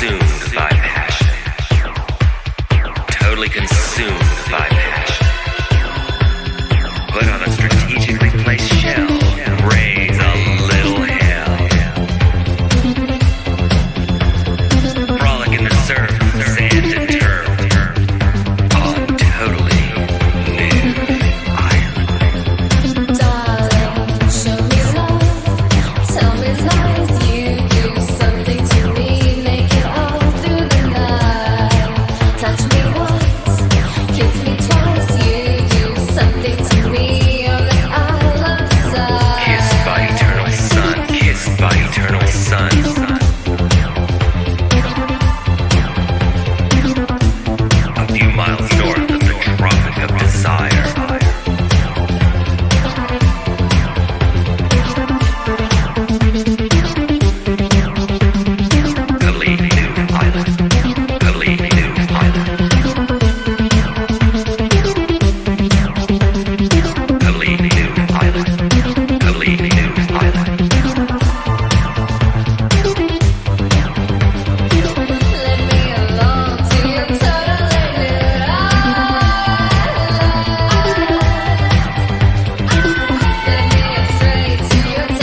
consumed by passion. Totally consumed by passion. Put on a strategically placed shell. Raise a little hell. Frolic in the surf, sand and turf. On totally new island. Darling, show me love. Tell me lies. You do something to me. Make it all through the night. Touch me once, kiss me twice. You do something to me. You're like I love desire. Kissed by eternal sun. Kissed by eternal sun. A few miles north of the Tropic of Desire. Totally new island. Totally new island. Totally new island. Totally new island. Let me along to your totally new island. Let me straight to your totally new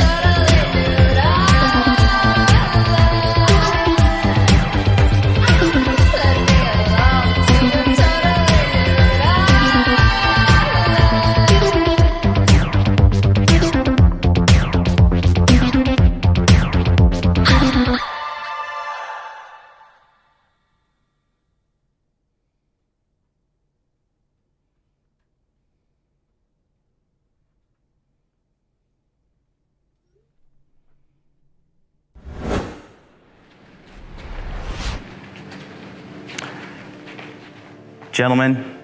island. Let me along to your totally new island. Gentlemen,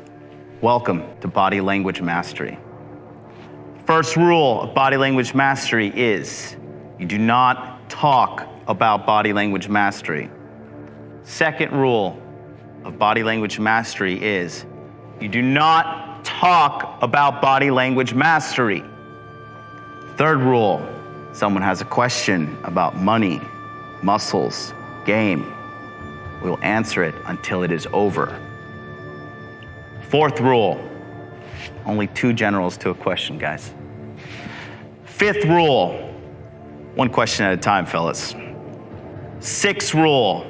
welcome to Body Language Mastery. First rule of Body Language Mastery is you do not talk about Body Language Mastery. Second rule of Body Language Mastery is you do not talk about Body Language Mastery. Third rule, someone has a question about money, muscles, game. We will answer it until it is over. Fourth rule, only 2 generals to a question, guys. Fifth rule, 1 question at a time, fellas. Sixth rule,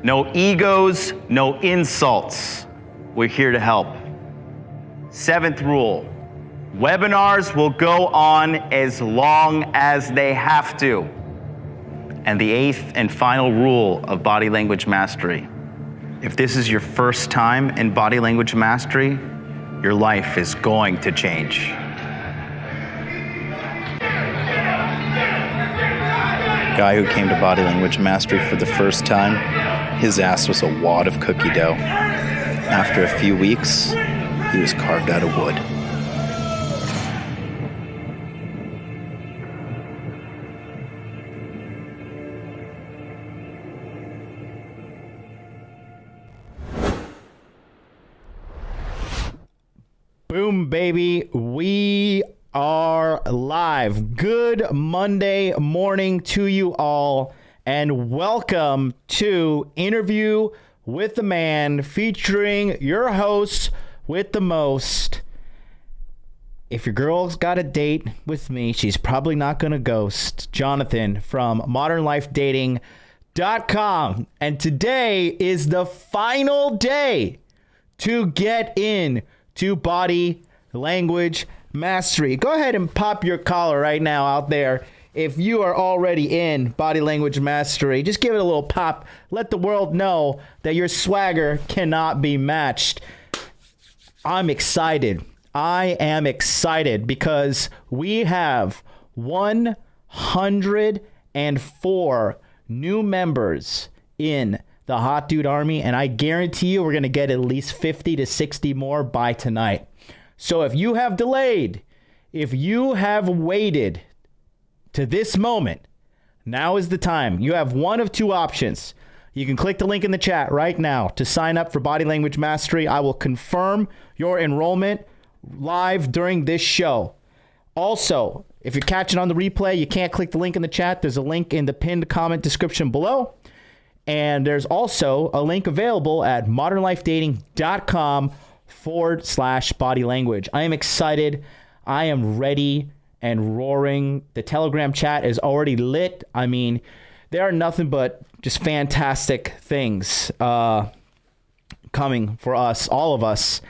no egos, no insults. We're here to help. Seventh rule, webinars will go on as long as they have to. And the 8th and final rule of Body Language Mastery, if this is your first time in Body Language Mastery, your life is going to change. Guy who came to Body Language Mastery for the first time, his ass was a wad of cookie dough. After a few weeks, he was carved out of wood. Boom, baby. We are live. Good Monday morning to you all, and welcome to Interview with the Man, featuring your host with the most. If your girl's got a date with me, she's probably not going to ghost. Jonathan from MODERNLIFEDATING.com. And today is the final day to get in to Body Language Mastery. Go ahead and pop your collar right now out there. If you are already in Body Language Mastery, just give it a little pop. Let the world know that your swagger cannot be matched. I'm excited. I am excited because we have 104 new members in the Hot Dude Army, and I guarantee you we're going to get at least 50 to 60 more by tonight. So if you have delayed, if you have waited to this moment, now is the time. You have one of 2 options. You can click the link in the chat right now to sign up for Body Language Mastery. I will confirm your enrollment live during this show. Also, if you're catching on the replay, you can't click the link in the chat. There's a link in the pinned comment description below. And there's also a link available at modernlifedating.com/body language. I am excited. I am ready and roaring. The Telegram chat is already lit. I mean, there are nothing but just fantastic things coming for us, all of us.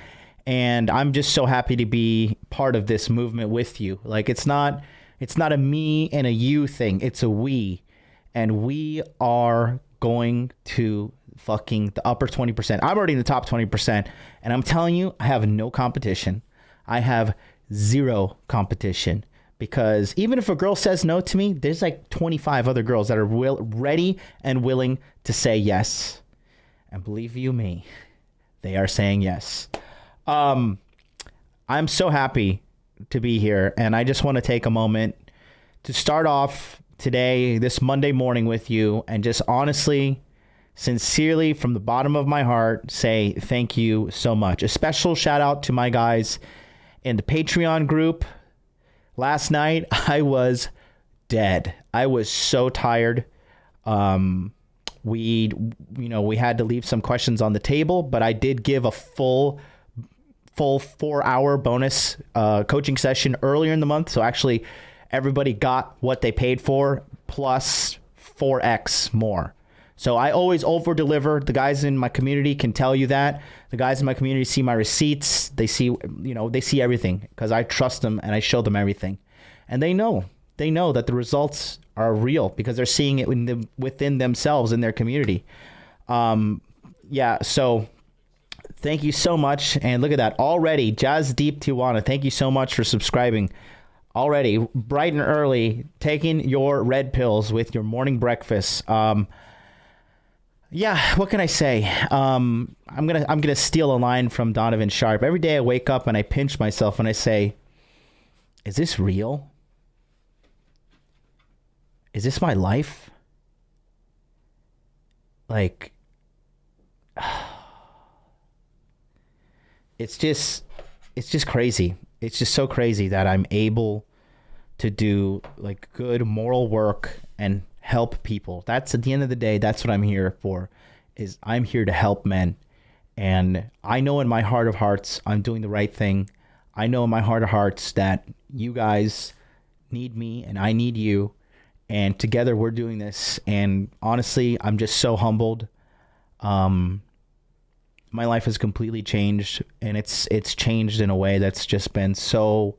And I'm just so happy to be part of this movement with you. Like, it's not a me and a you thing. It's a we. And we are going to fucking the upper 20%. I'm already in the top 20%. And I'm telling you, I have no competition. I have zero competition. Because even if a girl says no to me, there's like 25 other girls that are ready and willing to say yes. And believe you me, they are saying yes. I'm so happy to be here. And I just want to take a moment to start off today, this Monday morning with you, and just honestly, sincerely, from the bottom of my heart, say thank you so much. A special shout out to my guys in the Patreon group. Last night, I was dead. I was so tired. We had to leave some questions on the table, but I did give a full 4-hour bonus coaching session earlier in the month. So actually, everybody got what they paid for plus 4x more. So I always over deliver. The guys in my community can tell you that. The guys in my community see my receipts. They see everything because I trust them and I show them everything. And they know that the results are real because they're seeing it within themselves in their community. So thank you so much. And look at that already. Jazz Deep Tijuana, thank you so much for subscribing. Already bright and early, taking your red pills with your morning breakfast. What can I say? I'm gonna steal a line from Donovan Sharp. Every day I wake up and I pinch myself and I say, is this real? Is this my life? Like, it's just crazy. It's just so crazy that I'm able to do like good moral work and help people. That's at the end of the day, that's what I'm here for, is I'm here to help men. And I know in my heart of hearts, I'm doing the right thing. I know in my heart of hearts that you guys need me and I need you. And together we're doing this. And honestly, I'm just so humbled. My life has completely changed, and it's changed in a way that's just been so,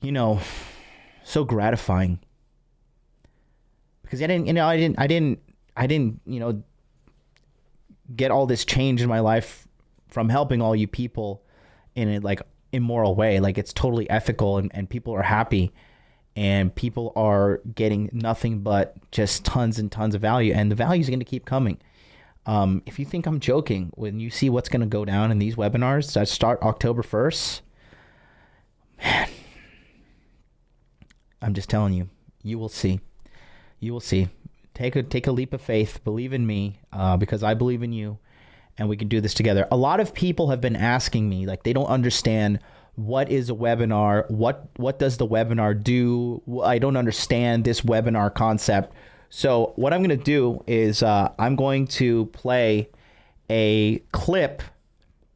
so gratifying. Because I didn't get all this change in my life from helping all you people in a like immoral way. Like, it's totally ethical, and people are happy, and people are getting nothing but just tons and tons of value, and the value is going to keep coming. If you think I'm joking, when you see what's going to go down in these webinars that start October 1st, man, I'm just telling you, you will see. You will see. Take a leap of faith. Believe in me, because I believe in you, and we can do this together. A lot of people have been asking me, like, they don't understand what is a webinar. What does the webinar do? I don't understand this webinar concept. So what I'm going to do is I'm going to play a clip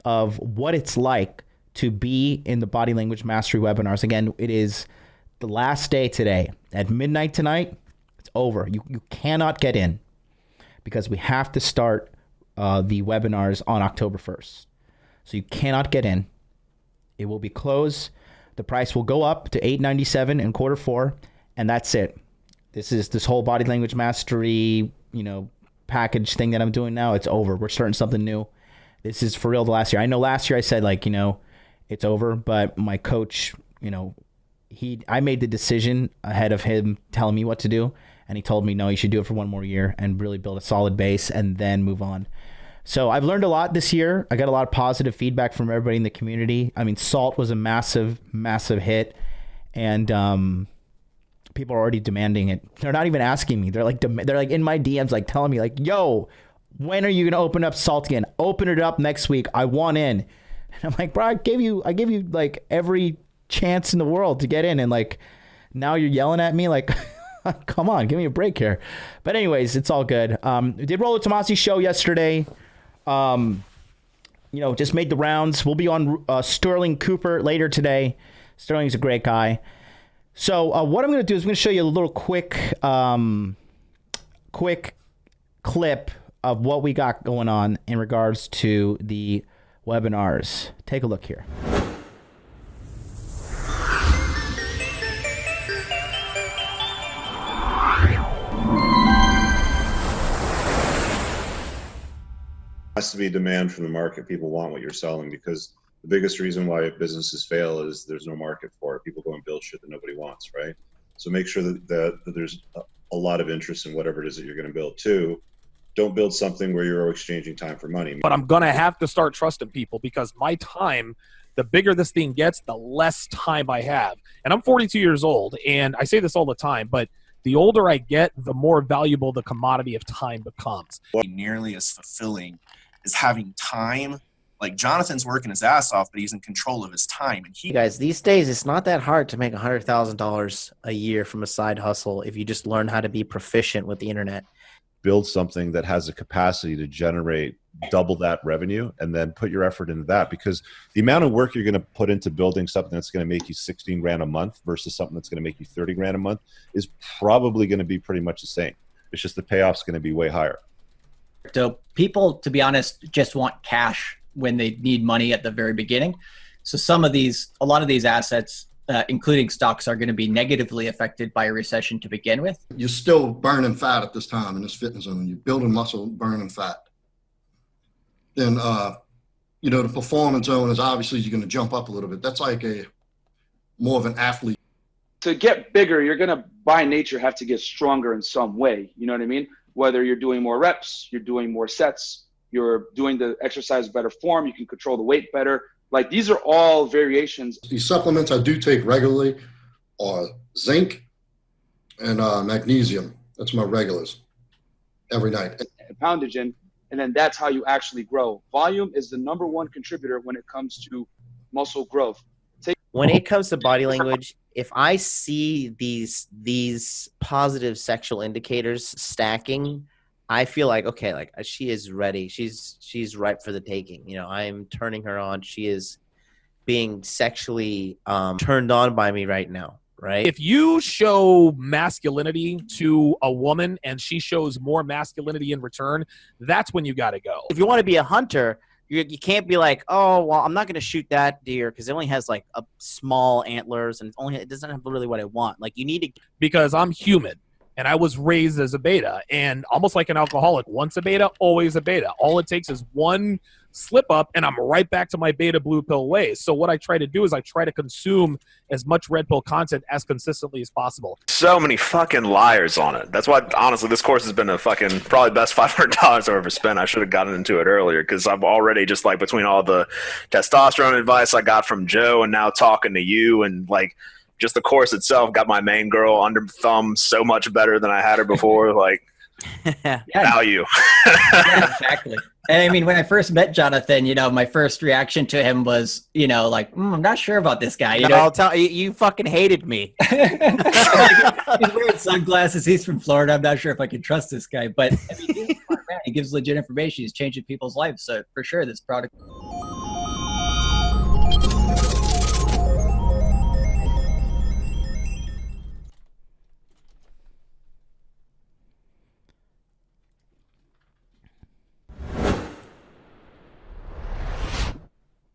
of what it's like to be in the Body Language Mastery webinars. Again, it is the last day today. At midnight tonight, it's over. You cannot get in because we have to start the webinars on October 1st. So you cannot get in. It will be closed. The price will go up to $897 in Q4, and that's it. This whole Body Language Mastery, package thing that I'm doing now. It's over. We're starting something new. This is for real. The last year, I know last year I said it's over, but my coach, I made the decision ahead of him telling me what to do, and he told me, no, you should do it for one more year and really build a solid base and then move on. So I've learned a lot this year. I got a lot of positive feedback from everybody in the community. I mean, Salt was a massive, massive hit, and people are already demanding it. They're not even asking me. They're like in my DMs, like telling me, like, yo, when are you gonna open up Salt again? Open it up next week. I want in. And I'm like, bro, I gave you like every chance in the world to get in, and like now you're yelling at me like Come on, give me a break here. But anyways, it's all good. We did Rollo Tomasi's show yesterday. Just made the rounds. We'll be on Sterling Cooper later today. Sterling's a great guy. So what I'm going to do is I'm going to show you a little quick clip of what we got going on in regards to the webinars. Take a look here. Has to be demand from the market. People want what you're selling, because the biggest reason why businesses fail is there's no market for it. People go and build shit that nobody wants, right? So make sure that there's a lot of interest in whatever it is that you're going to build. Two, don't build something where you're exchanging time for money. But I'm going to have to start trusting people, because my time, the bigger this thing gets, the less time I have. And I'm 42 years old, and I say this all the time, but the older I get, the more valuable the commodity of time becomes. Nearly as fulfilling as having time. Like, Jonathan's working his ass off, but he's in control of his time. And You guys, these days, it's not that hard to make $100,000 a year from a side hustle if you just learn how to be proficient with the internet. Build something that has the capacity to generate double that revenue, and then put your effort into that, because the amount of work you're going to put into building something that's going to make you 16 grand a month versus something that's going to make you 30 grand a month is probably going to be pretty much the same. It's just the payoff's going to be way higher. So people, to be honest, just want cash when they need money at the very beginning. So a lot of these assets, including stocks, are going to be negatively affected by a recession to begin with. You're still burning fat at this time in this fitness zone. You're building muscle, burning fat. Then, the performance zone is obviously you're going to jump up a little bit. That's like more of an athlete. To get bigger, you're going to, by nature, have to get stronger in some way. You know what I mean? Whether you're doing more reps, you're doing more sets, you're doing the exercise better form, you can control the weight better. Like, these are all variations. These supplements I do take regularly are zinc and magnesium. That's my regulars every night. Poundage in, and then that's how you actually grow. Volume is the number one contributor when it comes to muscle growth. When it comes to body language, if I see these positive sexual indicators stacking, I feel like, okay, like she is ready. She's ripe for the taking. I'm turning her on. She is being sexually turned on by me right now, right? If you show masculinity to a woman and she shows more masculinity in return, that's when you got to go. If you want to be a hunter, you can't be like, oh, well, I'm not going to shoot that deer because it only has like a small antlers and it doesn't have really what I want. Like, you need to. Because I'm human. And I was raised as a beta, and almost like an alcoholic, once a beta, always a beta. All it takes is one slip up, and I'm right back to my beta blue pill ways. So what I try to do is I try to consume as much red pill content as consistently as possible. So many fucking liars on it. That's why, honestly, this course has been a fucking probably best $500 I've ever spent. I should have gotten into it earlier, because I'm already just like, between all the testosterone advice I got from Joe and now talking to you, and like, just the course itself got my main girl under thumb so much better than I had her before. Like, value. Yeah, exactly. And I mean, when I first met Jonathan, my first reaction to him was, like, I'm not sure about this guy. I'll tell you, you fucking hated me. He's wearing sunglasses. He's from Florida. I'm not sure if I can trust this guy, but I mean, he's a smart man. He gives legit information. He's changing people's lives. So for sure, this product.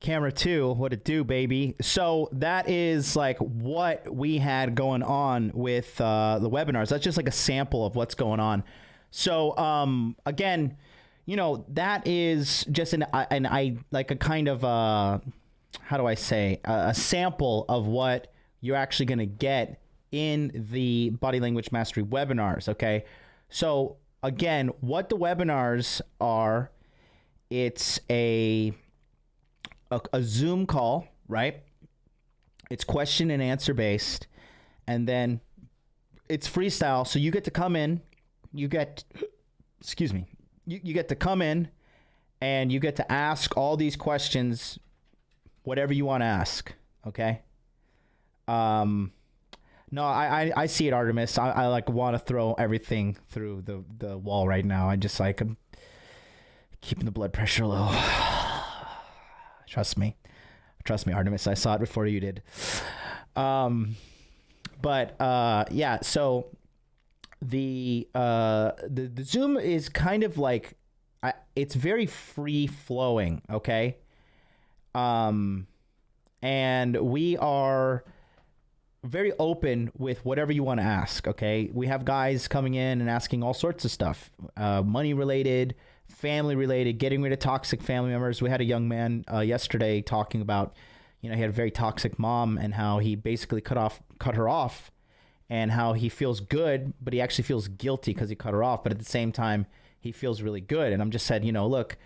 Camera 2, what it do, baby? So that is like what we had going on with the webinars. That's just like a sample of what's going on. So again, that is just like a kind of how do I say, a sample of what you're actually going to get in the Body Language Mastery webinars. Okay, so again, what the webinars are, it's a Zoom call, right? It's question and answer based, and then it's freestyle. So you get to come in, you get to come in and you get to ask all these questions, whatever you want to ask. Okay. No, I see it, Artemis. I like want to throw everything through the wall right now. I just like I'm keeping the blood pressure low. Trust me, Artemis. I saw it before you did. But yeah. So the Zoom is kind of like it's very free flowing. Okay. And we are very open with whatever you want to ask. Okay, we have guys coming in and asking all sorts of stuff, money related, family related, getting rid of toxic family members. We had a young man yesterday talking about, he had a very toxic mom and how he basically cut her off, and how he feels good, but he actually feels guilty because he cut her off. But at the same time, he feels really good. And I'm just said, look,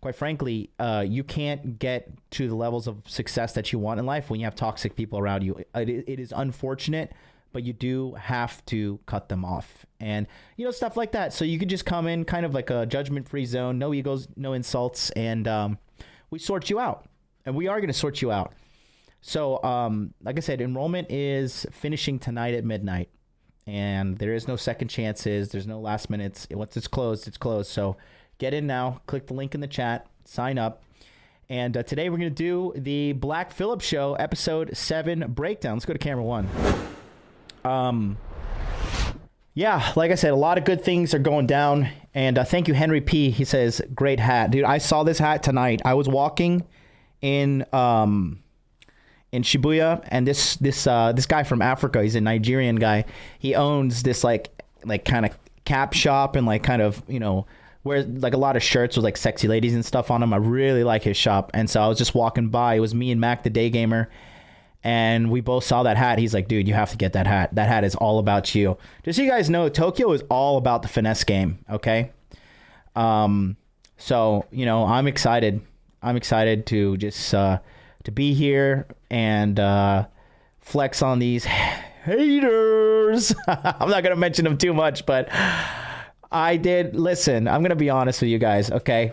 quite frankly, you can't get to the levels of success that you want in life when you have toxic people around you. It is unfortunate, but you do have to cut them off. And, stuff like that. So you could just come in kind of like a judgment-free zone, no egos, no insults, and we sort you out. And we are going to sort you out. So, like I said, enrollment is finishing tonight at midnight. And there is no second chances. There's no last minutes. Once it's closed, it's closed. So get in now, click the link in the chat, sign up. And today we're going to do the Black Phillip Show episode 7 breakdown. Let's go to camera 1. Yeah, like I said, a lot of good things are going down. And thank you, Henry P. He says, great hat. Dude, I saw this hat tonight. I was walking in Shibuya, and this guy from Africa, he's a Nigerian guy. He owns this like kind of cap shop and like kind of, wears like a lot of shirts with like sexy ladies and stuff on them. I really like his shop. And so I was just walking by. It was me and Mac the Day Gamer, and we both saw that hat. He's like, dude, you have to get that hat. That hat is all about you. Just so you guys know, Tokyo is all about the finesse game. Okay. So, I'm excited. I'm excited to just, to be here and, flex on these haters. I'm not going to mention them too much, but listen, I'm going to be honest with you guys. Okay.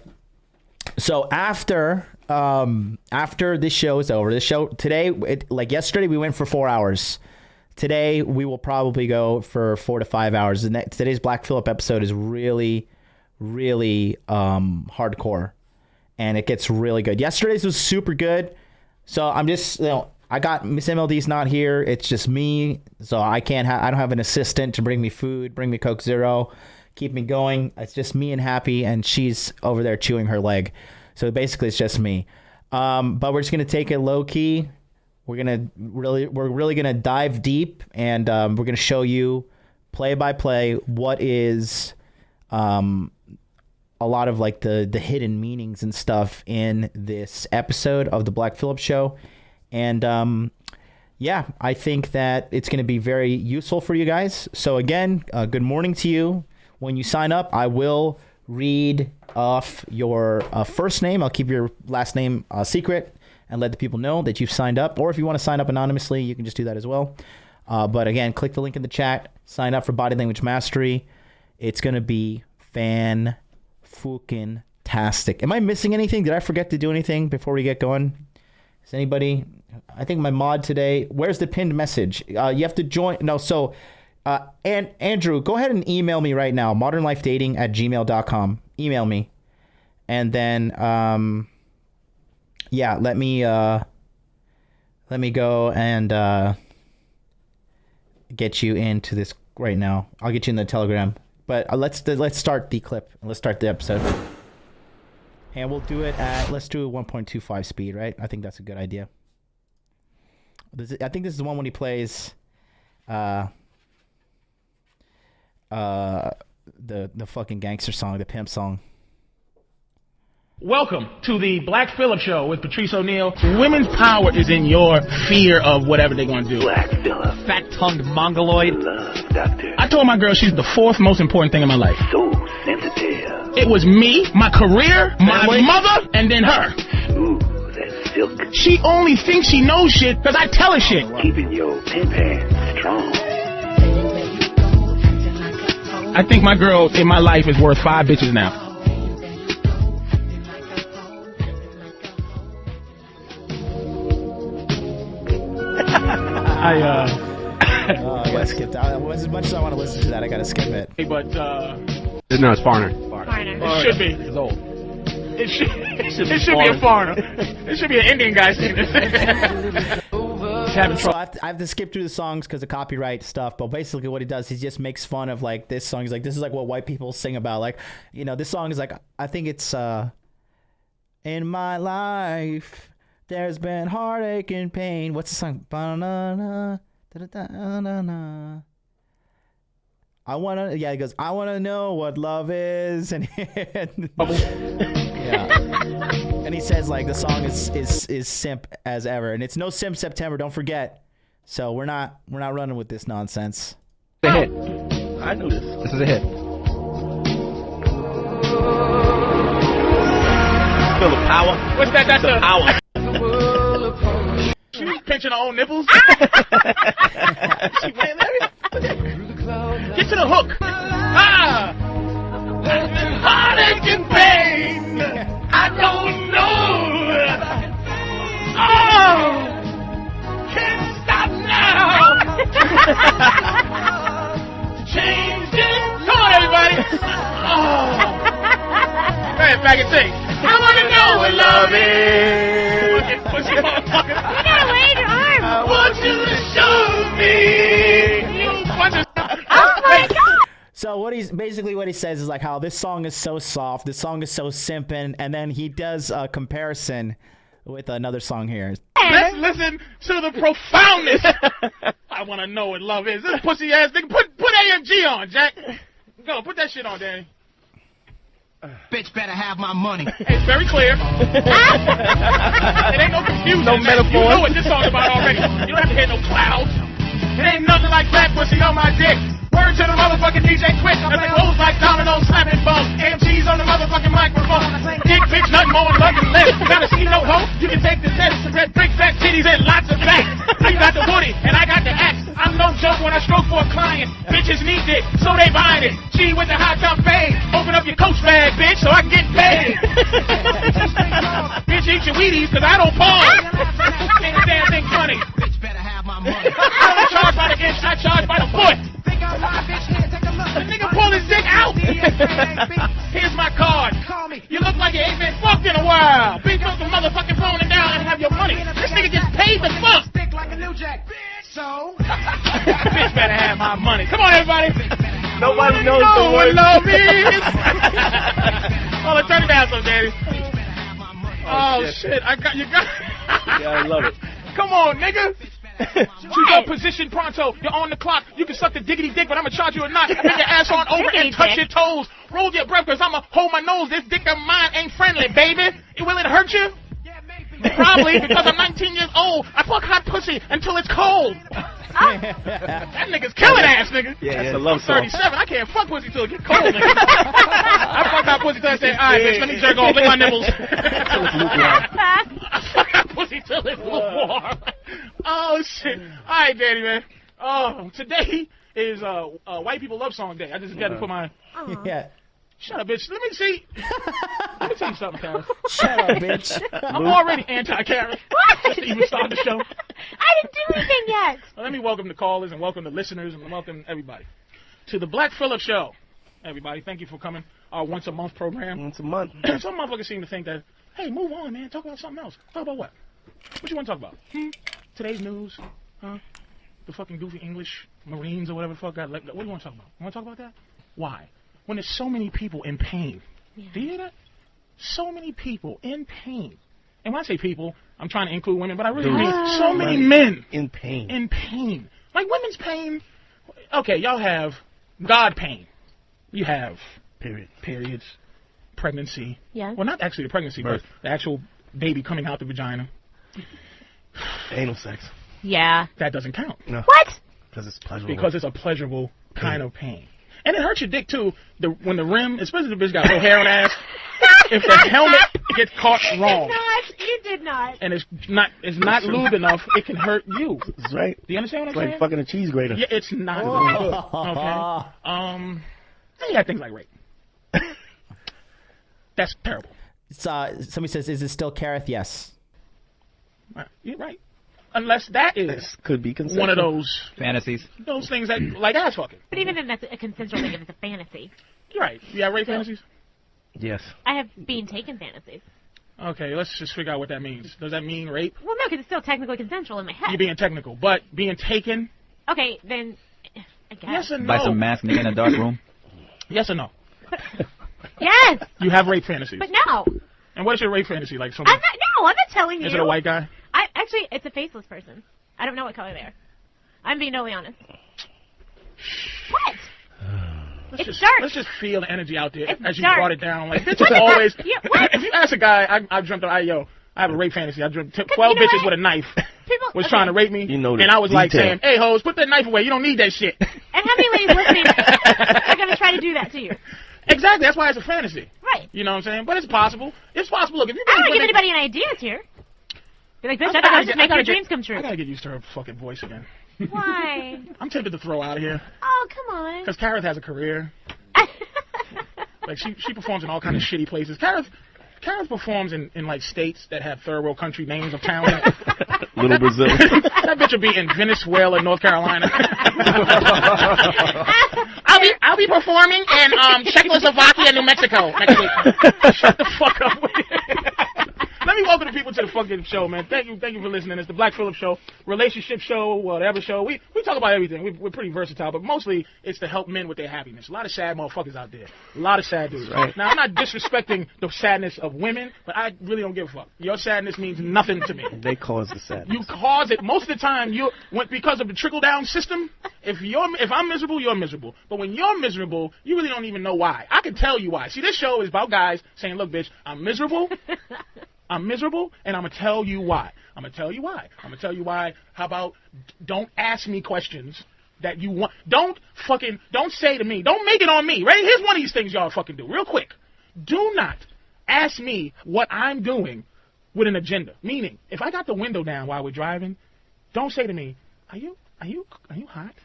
So after this show is over, today, like yesterday, we went for 4 hours. Today, we will probably go for 4 to 5 hours. Today's Black Phillip episode is really, really, hardcore, and it gets really good. Yesterday's was super good. So I'm just, I got Miss MLD's not here. It's just me. So I don't have an assistant to bring me food, bring me Coke Zero, keep me going. It's just me and Happy, and she's over there chewing her leg. So basically it's just me. But we're just going to take it low key. We're really going to dive deep, and we're going to show you play by play what is, a lot of like the hidden meanings and stuff in this episode of the Black Phillip Show. And yeah, I think that it's going to be very useful for you guys. So again, good morning to you. When you sign up, I will read off your first name. I'll keep your last name secret and let the people know that you've signed up. Or if you want to sign up anonymously, you can just do that as well. But again, click the link in the chat. Sign up for Body Language Mastery. It's going to be fan-fucking-tastic. Am I missing anything? Did I forget to do anything before we get going? Is anybody? I think my mod today. Where's the pinned message? You have to join. No, so and Andrew, go ahead and email me right now. modernlifedating@gmail.com. Email me, and then yeah, let me go and get you into this right now. I'll get you in the Telegram. But let's start the clip. Let's start the episode. And we'll do it let's do a 1.25 speed, right? I think that's a good idea. I think this is the one when he plays the fucking gangster song, the pimp song. Welcome to the Black Phillip Show with Patrice O'Neal. Women's power is in your fear of whatever they're going to do. Black Phillip. Fat-tongued mongoloid. Love doctor. I told my girl she's the 4th most important thing in my life. So sensitive. It was me, my career, my mother, and then her. Smooth as silk. She only thinks she knows shit because I tell her shit. Keeping your pimp hands strong. I think my girl in my life is worth 5 bitches now. skip that. As much as I want to listen to that, I gotta skip it. But No, it's foreigner. it should be. It's old. It should be a foreigner. It should be an Indian guy singing this. So I have to skip through the songs because of copyright stuff. But basically, what he does, he just makes fun of like this song. He's like, this is like what white people sing about. Like, you know, this song is like, I think it's in my life there's been heartache and pain. What's the song? Ba-na-na, da-da-da-na-na. He goes, I wanna know what love is, and and he says like the song is simp as ever, and it's no simp September. Don't forget. So we're not running with this nonsense. It's a hit. I knew this. This is a hit. Feel the power. What's that? That's the power. She's pinching her own nipples. She went there. Get to the hook. Heartache and pain. I don't know. Oh, can't stop now. Changing. Come on, everybody. Oh. Go ahead, back and sing. I want to know what love is. Pussy motherfucker. You gotta wave your arm. I want you to show me. You bunch of... Oh my God. So what he says is like how this song is so soft, this song is so simpin', and then he does a comparison with another song here. Let's listen to the profoundness. I want to know what love is. This pussy ass nigga. Put AMG on, Jack. Go, put that shit on, Danny. Bitch better have my money. It's very clear. It ain't no confusion. No metaphor. You know what this song's about already. You don't have to hear no clouds. It ain't nothing like fat pussy on my dick. Word to the motherfucking DJ Quick. As it rolls like dominoes, slapping bums. AMG's on the motherfucking microphone. Dick bitch, nothing more than love and live. Gotta see no hope. You can take the test. Red big fat titties and lots of fat. You got the woody and I got the axe. I'm no joke when I stroke for a client. Bitches need it, so they buying it. G with the hot top fade. Open up your coach bag, bitch, so I can get paid. Bitch, eat your Wheaties, cause I don't pause. Ain't a damn thing funny. Bitch better have my money. I don't charge by the inch, I charge by the foot. The nigga pulled his dick out. Here's my card. You look like you ain't been fucked in a while. Big up the motherfucking phone and down and have your money. This nigga gets paid to fuck. So, bitch better have my money. Come on, everybody. Nobody knows the what word. love is. Oh, let's turn it down some, Daddy. Oh, shit. You got Yeah, I love it. Come on, nigga. You got position pronto. You're on the clock. You can suck the diggity dick, but I'm gonna charge you a knot. Bring your ass on over and touch your toes. Roll your breath, cause I'ma hold my nose. This dick of mine ain't friendly, baby. Will it hurt you? Probably, because I'm 19 years old. I fuck hot pussy until it's cold. That nigga's killing ass, nigga. Yeah, that's a love song. 37. I can't fuck pussy till it gets cold, nigga. I fuck hot pussy till I say, alright, bitch, let me jerk off. Lick my nipples. I fuck hot pussy till it's lukewarm. Oh, shit. Alright, Daddy, man. Oh, today is White People Love Song Day. I just got to put my... Yeah. Shut up, bitch. Let me see. Let me tell you something, Karen. Shut up, bitch. I'm already anti-Karen. Just to even start the show. I didn't do anything yet. Well, let me welcome the callers and welcome the listeners and welcome everybody to the Black Phillip Show. Everybody, thank you for coming. Our once-a-month program. Once a month. Some motherfuckers seem to think that, hey, move on, man. Talk about something else. Talk about what? What you want to talk about? Today's news? Huh? The fucking goofy English Marines or whatever the fuck got let go. What do you want to talk about? You want to talk about that? Why? When there's so many people in pain. Yeah. Do you hear that? So many people in pain. And when I say people, I'm trying to include women, but I really mean so many men. In pain. In pain. Like women's pain. Okay, y'all have God pain. You have periods, pregnancy. Yeah. Well, not actually the pregnancy, but the actual baby coming out the vagina. Anal sex. Yeah. That doesn't count. No. What? Because it's pleasurable. Because it's a pleasurable kind of pain. And it hurts your dick, too, when the rim, especially if the bitch got no hair on ass, if the helmet gets caught wrong. You did not. And it's not lubed enough, it can hurt you. That's right. Do you understand what I'm saying? It's like fucking a cheese grater. Yeah, it's not good. Okay? Then you got things like rape. That's terrible. Somebody says, is it still Kareth? Yes. You're right. Unless that is This could be consensual. one of those Fantasies. things that like ass fucking. But even if that's a consensual thing, if it's a fantasy. You're right. You have rape fantasies? Yes. I have being taken fantasies. Okay, let's just figure out what that means. Does that mean rape? Well, no, because it's still technically consensual in my head. You're being technical, but being taken? Okay, then I guess. Yes and no. By some masked nigga in a dark room. Yes or no? Yes. You have rape fantasies. But no. And what is your rape fantasy? Like I'm not telling you. Is it a white guy? Actually, it's a faceless person. I don't know what color they are. I'm being totally honest. What? It's dark. Let's just feel the energy out there It's as you dark. brought it down. Like, bitches always. Yeah, what? If you ask a guy, I dreamt of, I have a rape fantasy. I dreamt 12 bitches with a knife was trying to rape me. You know and I was like detail. saying, hey, hoes, put that knife away. You don't need that shit. And how many ladies listening are going to try to do that to you? Exactly. That's why it's a fantasy. Right. You know what I'm saying? But it's possible. It's possible. Look, if you I don't want to give anybody any ideas here. Be like, bitch, I thought just make your dreams come true. I gotta get used to her fucking voice again. Why? I'm tempted to throw out of here. Oh, come on. Because Kareth has a career. Like, she performs in all kind of shitty places. Kareth performs in like states that have third world country names of towns. Little Brazil. That bitch will be in Venezuela, North Carolina. I'll be performing in Czechoslovakia, New Mexico next week. Shut the fuck up with it. Let me welcome the people to the fucking show, man. Thank you for listening. It's the Black Phillip Show, relationship show, whatever show. We talk about everything. We're pretty versatile, but mostly it's to help men with their happiness. A lot of sad motherfuckers out there. A lot of sad dudes. Right. Now, I'm not disrespecting the sadness of women, but I really don't give a fuck. Your sadness means nothing to me. They cause the sadness. You cause it most of the time. Because of the trickle down system. If I'm miserable, you're miserable. But when you're miserable, you really don't even know why. I can tell you why. See, this show is about guys saying, "Look, bitch, I'm miserable." I'm miserable, and I'm going to tell you why. I'm going to tell you why. How about don't ask me questions that you want. Don't say to me. Don't make it on me, right? Here's one of these things y'all fucking do, real quick. Do not ask me what I'm doing with an agenda. Meaning, if I got the window down while we're driving, don't say to me, are you hot?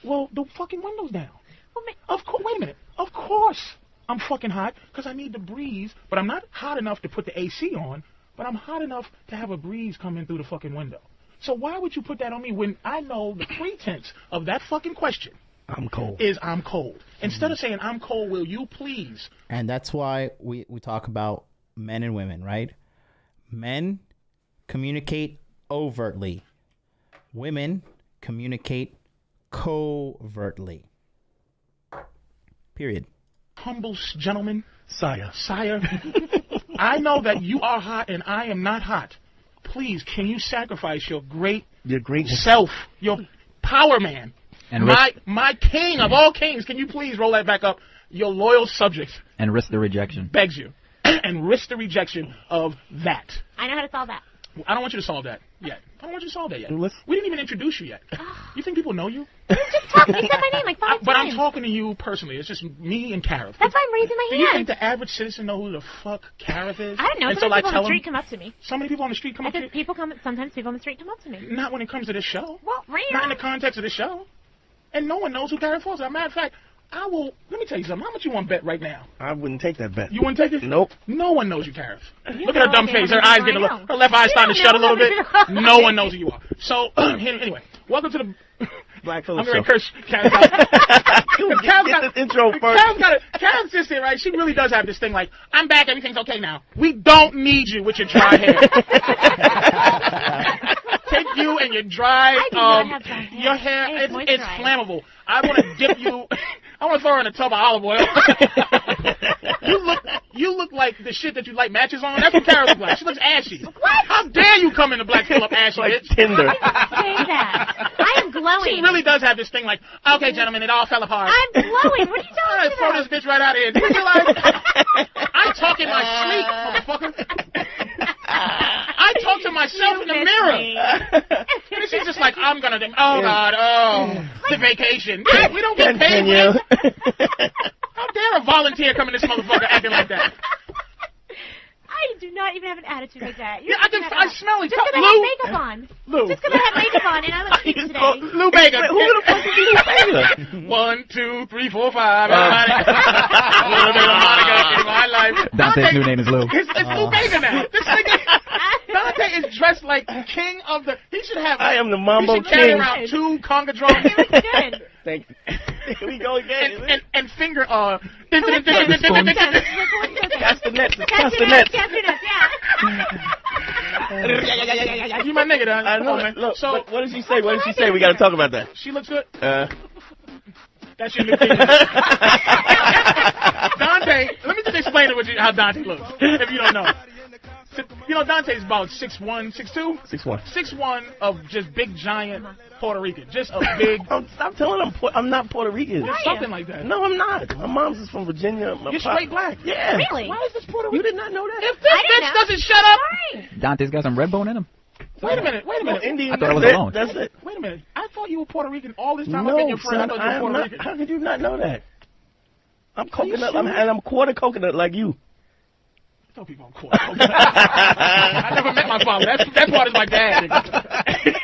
Well, the fucking window's down. Wait a minute. Of course I'm fucking hot because I need the breeze, but I'm not hot enough to put the AC on, but I'm hot enough to have a breeze come in through the fucking window. So why would you put that on me when I know the pretense of that fucking question I'm cold. is I'm cold. Instead of saying I'm cold, will you please? And that's why we talk about men and women, right? Men communicate overtly. Women communicate covertly. Period. Humble gentleman, Sire. I know that you are hot and I am not hot. Please, can you sacrifice your great self, your power man, and my king of all kings? Can you please roll that back up? Your loyal subjects. And risk the rejection. Begs you. And risk the rejection of that. I know how to solve that. I don't want you to solve that yet. We didn't even introduce you yet. You think people know you? You said my name like 5 times. But I'm talking to you personally. It's just me and Kareth. That's why I'm raising my hand. Do you think the average citizen know who the fuck Kareth is? I don't know. And Sometimes people on tell the street them, come up to me. So many people on the street come up to you? Sometimes people on the street come up to me. Not when it comes to this show. Well, right. Not in the context of this show. And no one knows who Kareth was. As a matter of fact, let me tell you something. How much you want to bet right now? I wouldn't take that bet. You wouldn't take it? Nope. No one knows you, Kareth. You Look at her dumb face. Her eyes getting her left eye starting to shut a little bit. No one knows who you are. So, anyway, welcome to the Black Phillip I'm going Show. to curse Kareth out. Get the intro first. Kareth's just here, right? She really does have this thing like, I'm back, everything's okay now. We don't need you with your dry hair. Take you and your dry, your hair, it's flammable. I want to dip you, I want to throw her in a tub of olive oil. You look like the shit that you light matches on. That's what Kareth looks like. She looks ashy. What? How dare you come into Black Phillip ashy, like bitch? Tinder. Say that. I am glowing. She really does have this thing like, okay, gentlemen, it all fell apart. I'm glowing. What are you talking about? Throw this bitch right out of here. Do you realize? I talk in my sleep, motherfucker. I talk to myself in the mirror. And she's just like, I'm gonna do. Oh God, the vacation. We don't get paid. How dare a volunteer come in this motherfucker acting like that? I do not even have an attitude like that. I smell it. Just because I have makeup on. Lou. Just because I have makeup on and I look cute today. Lou Bega. Who the fuck is Lou Bega? 1, 2, 3, 4, 5. A little bit of Monica in my life. Dante's new name is Lou. It's Lou Bega now. This nigga, Dante is dressed like king of the. He should have. I am the Mambo He should carry King. around 2 conga drums. It was good. Thank you. Here we go again. and finger. Castanets. Castanets, yeah. You my nigga, dog. I Come know. on, man. Look, So what did she say? What did she say? We got to talk about that. she looks good. That's your new thing. Dante, let me just explain it with you how Dante looks. If you don't know. You know, Dante's about 6'1", 6'2"? 6'1". 6'1" of just big, giant Puerto Rican. Just a big... Stop telling them I'm not Puerto Rican. It's something like that. No, I'm not. My mom's is from Virginia. You're straight black. Yeah. Really? Why is this Puerto You Rican? did not know that? If this bitch doesn't shut up... Dante's got some red bone in him. Wait a minute. Indian. I thought I was alone. That's it. Wait a minute. I thought you were Puerto Rican all this time. I've No, been your friend. I son, thought you were Puerto Rican. How could you not know that? I'm coconut. sure? I'm quarter coconut like you. Tell people I'm quarter coconut. I never met my father. That part is my dad. Nigga.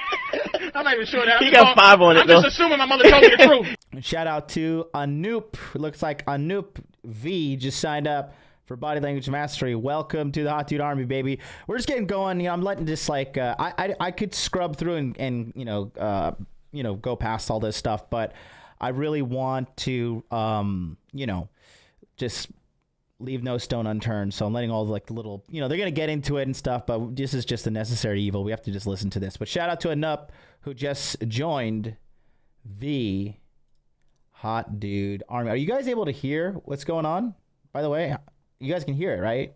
I'm not even sure that. He got 5 on it, I'm though. just assuming my mother told me the truth. Shout out to Anoop. Looks like Anoop V just signed up for Body Language Mastery. Welcome to the Hot Dude Army, baby. We're just getting going. You know, I'm letting this like I could scrub through and go past all this stuff, but I really want to just leave no stone unturned. So I'm letting all like the little, they're gonna get into it and stuff, but this is just a necessary evil. We have to just listen to this. But shout out to Anoop who just joined the Hot Dude Army. Are you guys able to hear what's going on? By the way, you guys can hear it, right?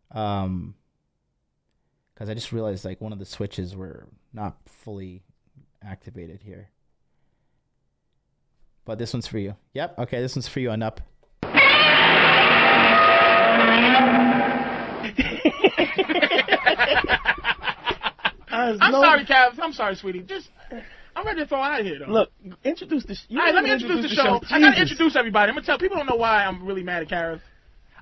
Because I just realized like one of the switches were not fully activated here. But this one's for you. Yep. Okay, this one's for you, Anoop. I'm sorry, Cav. I'm sorry, sweetie. I'm ready to throw out of here, though. Look, introduce the. All right, let me introduce the show. I gotta introduce everybody. I'm gonna tell people don't know why I'm really mad at Kareth.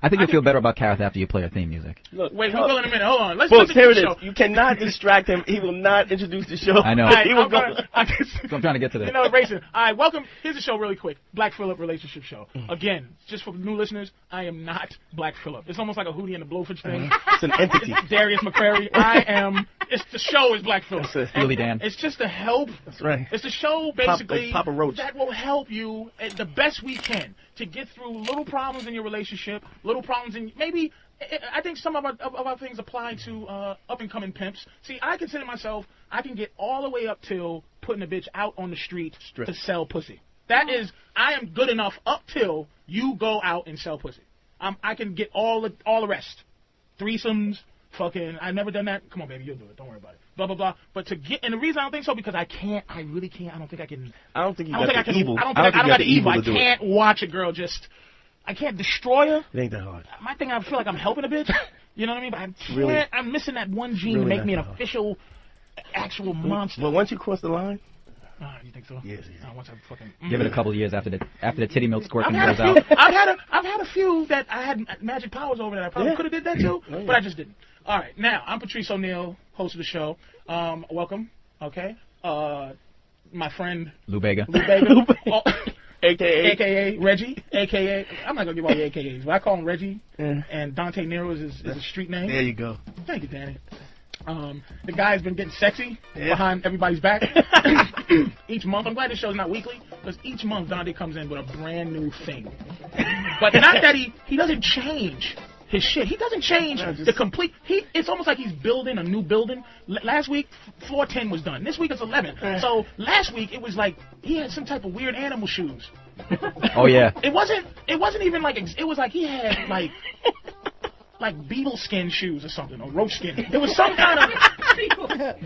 I think you'll feel better about Kareth after you play our theme music. Look, wait, we will in a minute. Hold on. Let's Folks, here introduce it the is. show. You cannot distract him. He will not introduce the show. I know. All right, He will I'm go. gonna- So I'm trying to get to that. You know, racing. All right, welcome. Here's the show really quick. Black Phillip relationship show. Again, just for new listeners, I am not Black Phillip. It's almost like a Hootie and the Blowfish thing. It's an entity. It's Darius McCrary. The show is Black Phillip. Steely Dan. It's just to help. That's right. It's the show basically Papa Roach. that will help you the best we can to get through little problems in your relationship, little problems in maybe. I think some of our things apply to up and coming pimps. See, I consider myself. I can get all the way up till putting a bitch out on the street to sell pussy. That is, I am good enough up till you go out and sell pussy. I can get all the rest, threesomes. Fucking, I've never done that. Come on, baby, you'll do it. Don't worry about it. Blah blah blah. But to get, and the reason I don't think so because I can't. I really can't. I don't think I can. I don't think you I don't got think I the can. evil. I don't think I got the evil. I to do it. can't watch a girl just. I can't destroy her. It ain't that hard. My thing, I feel like I'm helping a bitch. You know what I mean? But I can't. Really? I'm missing that one gene Really to make me an not hard. official, actual monster. Well, once you cross the line. You think so? Yes. Once I fucking Give it a couple of years after the titty milk squirting I've goes had a out. few. I've had a few that I had magic powers over that I probably could have did that too, but I just didn't. All right, now I'm Patrice O'Neal, host of the show. Welcome. Okay. My friend Lou Bega. AKA Reggie, AKA I'm not gonna give all the AKAs, but I call him Reggie, and Dante Nero is his street name. There you go. Thank you, Danny. The guy's been getting sexy behind everybody's back each month. I'm glad this show's not weekly because each month Dante comes in with a brand new thing. But not that he doesn't change his shit. He doesn't change the complete. It's almost like he's building a new building. Last week, floor 10 was done. This week it's 11. So last week it was like he had some type of weird animal shoes. Oh yeah. It wasn't even like it was like he had like beetle skin shoes or something, or roach skin. It was some kind of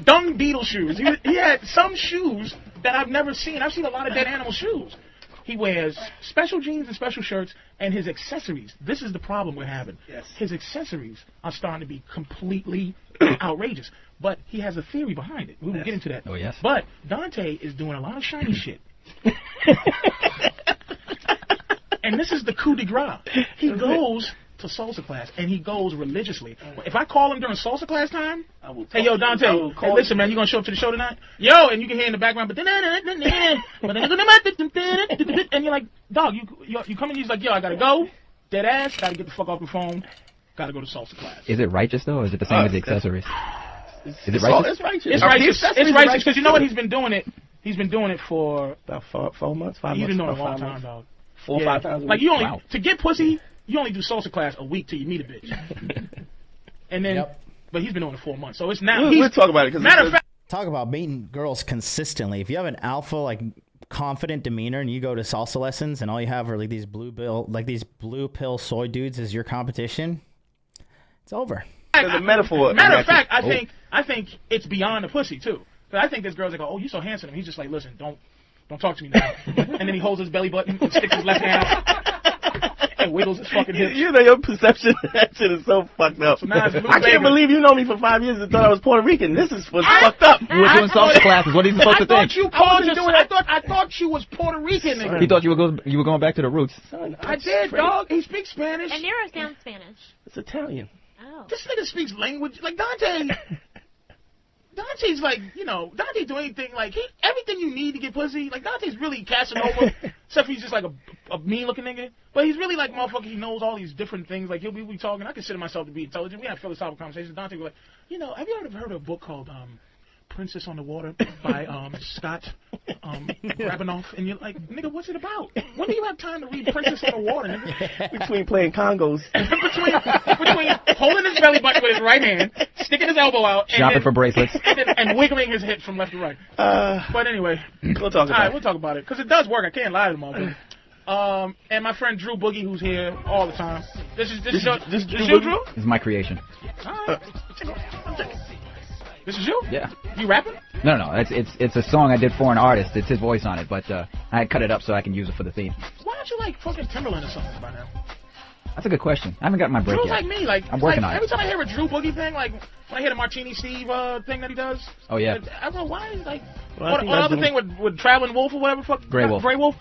dung beetle shoes. He had some shoes that I've never seen. I've seen a lot of dead animal shoes. He wears special jeans and special shirts, and his accessories. This is the problem we're having. Yes. His accessories are starting to be completely outrageous. But he has a theory behind it. We will get into that. Oh, yes. But Dante is doing a lot of shiny shit. And this is the coup de grace. He goes to salsa class, and he goes religiously. If I call him during salsa class time, hey, yo, Dante, hey, listen, man, you going to show up to the show tonight? Yo, and you can hear in the background, and you're like, dog, you coming? He's like, yo, I got to go. Dead ass, got to get the fuck off the phone. Got to go to salsa class. Is it righteous though, or is it the same as the accessories? Is it righteous? It's righteous. It's righteous. It's righteous because you know what? He's been doing it. He's been doing it for about 4 months, 5 months. He's been doing it a about long 5 time, months. dog. 4 or 5 times. Like you only to get pussy, you only do salsa class a week till you meet a bitch, and then. But he's been doing it 4 months, so it's now. We'll talk about it. Matter of fact, talk about meeting girls consistently. If you have an alpha like confident demeanor and you go to salsa lessons and all you have are like these blue pill soy dudes as your competition, it's over. There's a metaphor. Matter of fact, I think it's beyond the pussy too. But I think this girl's like, oh, you so handsome. And he's just like, listen, don't talk to me now. And then he holds his belly button and sticks his left hand out and wiggles his fucking hips. You know, your perception of that shit is so fucked up. So now it's I can't believe you know me for 5 years and thought I was Puerto Rican. This is what's fucked up. You were doing salsa classes. What are you supposed to think? I thought you was Puerto Rican. Nigga. He thought you were going back to the roots. I did, dog. He speaks Spanish. And Nero sounds Spanish. It's Italian. Oh. This nigga speaks language like Dante. Dante's like, you know, Dante do anything like everything you need to get pussy. Like Dante's really Casanova, except for he's just like a mean looking nigga. But he's really like motherfucker. He knows all these different things. Like we talking. I consider myself to be intelligent. We have philosophical conversations. Dante was like, you know, have you ever heard of a book called Princess on the Water by Scott Rabinoff? And you're like, nigga, what's it about? When do you have time to read Princess on the Water, nigga? Between playing congos. between holding his belly button with his right hand, sticking his elbow out, shopping for bracelets, and wiggling his hips from left to right. But anyway, we'll talk about it. We'll talk about it because it does work. I can't lie to them all. And my friend Drew Boogie, who's here all the time. This is you, Drew? This is my creation. All right. This is you? Yeah. You rapping? No. It's a song I did for an artist. It's his voice on it, but I cut it up so I can use it for the theme. Why don't you like fucking Timberland or something by now? That's a good question. I haven't got my break Drew's yet. like me. Like I'm working like, on every it. time I hear a Drew Boogie thing, like when I hear the Martini Steve thing that he does. Oh yeah. I don't know why. Like Well, what other thing with Traveling Wolf or whatever fuck. Grey Wolf. Grey Wolf.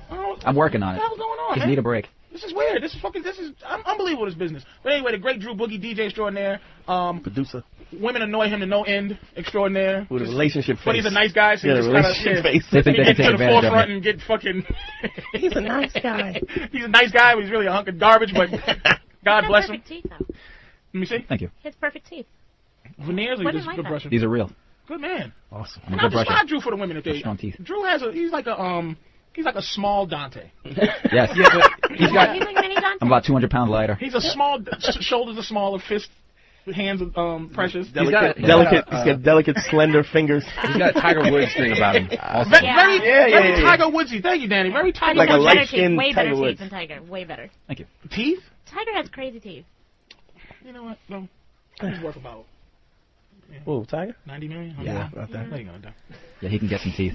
I'm working on it. What the hell's going on, Just man? need a break. This is weird. This is unbelievable. This business. But anyway, the great Drew Boogie, DJ extraordinaire, producer. Women annoy him to no end, extraordinaire. With a relationship face. But he's a nice guy, so yeah, he just relationship face. They think they can get take to the advantage of forefront it. and get fucking. He's a nice guy. He's a nice guy, but he's really a hunk of garbage. But God bless him. Perfect teeth, though. Let me see. Thank you. His perfect teeth. Veneers or Women just like good that. brushing? These are real. Good man. Awesome. I'm And a I good brusher. describe Drew for the women if they. Strong teeth. Drew he's like a small Dante. Yes. He's got. He's like mini Dante. I'm about 200 pounds lighter. He's a small, shoulders are smaller, fist, hands are precious. He's got He's got delicate, slender fingers. He's got a Tiger Woods thing about him. Also. Very Tiger Woodsy. Thank you, Danny. Very Tiger Like a Woodsy. light-skinned Way better Tiger teeth Woods. than Tiger. Way better. Thank you. Teeth? Tiger has crazy teeth. You know what? No. He's worth about Oh, Tiger? 90 million? Yeah. About that. What are you going to do? Yeah, he can get some teeth.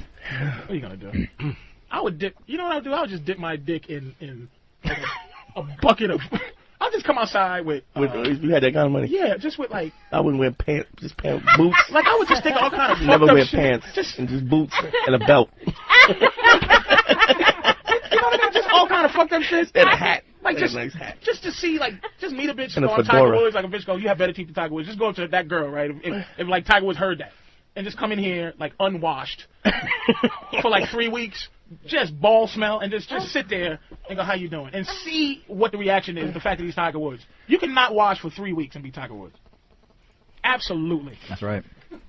What are you going to do? I would dip. You know what I would do? I would just dip my dick in like a bucket of. I'll just come outside with. You had that kind of money? Yeah, just with like. I wouldn't wear pants, just pants, boots. Like I would just think all kind of. Never fucked up wear shit. pants, Just and just boots and a belt. you know what I mean? Just all kind of fucked up shit. And a hat. Like And a just, nice hat. just to see, like, just meet a bitch And a go on Tiger fedora. Woods, like a bitch go, you have better teeth than Tiger Woods. Just go up to that girl, right? If like Tiger Woods heard that, and just come in here like unwashed for like 3 weeks, just ball smell, and just sit there and go, how you doing? And see what the reaction is. The fact that he's Tiger Woods, you cannot wash for 3 weeks and be Tiger Woods. Absolutely. That's right.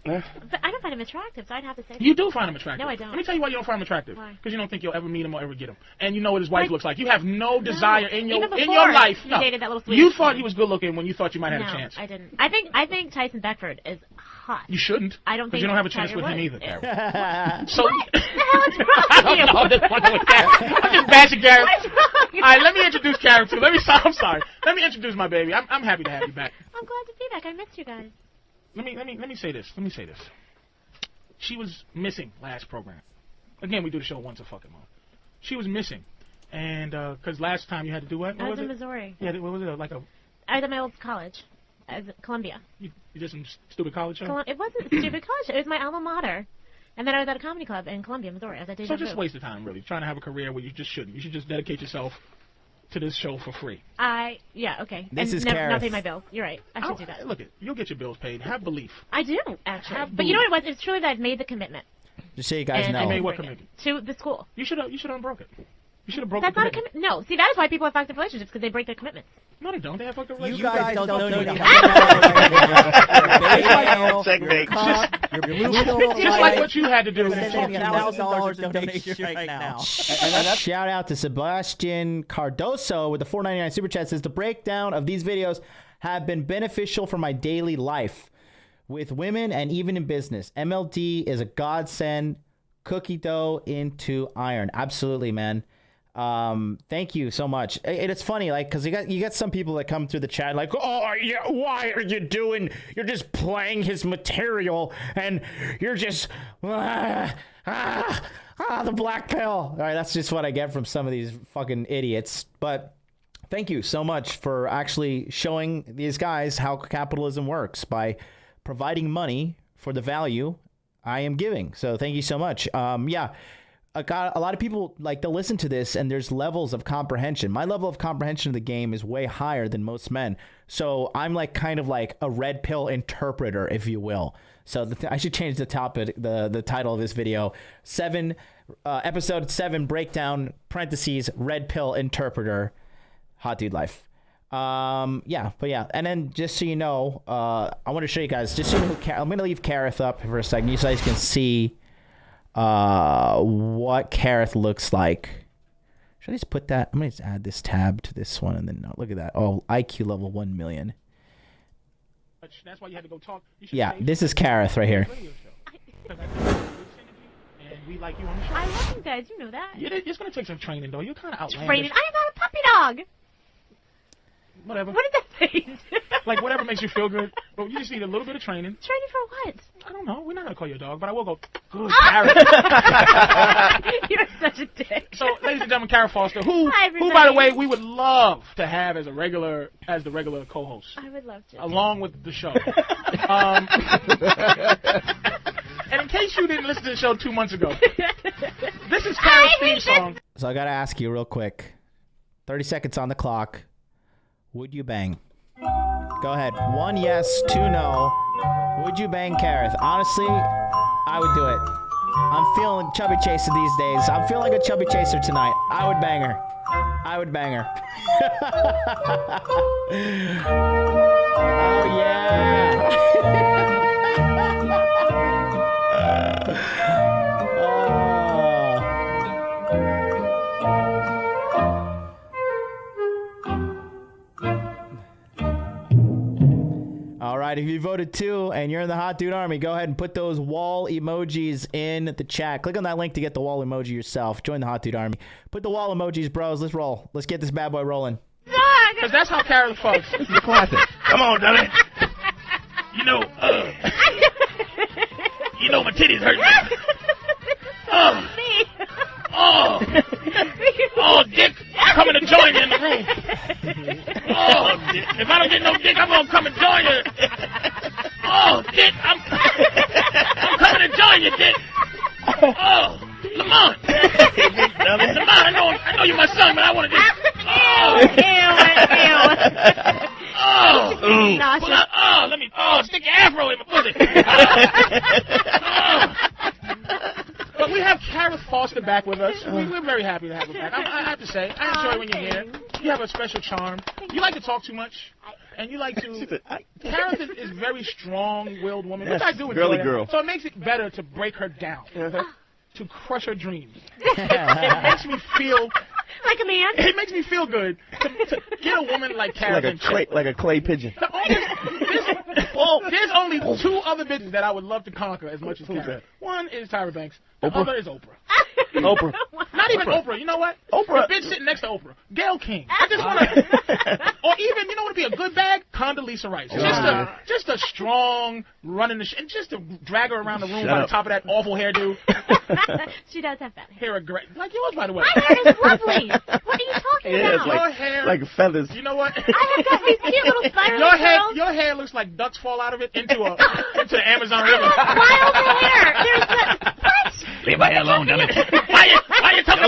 But I don't find him attractive, so I'd have to say. You do find him attractive. No, I don't. Let me tell you why you don't find him attractive. Why? Because you don't think you'll ever meet him or ever get him, and you know what his wife looks like. You have no desire in your Even in before your life. he No, dated that little Swedish you thought woman. he was good looking when you thought you might have No, a chance. I didn't. I think Tyson Beckford is hot. You shouldn't. I don't Because think you don't have a chance Tiger with him Woods. either. Ew. So What the hell is wrong I with don't you? know. I'm just fucking with Karen. I'm just bashing Karen. What's wrong? All right, let me introduce Karen too. I'm sorry. Let me introduce my baby. I'm happy to have you back. I'm glad to be back. I missed you guys. Let me say this. She was missing last program. Again, we do the show once a fucking month. She was missing, and because last time you had to do what? I What was in it? Missouri. Yeah, what was it? Like a I was at my old college. I was at Columbia. you did some stupid college show. It wasn't a stupid college. It was my alma mater. And then I was at a comedy club in Columbia, Missouri. I was at Deja So just Vu. waste of time, really. Trying to have a career where you just shouldn't. You should just dedicate yourself to this show for free. Yeah, okay. This and is not Kareth. pay my bills. You're right. I should do that. Look, you'll get your bills paid. Have belief. I do, actually. Have But you know what it was? It's truly that I've made the commitment. Just so you guys And know. I You made didn't what bring it commitment? to the school. You should unbroke it. You should have broke That's the not a commitment. commitment. No, see, that is why people have fucked up relationships, because they break their commitments. No, they don't. They have fucked up You relationships. guys don't know Just like what you had to do. $1,000 donation right now. Shout out to Sebastian Cardoso with the $4.99 super chat. Says the breakdown of these videos have been beneficial for my daily life with women and even in business. MLD is a godsend. Cookie dough into iron. Absolutely, man. Thank you so much. It's funny, like, because you got some people that come through the chat like, oh yeah, why are you doing? You're just playing his material, and you're just the black pill. All right, that's just what I get from some of these fucking idiots. But thank you so much for actually showing these guys how capitalism works by providing money for the value I am giving. So thank you so much. Yeah. A lot of people, like, they'll listen to this and there's levels of comprehension. My level of comprehension of the game is way higher than most men. So I'm like kind of like a red pill interpreter, if you will. So I should change the topic, the title of this video. Episode 7 breakdown, parentheses, red pill interpreter, Hot Dude Life. Yeah, but yeah. And then just so you know, I want to show you guys, just so you know, I'm going to leave Kareth up for a second. You guys can see what Kareth looks like. Should I just put that? I'm gonna just add this tab to this one, and then look at that. Oh, IQ level 1 million. That's why you had to go talk. Yeah, this is Kareth right here. And we like you on the show. I love you guys. You know that. It's gonna take some training, though. You're kind of outlandish. Training. I got a puppy dog. Whatever. What did that mean? Like, whatever makes you feel good. But you just need a little bit of training. Training for what? I don't know. We're not going to call you a dog, but I will go, good, Kareth. Kareth. You're such a dick. So, ladies and gentlemen, Kareth Foster, who, everybody. by the way, we would love to have as the regular co-host. I would love to. Along with the show. And in case you didn't listen to the show 2 months ago, this is Kareth's theme song. So I got to ask you real quick. 30 seconds on the clock. Would you bang? Go ahead. 1 yes, 2 no. Would you bang Kareth? Honestly, I would do it. I'm feeling chubby chaser these days. I'm feeling like a chubby chaser tonight. I would bang her. I would bang her. Oh, yeah. All right, if you voted 2 and you're in the Hot Dude Army, go ahead and put those wall emojis in the chat. Click on that link to get the wall emoji yourself. Join the Hot Dude Army. Put the wall emojis, bros. Let's roll. Let's get this bad boy rolling. Because that's how Kareth fucks. This is the classic. Come on, dummy. You know my titties hurt me. Oh, Dick, I'm coming to join you in the room. Oh, Dick, if I don't get no dick, I'm going to come and join you. Oh, Dick, I'm coming to join you, Dick. Oh, Lamont. Lamont, I know you're my son, but I want to just... Stick your afro in my pussy. But we have Kareth Foster back with us. We're very happy to have her back. I have to say, I enjoy when you're here. You have a special charm. You like to talk too much, and you like to... Kareth is a very strong-willed woman, which I do enjoy. Girly girl. So it makes it better to break her down, to crush her dreams. It makes me feel... Like a man? It makes me feel good to get a woman like Kareth. Like a clay pigeon. There's only 2 other bitches that I would love to conquer as much as Kareth. One is Tyra Banks. The other is Oprah. Oprah. Not even Oprah. You know what? Oprah. The bitch sitting next to Oprah. Gayle King. I just want to... Or even, you know what would be a good bag? Condoleezza Rice. Just a strong running the and just to drag her around the room by the top of that awful hairdo. She does have that hair. Hair great. Like yours, by the way. My hair is lovely. What are you talking about? Your hair... Like feathers. You know what? I have got these cute little spirally curls. Your hair looks like ducks fall out of it into the Amazon River. Wild hair. There's what? Leave my hair alone, dummy. Why you talking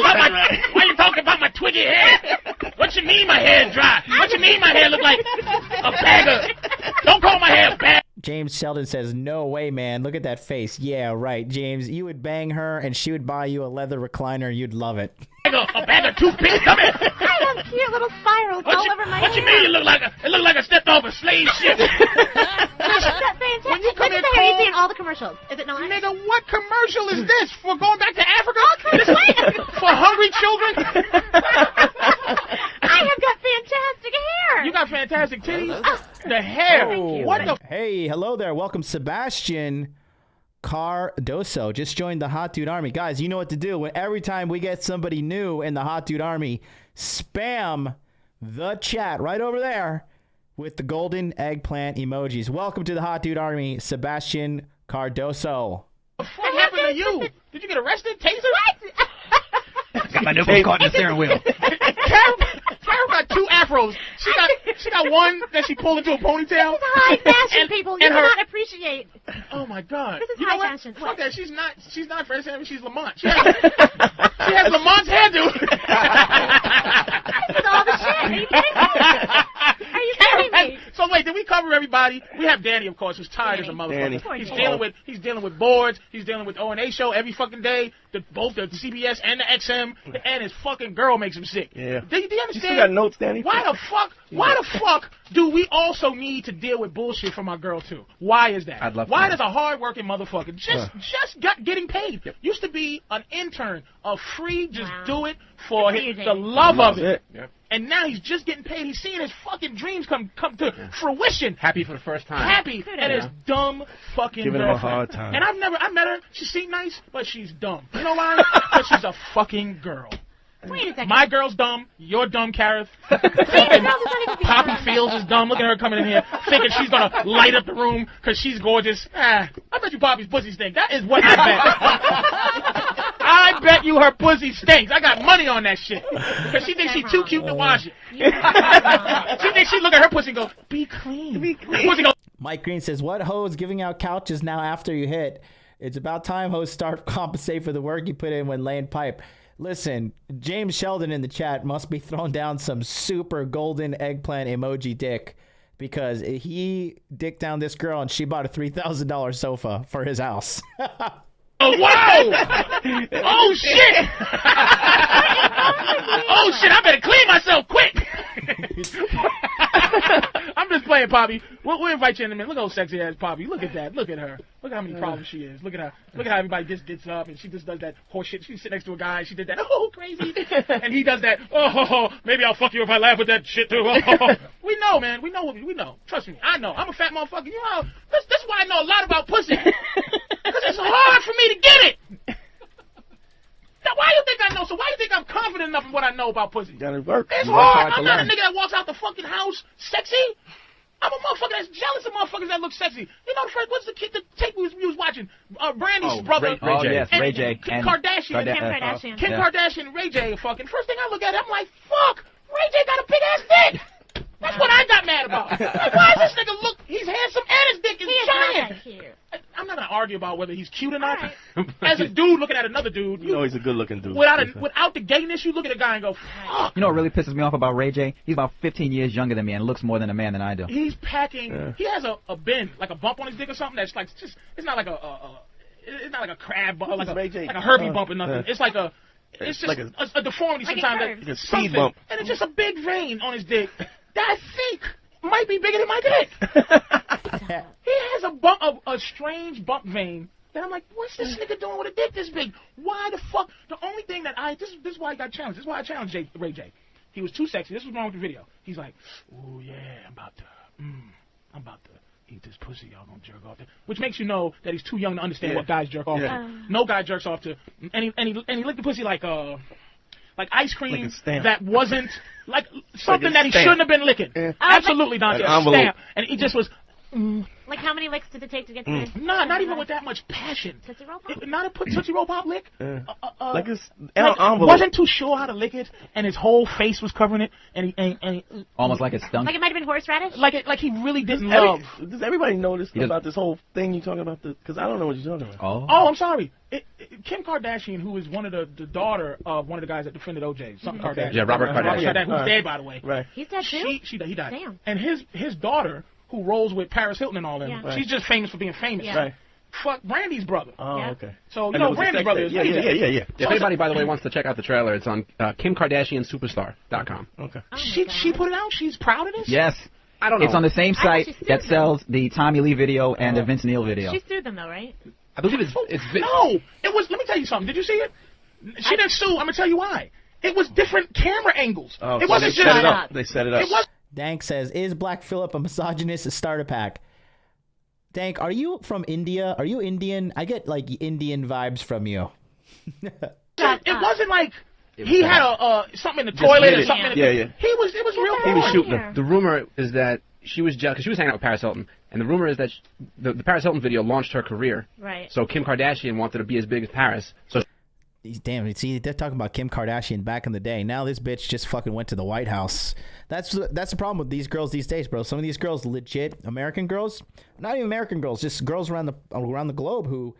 about my twiggy hair? What you mean my hair is dry? What you mean my hair look like a bag of... Don't call my hair bad. James Sheldon says, no way, man. Look at that face. Yeah, right, James. You would bang her, and she would buy you a leather recliner. You'd love it. A bag of toothpicks. Come here. I have cute little spirals all over my What you hair. mean? It look like I stepped off a slave ship. That's fantastic. When you come Look in at the hair you cold- see in all the commercials. Is it not? Nigga, what commercial is this for going back to Africa? Oh, For hungry children? I have got fantastic hair. You got fantastic titties. The hair. What the? Hey, hello there. Welcome, Sebastian Cardoso. Just joined the Hot Dude Army. Guys, you know what to do. Every time we get somebody new in the Hot Dude Army, spam the chat right over there with the golden eggplant emojis. Welcome to the Hot Dude Army, Sebastian Cardoso. What happened to you? Did you get arrested? Taser? Got my nipples caught in the steering wheel. Carol got 2 afros. She got one that she pulled into a ponytail. High fashion people. You and do her- not appreciate. Oh my God! This is You high know what? fashion. Fuck that. She's not Fred Sanford. She's Lamont. She has Lamont's hairdo. With all the shit. Are you kidding me? Are you kidding me? So wait, did we cover everybody? We have Danny, of course, who's tired as a motherfucker. He's dealing with boards. He's dealing with O&A show every fucking day. Both the CBS and the XM, and his fucking girl makes him sick. Yeah. Do you understand? You still got notes, Danny? Why the fuck do we also need to deal with bullshit from our girl too? Why is that? I'd love to Why know. does a hard-working motherfucker just getting paid? Used to be an intern, a free, just do it for the love of it. Yep. And now he's just getting paid. He's seeing his fucking dreams come to fruition. Happy for the first time. Happy and his dumb fucking Giving him a girlfriend. hard time. And I met her. She seemed nice, but she's dumb. You know why? Because she's a fucking girl. Wait a second. My girl's dumb. You're dumb, Kareth. Poppy Poppy Fields is dumb. Look at her coming in here thinking she's going to light up the room because she's gorgeous. I bet you Poppy's pussy stinks. That is what I bet. I bet you her pussy stinks. I got money on that shit. Because she thinks she's too cute to wash it. She thinks she look at her pussy and go, be clean. Be clean. Pussy go, Mike Green says, what hoes giving out couches now after you hit? It's about time hoes start compensate for the work you put in when laying pipe. Listen, James Sheldon in the chat must be throwing down some super golden eggplant emoji dick because he dicked down this girl and she bought a $3,000 sofa for his house. oh, wow! Oh, shit! Oh, shit, I better clean myself quick! I'm just playing, Poppy. We'll invite you in a minute. Look at how sexy ass Poppy. Look at that. Look at her. Look at how many problems she is. Look at how everybody just gets up and she just does that horse shit. She sits next to a guy. She did that. Oh, crazy. And he does that. Oh, maybe I'll fuck you if I laugh with that shit too. Oh. We know, man. We know. We know. Trust me. I know. I'm a fat motherfucker. You know, that's why I know a lot about pussy. Because it's hard for me to get it. Now, why do you think I know? So why do you think I'm confident enough in what I know about pussy? Gotta work. It's hard. I'm not a nigga that walks out the fucking house sexy. I'm a motherfucker that's jealous of motherfuckers that look sexy. You know, Fred, what's the kid, the tape we was watching? Brandy's brother. Ray J. Yes, and Ray J. Kim And Kardashian. Kim Kardashian. Kim Yeah. Kardashian and Ray J fucking. First thing I look at, I'm like, fuck, Ray J got a big ass dick. That's what I got mad about. Like, why does this nigga look, he's handsome and his dick is He is giant. not that cute. I'm not going to argue about whether he's cute or not. As a dude looking at another dude, You know he's a good looking dude. without the gayness, you look at a guy and go, fuck. You know what really pisses me off about Ray J? He's about 15 years younger than me and looks more than a man than I do. He's packing. He has a bend, like a bump on his dick or something. That's like just. It's not like it's not like a crab bump, like a Herbie bump or nothing. It's like it's just like a deformity like sometimes. Like a Something. speed bump. And it's just a big vein on his dick that I think might be bigger than my dick. He has a strange bump vein. That I'm like, what's this nigga doing with a dick this big? Why the fuck? The only thing that this is why I got challenged. This is why I challenged Ray J. He was too sexy. This was wrong with the video. He's like, oh yeah, I'm about to eat this pussy. Y'all gonna jerk off to, which makes you know that he's too young to understand what guys jerk off to. No guy jerks off to, and he licked the pussy like ice cream that wasn't like something that he shouldn't have been licking. Absolutely, Dante. A stamp, and he just was. Like, how many licks did it take to get to this? Nah, not even with that much passion. Tootsie Roll Pop? Not a Tootsie Roll Pop lick. Like it's Like, envelope. wasn't too sure how to lick it, and his whole face was covering it, and he Almost like it stunk. Like it might have been horseradish? like he really didn't love. Does everybody know this He does- about this whole thing you talking about? Because I don't know what you're talking about. Oh, I'm sorry. Kim Kardashian, who is one of the daughter of one of the guys that defended OJ, something Kardashian. Yeah, Robert Kardashian. Who's dead, by the way. Right. He's dead too? He died. Damn. And his daughter who rolls with Paris Hilton and all them. Yeah. Right. She's just famous for being famous. Yeah. Right. Fuck Brandy's brother. Oh, Yeah. okay. So, you And it know, was a Brandy's sex brother tape. is Yeah. If anybody, by the way, wants to check out the trailer, it's on KimKardashianSuperstar.com. Okay. She put it out? She's proud of this? Yes. I don't know. It's on the same I thought site she sued that them. sells the Tommy Lee video and the Vince Neil video. She sued them though, right? I believe it's No, it was. Let me tell you something. Did you see it? She didn't sue. I'm gonna tell you why. It was different camera angles. Oh, it so wasn't they just. set it up. They set it up. It was. Dank says, "Is Black Phillip a misogynist starter pack?" Dank, are you from India? Are you Indian? I get like Indian vibes from you. It wasn't like he was had something in the toilet or something. Yeah. It was real. He was shooting her. The rumor is that she was jealous because she was hanging out with Paris Hilton, and the rumor is that the Paris Hilton video launched her career. Right. So Kim Kardashian wanted to be as big as Paris. So Damn, see, they're talking about Kim Kardashian back in the day. Now this bitch just fucking went to the White House. That's the problem with these girls these days, bro. Some of these girls, legit American girls, not even American girls, just girls around the globe who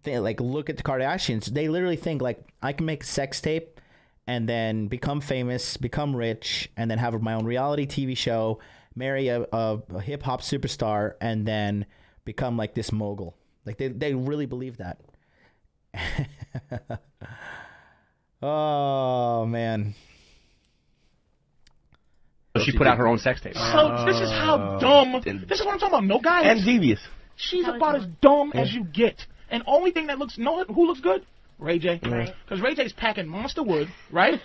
they, like, look at the Kardashians. They literally think like, I can make a sex tape and then become famous, become rich, and then have my own reality TV show, marry a hip hop superstar, and then become like this mogul. Like they really believe that. Oh man. So she put out her own sex tape. So this is how dumb. This is what I'm talking about. No guy. And devious. She's about as dumb as you get. And only thing that looks, who looks good? Ray J. Right. Because Ray J's packing monster wood, right?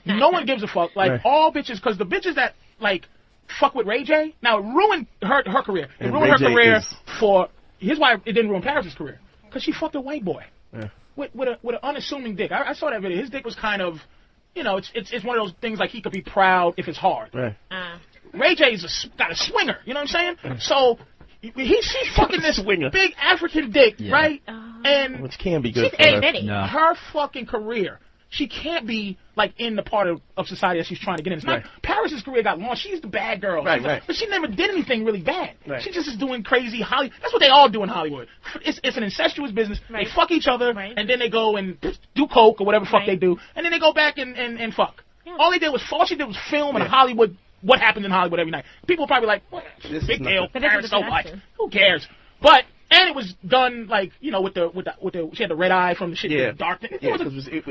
No one gives a fuck. Like, Right. all bitches, because the bitches that, like, fuck with Ray J, now, it ruined her career. It And ruined Ray her J career is- for, here's why it didn't ruin Paris' career. Because she fucked a white boy. Yeah. With an unassuming dick. I saw that video. His dick was kind of, you know, it's one of those things like he could be proud if it's hard. Right. Ray J's got a swinger, you know what I'm saying? So she's fucking this big African dick, right? And Which can be good for and her. her fucking career, she can't be like in the part of society that she's trying to get in. It's not Paris' career got launched. She's the bad girl. Right, right. But she never did anything really bad. Right. She just is doing crazy Hollywood. That's what they all do in Hollywood. It's an incestuous business. They fuck each other, and then they go and do coke or whatever the fuck they do, and then they go back and fuck. All she did was film in Hollywood. What happened in Hollywood every night? People probably like, what? Big deal. Paris, so what? Who cares? But and it was done like, you know, with the she had the red eye from the shit, the dark. The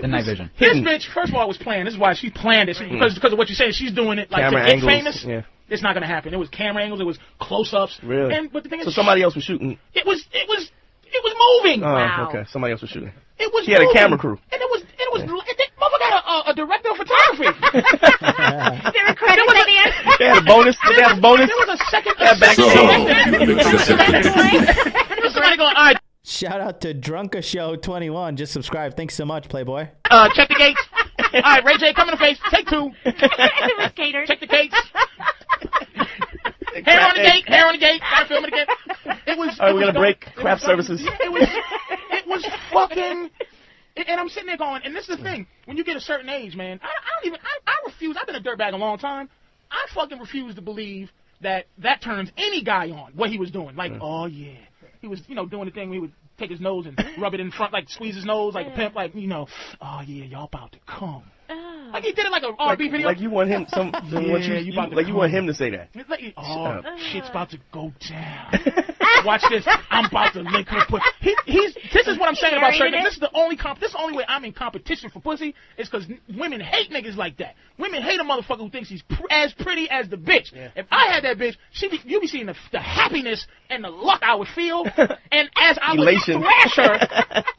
night vision. This bitch, first of all, was planned. This is why she planned this because of what you say. She's doing it like Camera to get angles, famous. yeah. It's not gonna happen. It was camera angles. It was close-ups. Really? But the thing is, So somebody else was shooting. It was moving. Oh, okay. Somebody else was shooting. It was. She had a moving. camera crew. And it was. Motherfucker got a director of photography. They were credits at the end. They had a bonus. They had a bonus. There was a second. Somebody going, all right. Shout out to Drunka Show 21. Just subscribe. Thanks so much, Playboy. Check the gates. All right, Ray J, come in the face. Take two. It was catered. Check the gates. Hair on the gate. Hair on the gate. Gotta film it again. It was. All right, we're gonna break craft services. It was fucking. And I'm sitting there going, and this is the thing. When you get a certain age, man, I refuse. I've been a dirtbag a long time. I fucking refuse to believe that turns any guy on what he was doing. Like, oh yeah, he was, you know, doing the thing where he would take his nose and rub it in front, like squeeze his nose, like a pimp, like, you know, oh yeah, y'all about to come. Like he did it like a R&B video. Like you want him you want him to say that. Like, oh, shit's about to go down. Watch this. I'm about to lick her pussy. This is what I'm saying about certain. This is the only way I'm in competition for pussy is because women hate niggas like that. Women hate a motherfucker who thinks he's as pretty as the bitch. Yeah. If I had that bitch, you'd be seeing the happiness and the luck I would feel, and as I would thrash her,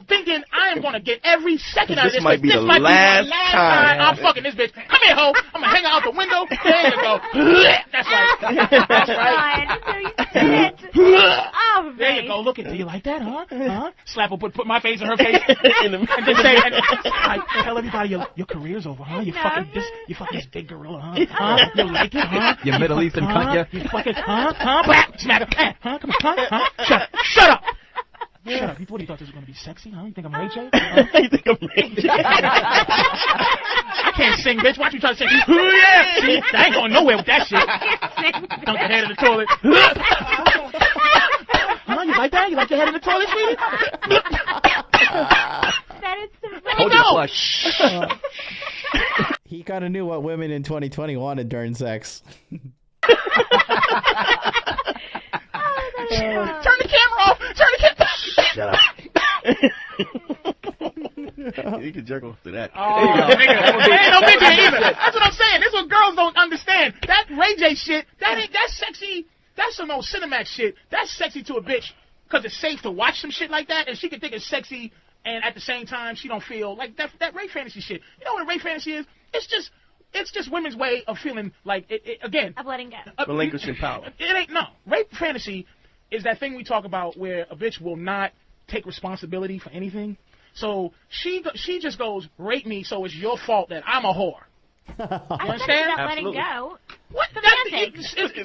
thinking I am gonna get every second out of this. This might be the my last time I'm fucking this bitch. Come here, ho. I'm gonna hang her out the window. There you go. That's right. That's right. Oh, there you go. Look at it. Do you like that, huh? Slap her, put my face in her face, and then say, tell everybody your career's over, huh? You fucking this big gorilla, huh? You like it, huh? You Middle Eastern cunt, yeah. You fucking, Blah, smack her, huh? Come on, huh? Shut up. Shut up. What do you thought this was gonna be sexy, huh? You think I'm Ray J? You think I'm Ray J? I can't sing, bitch. Why don't you try to sing? Yeah. See, I ain't going nowhere with that shit. Dunk your head in the toilet. Huh? You like that? You like your head in the toilet, sweetie? That is so Hold your flush. He kind of knew what women in 2020 wanted during sex. jerk off to that. Oh, nigga. Ain't no bitch in either. That's what I'm saying. This is what girls don't understand. That Ray J shit, that's sexy. That's some old Cinemax shit. That's sexy to a bitch because it's safe to watch some shit like that, and she can think it's sexy, and at the same time, she don't feel like that Ray fantasy shit. You know what a Ray fantasy is? It's just women's way of feeling like, again. Of letting go. Relinquishing power. It ain't, no. Rape fantasy is that thing we talk about where a bitch will not take responsibility for anything. So she just goes, rape me, so it's your fault that I'm a whore. You understand? About letting go. What?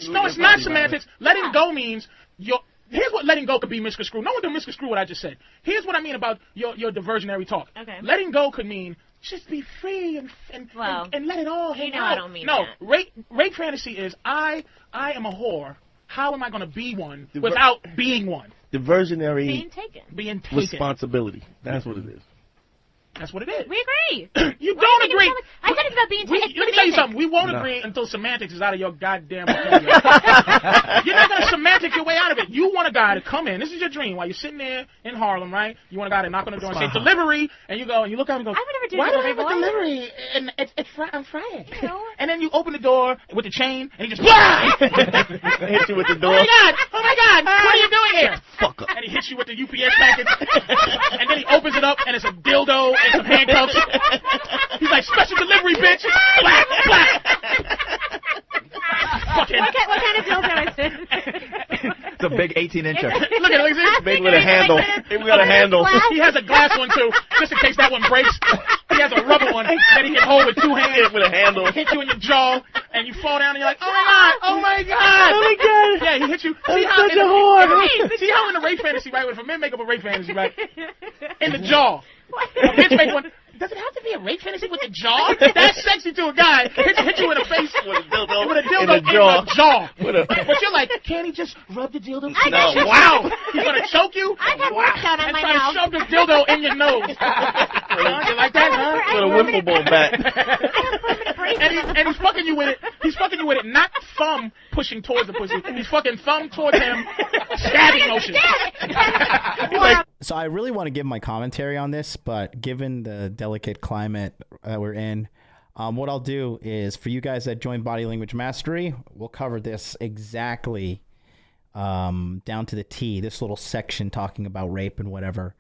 No, it's not semantics. Letting go means here's what letting go could be misconstrued. No one can misconstrue what I just said. Here's what I mean about your diversionary talk. Okay. Letting go could mean just be free and let it all hang out. I don't mean no, that. rape fantasy is I am a whore. How am I going to be one without being one? Diversionary Being taken. responsibility. That's what it is. That's what it is. We agree. You don't agree. I said it's about being taken. Let me tell you something. We won't agree until semantics is out of your goddamn vocabulary. You're not going to semantic your way out of it. You want a guy to come in. This is your dream. While you're sitting there in Harlem, right? You want a guy to knock on the door and say, delivery. And you go, and you look out and go, I would never do why do I delivery, have a boy? delivery? And it's Friday. You know? And then you open the door with the chain, and he just, blah! Hit you with the door. Oh my God, what are you doing here? Fuck up. And he hits you with the UPS package, and then he opens it up, and it's a dildo and some handcuffs. He's like, special delivery, bitch. Black, black. What kind of dildo is this? It's a big 18-incher. Look at it. Big with a handle. Big with a handle. He has a glass one, too, just in case that one breaks. He has a rubber one that he can hold with 2 hands. With a handle. Hit you in your jaw, and you fall down, and you're like, oh my God. Yeah, he hits you. See how such a whore. See how in the rape fantasy, right, if a man make up a rape fantasy, right, in the jaw. A bitch make one. Does it have to be a rape fantasy with the jaw? That's sexy to a guy. Hit you in the face with a dildo in the jaw. But you're like, can't he just rub the dildo? No. Wow. He's going to choke you? I've had work done on and my try mouth. to shove this dildo in your nose. You like that, huh? With a wiffle ball bat. And he's fucking you with it. He's fucking you with it, not thumb pushing towards the pussy. He's fucking thumb towards him, stabbing motion. So I really want to give my commentary on this, but given the delicate climate we're in, what I'll do is for you guys that join Body Language Mastery, we'll cover this exactly down to the T, this little section talking about rape and whatever.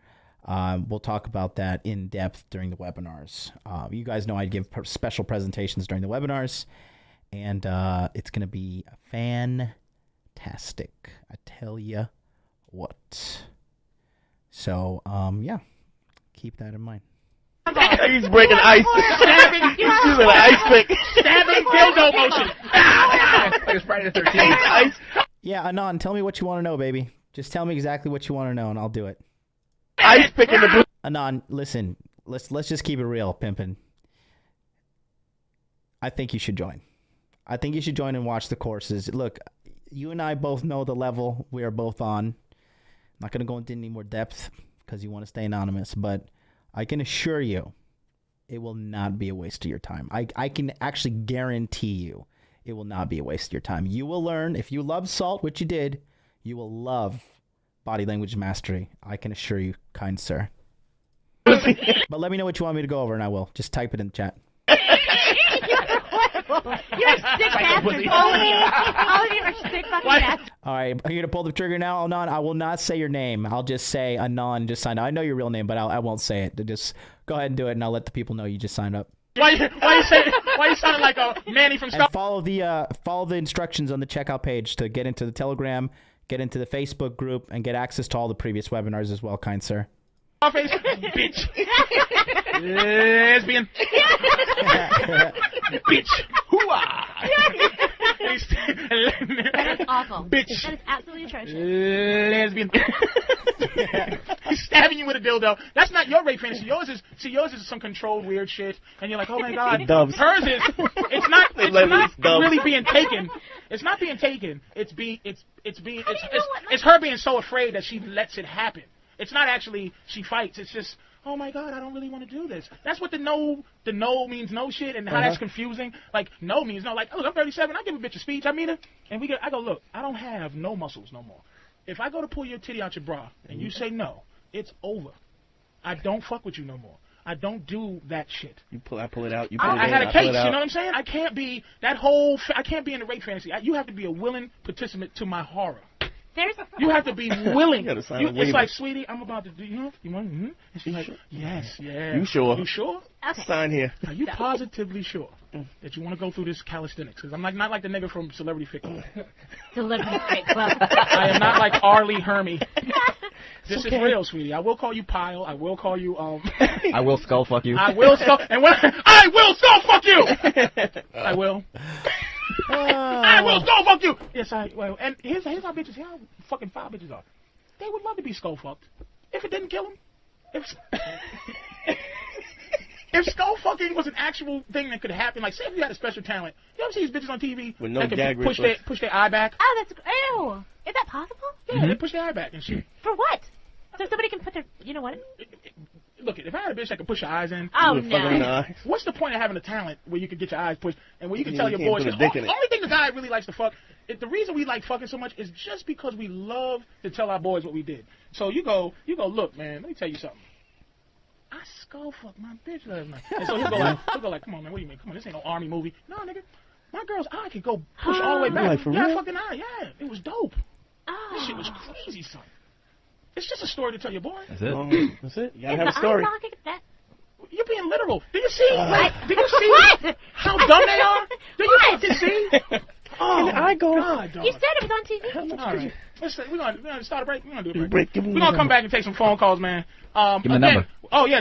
We'll talk about that in depth during the webinars. You guys know I give special presentations during the webinars, and it's going to be fantastic. I tell you what. So, yeah, keep that in mind. He's breaking ice. Stabbing. He's using an ice pick. Stabbing dildo motion. Like it's Friday the 13th. Yeah, Anon, tell me what you want to know, baby. Just tell me exactly what you want to know, and I'll do it. Ice pick in the blue. Anon, listen, let's just keep it real, pimpin'. I think you should join. I think you should join and watch the courses. Look, you and I both know the level we are both on. I'm not going to go into any more depth because you want to stay anonymous, but I can assure you it will not be a waste of your time. I can actually guarantee you it will not be a waste of your time. You will learn. If you love salt, which you did, you will love Body Language Mastery. I can assure you, kind sir. But let me know what you want me to go over, and I will. Just type it in the chat. You're sick bastards. All of you are sick fucking bastards. All right, are you going to pull the trigger now, Anon? I will not say your name. I'll just say Anon just signed up. I know your real name, but I won't say it. Just go ahead and do it, and I'll let the people know you just signed up. Why you sounding like a Manny from Star? And follow the instructions on the checkout page to get into the Telegram, get into the Facebook group, and get access to all the previous webinars as well, kind sir. Bitch. Lesbian. Bitch. Hooah. That is awful. Bitch. That is absolutely atrocious. Lesbian. He's stabbing you with a dildo. That's not your rape fantasy. Yours is some controlled weird shit, and you're like, oh my God. Dubs. Hers is. It's not really being taken. It's not being taken. It's her being so afraid that she lets it happen. It's not actually she fights. It's just, oh my God, I don't really want to do this. That's what the no means no shit, and how that's confusing. Like no means no. Like, oh, I'm 37. I give a bitch a speech. I meet her, and I go, look, I don't have no muscles no more. If I go to pull your titty out your bra and you say no, it's over. I don't fuck with you no more. I don't do that shit. I pull it out. You pull it I in, had a I pull case, it out. you know what I'm saying? I can't be in the rape fantasy. You have to be a willing participant to my horror. You have to be willing. You gotta sign a It's waiver. like, sweetie, I'm about to do, you want, and she's like, yes, yeah. You sure? You sure? Sign here. Are you positively sure that you want to go through this calisthenics? Because I'm not like the nigga from Celebrity Fit Club. Celebrity Fit Club. I am not like Arlie Hermy. This okay. is real, sweetie. I will call you Pile. I will call you, I will skull fuck you. I will skull, and when I will skull fuck you! I will. I will skull fuck you! Yes, I will. And here's how bitches, here's how fucking foul bitches are. They would love to be skull fucked. If it didn't kill them. If skull fucking was an actual thing that could happen, like say if you had a special talent. You ever see these bitches on TV with no that gag can push their eye back? Oh, that's ew. Is that possible? Yeah, they push their eye back and shit. For what? So somebody can put their, you know what? Look, if I had a bitch that could push her eyes in, Oh, no. What's the point of having a talent where you can get your eyes pushed and where you can tell your can't boys? put a The dick in it. only thing the guy really likes to fuck. The reason we like fucking so much is just because we love to tell our boys what we did. So you go, look, man, let me tell you something. I skull fucked my bitch last night. And so he'll go like, come on, man, what do you mean? Come on, this ain't no army movie. No, nigga, my girl's eye could go push all the way back. Like, for yeah, real? fucking eye, yeah, it was dope. Oh. This shit was crazy, son. It's just a story to tell your boy. That's it. That's it. You gotta have a story. You're being literal. Do you see? Do you see how dumb they are? Do you fucking see? Oh, I go. God, dog. You said it was on TV. All right. We're gonna start a break. We're gonna do a break. Break, give We're me gonna the come number. back and take some phone calls, man. Give me the number. Oh yeah.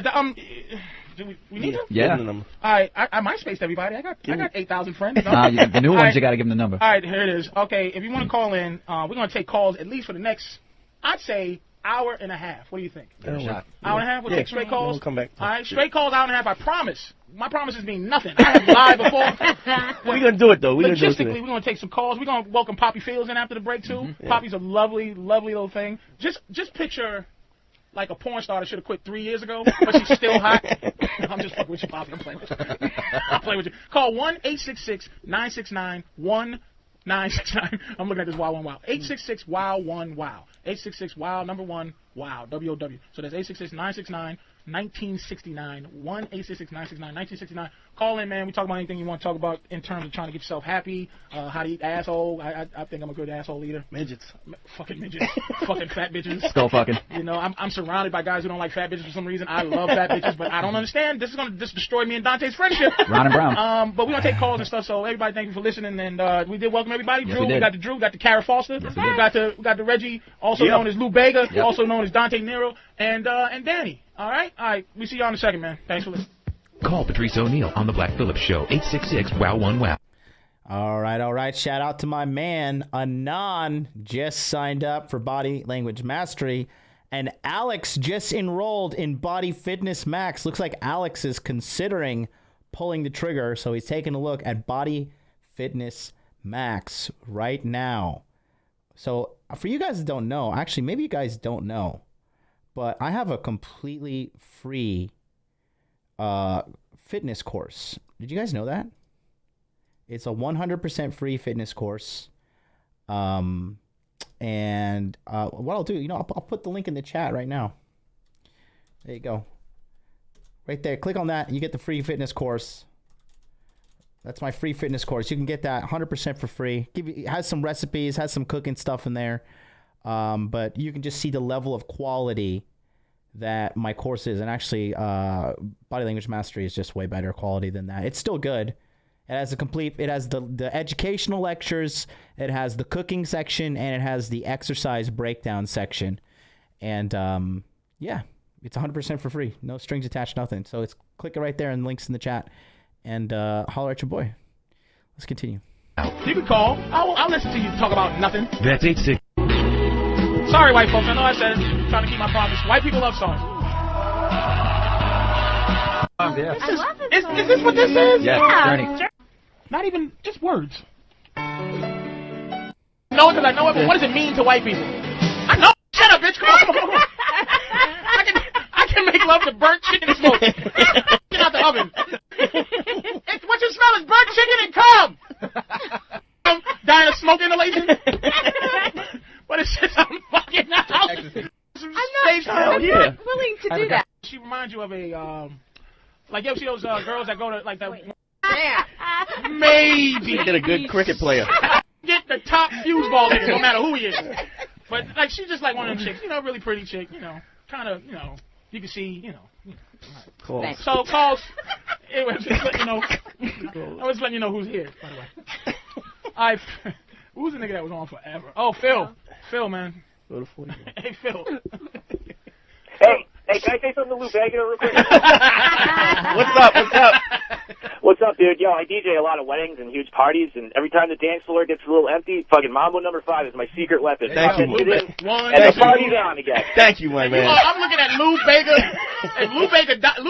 Do we need them? Yeah. Give me the number. All right. I MySpaced everybody. I got 8,000 friends. No? The new All ones, right. you gotta give them the number. All right. Here it is. Okay. If you want to call in, we're gonna take calls at least for the next, I'd say, hour and a half. What do you think? Hour and a half? We'll take straight calls? We'll come back. All right, straight calls, hour and a half, I promise. My promises mean nothing. I have lied before. We're gonna do it though. Logistically, we're gonna take some calls. We're gonna welcome Poppy Fields in after the break too. Yeah. Poppy's a lovely, lovely little thing. Just picture like a porn star that should have quit 3 years ago, but she's still hot. I'm just fucking with you, Poppy. I'm playing with you. I'm playing with you. Call 1-866-969-1969. I'm looking at this wow 1 wow. 866 wow 1 wow. 866 wow number 1 wow. WOW. So that's 866-969-1969. 1-866-969-1969. Call in, man. We talk about anything you want to talk about in terms of trying to get yourself happy, how to eat asshole. I think I'm a good asshole eater. Midgets. Fucking midgets. Fucking fat bitches. Skull fucking. You know, I'm surrounded by guys who don't like fat bitches for some reason. I love fat bitches, but I don't understand. This is going to just destroy me and Dante's friendship. Ron and Brown. But we're going to take calls and stuff, so everybody, thank you for listening. And we did welcome everybody. Yes, Drew, we we did. got the Kara Foster. Yes, we got the Reggie, also known as Lou Bega, also known as Dante Nero, and Danny. All right? We see y'all in a second, man. Thanks for listening. Call Patrice O'Neill on The Black Phillip Show, 866-WOW1-WOW. All right. Shout out to my man, Anon, just signed up for Body Language Mastery. And Alex just enrolled in Body Fitness Max. Looks like Alex is considering pulling the trigger, so he's taking a look at Body Fitness Max right now. So for you guys that don't know, actually, maybe you guys don't know, but I have a completely free fitness course. Did you guys know that? It's a 100% free fitness course. And what I'll do, I'll put the link in the chat right now. There you go. Right there. Click on that. You get the free fitness course. That's my free fitness course. You can get that 100% for free. It has some recipes, has some cooking stuff in there. But you can just see the level of quality that my course is. And actually, Body Language Mastery is just way better quality than that. It's still good. It has the educational lectures, it has the cooking section, and it has the exercise breakdown section. And it's 100% for free. No strings attached, nothing. So click it right there and links in the chat. And holler at your boy. Let's continue. You can call. I'll listen to you talk about nothing. That's 86. Sorry, white folks. I know I said it. I'm trying to keep my promise. White people love songs. Yeah. Is this what this is? Yeah. Journey. Not even just words. No, because I know it, but what does it mean to white people? I know. Shut up, bitch. Come on. I can make love to burnt chicken and smoke. Get out the oven. What you smell is burnt chicken and cum. Dying of smoke inhalation. But it's just I'm fucking out. I'm not willing to do that. She reminds you of Like, you ever see those girls that go to, like, the... Yeah. Maybe. Get a good cricket player. Get the top fuse ball nigga, no matter who he is. But, like, she's just like one of them chicks, you know, really pretty chick, you know, kind of, you know, you can see, you know. Cool. So, calls. Anyway, just letting you know. I was letting you know who's here, by the way. Who's the nigga that was on forever? Oh, Phil. Phil, man. Hey, Phil. Hey, can I say something to Lou Vega real quick? What's up? What's up? What's up, dude? Yo, I DJ a lot of weddings and huge parties, and every time the dance floor gets a little empty, fucking Mambo number 5 is my secret weapon. Thank you, Get in, One, and the party's on again. Thank you, my man. I'm looking at Lou Vega, and Lou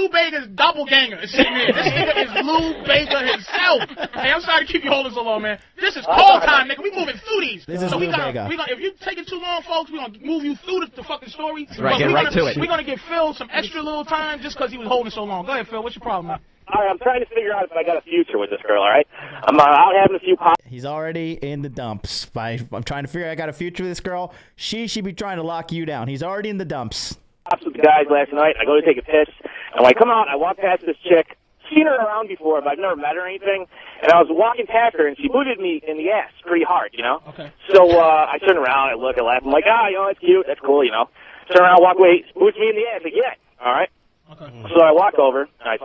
Vega's doppelganger is sitting here. This nigga is Lou Vega himself. Hey, I'm sorry to keep you holding so long, man. This is call time, nigga. We moving through these. This is Lou Vega. If you're taking too long, folks, we're going to move you through the fucking story. Right, get right to it. We're going to give Phil some extra little time just because he was holding so long. Go ahead, Phil. What's your problem, man? All right, I'm trying to figure out if I got a future with this girl, all right? I'm out having a few pops. He's already in the dumps. I'm trying to figure out I got a future with this girl. She should be trying to lock you down. He's already in the dumps. With the guys last night. I go to take a piss, and when I come out, I walk past this chick. Seen her around before, but I've never met her or anything. And I was walking past her, and she booted me in the ass pretty hard, you know? Okay. So I turn around, I look, I laugh. I'm like, you know, that's cute, that's cool, you know? Turn around, walk away, boots me in the ass. Like, yeah, all right. Okay. So I walk over, and I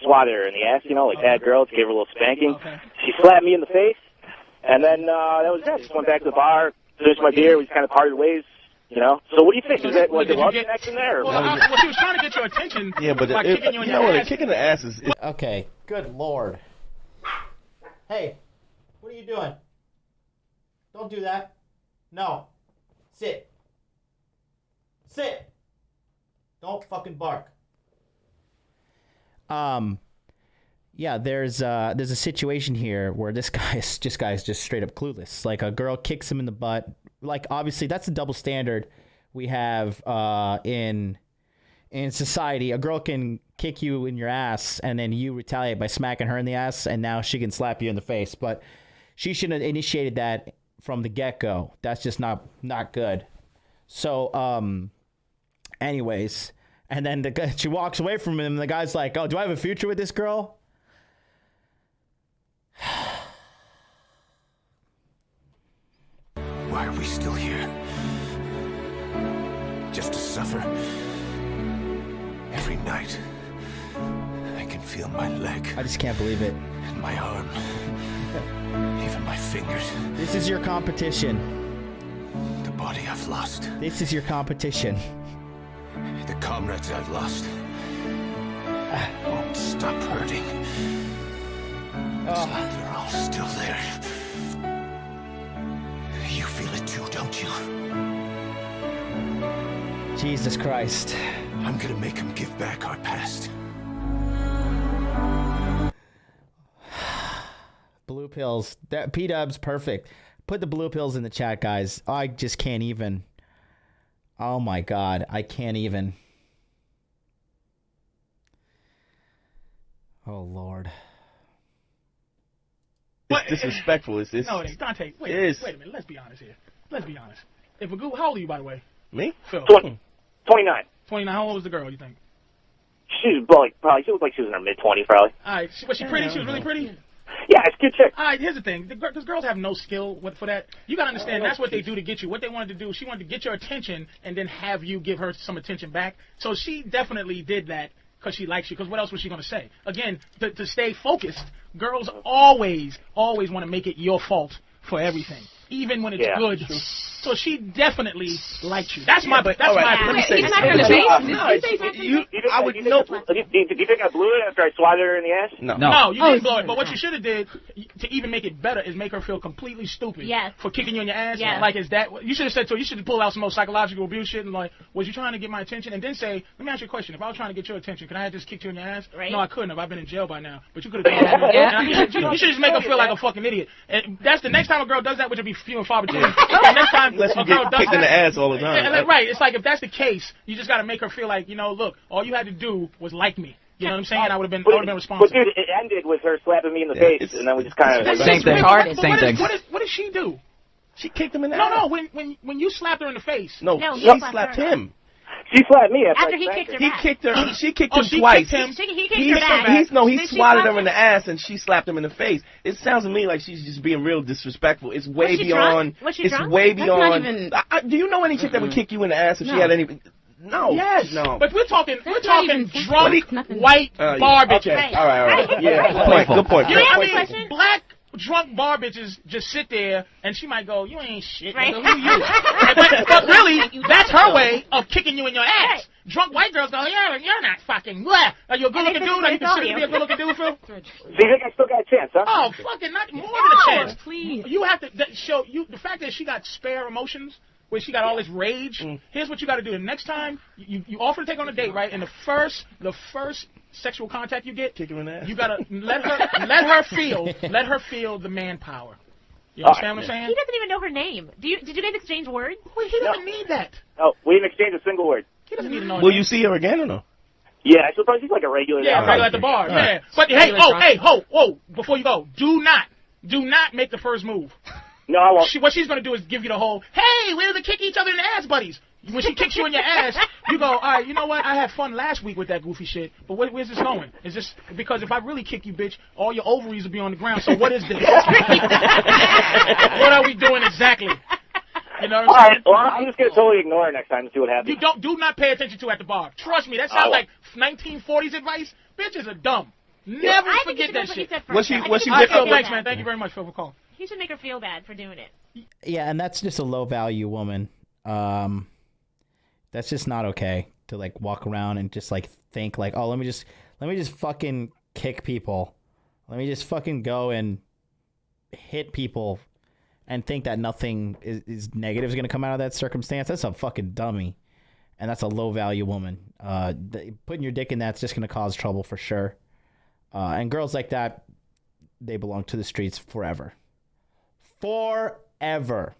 swatted her in the ass, you know, like bad girls, gave her a little spanking. Okay. She slapped me in the face, and then that was it. Just went back to the bar, finished my beer, we just kind of parted ways. You know, so what do you think? Was it love connection there? Well, she was trying to get your attention. Yeah, but by kicking you in your ass. Kicking the ass is. Okay. Good Lord. Hey, what are you doing? Don't do that. No. Sit. Sit. Don't fucking bark. Yeah, there's a situation here where this guy is just straight up clueless. Like, a girl kicks him in the butt. Like, obviously that's a double standard we have in society. A girl can kick you in your ass and then you retaliate by smacking her in the ass, and now she can slap you in the face. But she shouldn't have initiated that from the get-go. That's just not good. So anyways, and then she walks away from him, and the guy's like, "Oh, do I have a future with this girl?" Why are we still here? Just to suffer? Every night, I can feel my leg. I just can't believe it. And my arm. Even my fingers. This is your competition. The body I've lost. This is your competition. The comrades I've lost. Won't stop hurting. They're all still there. You feel it too, don't you? Jesus Christ. I'm gonna make him give back our past. Blue pills. P-Dub's perfect. Put the blue pills in the chat, guys. I just can't even. Oh my God. I can't even. Oh Lord. It's disrespectful. It's No, it ain't. Dante, wait a minute. Let's be honest here. Let's be honest. If a girl, how old are you, by the way? Me? Phil. 29. 29. How old was the girl, you think? She looked like she was in her mid-20s, probably. All right. Was she pretty? She was really pretty? Yeah, it's a good chick. All right, here's the thing. Because girls have no skill for that. You got to understand, that's what they do to get you. What they wanted to do, she wanted to get your attention and then have you give her some attention back. So she definitely did that because she likes you. Because what else was she going to say? Again, to stay focused, girls always want to make it your fault for everything, even when it's good. So she definitely liked you. That's my. That's my. Let me say this. I would know. Do you think I blew it after I swatted her in the ass? No, you didn't blow it. But what you should have did to even make it better is make her feel completely stupid for kicking you in your ass. Yes. Like, is that? You should have said to her, you should pull out some more psychological abuse shit and like, was you trying to get my attention? And then say, let me ask you a question. If I was trying to get your attention, could I have just kicked you in your ass? Right. No, I couldn't have. I've been in jail by now. But you could have. You should just make her feel like a fucking idiot. And that's the next time a girl does that, which would be few and far between. The next time Unless you a girl get does kicked in the ass all the time. Yeah, right. It's like, if that's the case, you just got to make her feel like, look, all you had to do was like me. You know what I'm saying? I would have been responsible. But dude, it ended with her slapping me in the face, and then we just kind of Same thing. Same thing. What did she do? She kicked him in the ass. No. When you slapped her in the face. No, she slapped him. She slapped me after, After I he spanked kicked her He back. kicked her. She kicked Oh, him she twice. kicked him. He kicked her back. He Then she swatted slapped her in the ass and she slapped him in the face. It sounds to me like she's just being real disrespectful. It's way she beyond. drunk? Was she it's drunk? way That's not beyond. even- Do you know any chick that would kick you in the ass if she No. had any? No. Yes. No. But we're talking not even drunk nothing. white Yeah. bar bitches. Okay. All right. Yeah. Good point. Good point. You know, Can I I ask a mean, question? black drunk bar bitches just sit there and she might go, "You ain't shit. Right. Nigga, who you?" but really, that's her way of kicking you in your ass. Right. Drunk white girls go, "You're not fucking blah. Are you a good looking And they dude? Are you think considered to be a good looking dude, Phil?" So you think I still got a chance, huh? Oh, fucking not more than a chance. Please. You have to show you the fact that she got spare emotions, where she got all this rage. Here's what you got to do. The next time you offer to take on a date, right? And the first sexual contact you get, Kick her in the ass. you gotta let her feel the manpower. You understand what I'm saying? He doesn't even know her name. Did you guys exchange words? Well, he doesn't need that. No, we didn't exchange a single word. He doesn't need to know. her Will name. you see her again or no? Yeah, she'll probably she's like a regular. Yeah, there. right at the bar. All Yeah. right. But hey, whoa! Before you go, do not make the first move. No, I won't. What she's gonna do is give you the whole, "Hey, we're gonna kick each other in the ass, buddies." When she kicks you in your ass, you go, "All right, you know what? I had fun last week with that goofy shit, but where's this going? Is this because if I really kick you, bitch, all your ovaries will be on the ground? So what is this? What are we doing exactly?" You know what I'm All saying? right, well, I'm just gonna totally ignore her next time and see what happens. You do not pay attention to at the bar. Trust me, that sounds like 1940s advice. Bitches are dumb. Never I think you forget should that do what he shit. said first. Was she- I think was you she should with- feel Thanks, bad. man. Thank you very much for the call. He should make her feel bad for doing it. Yeah, and that's just a low value woman. That's just not okay to like walk around and just like think like, oh, let me just fucking kick people. Let me just fucking go and hit people and think that nothing is negative is going to come out of that circumstance. That's a fucking dummy. And that's a low value woman. Putting your dick in that's just going to cause trouble for sure. And girls like that, they belong to the streets forever. Forever.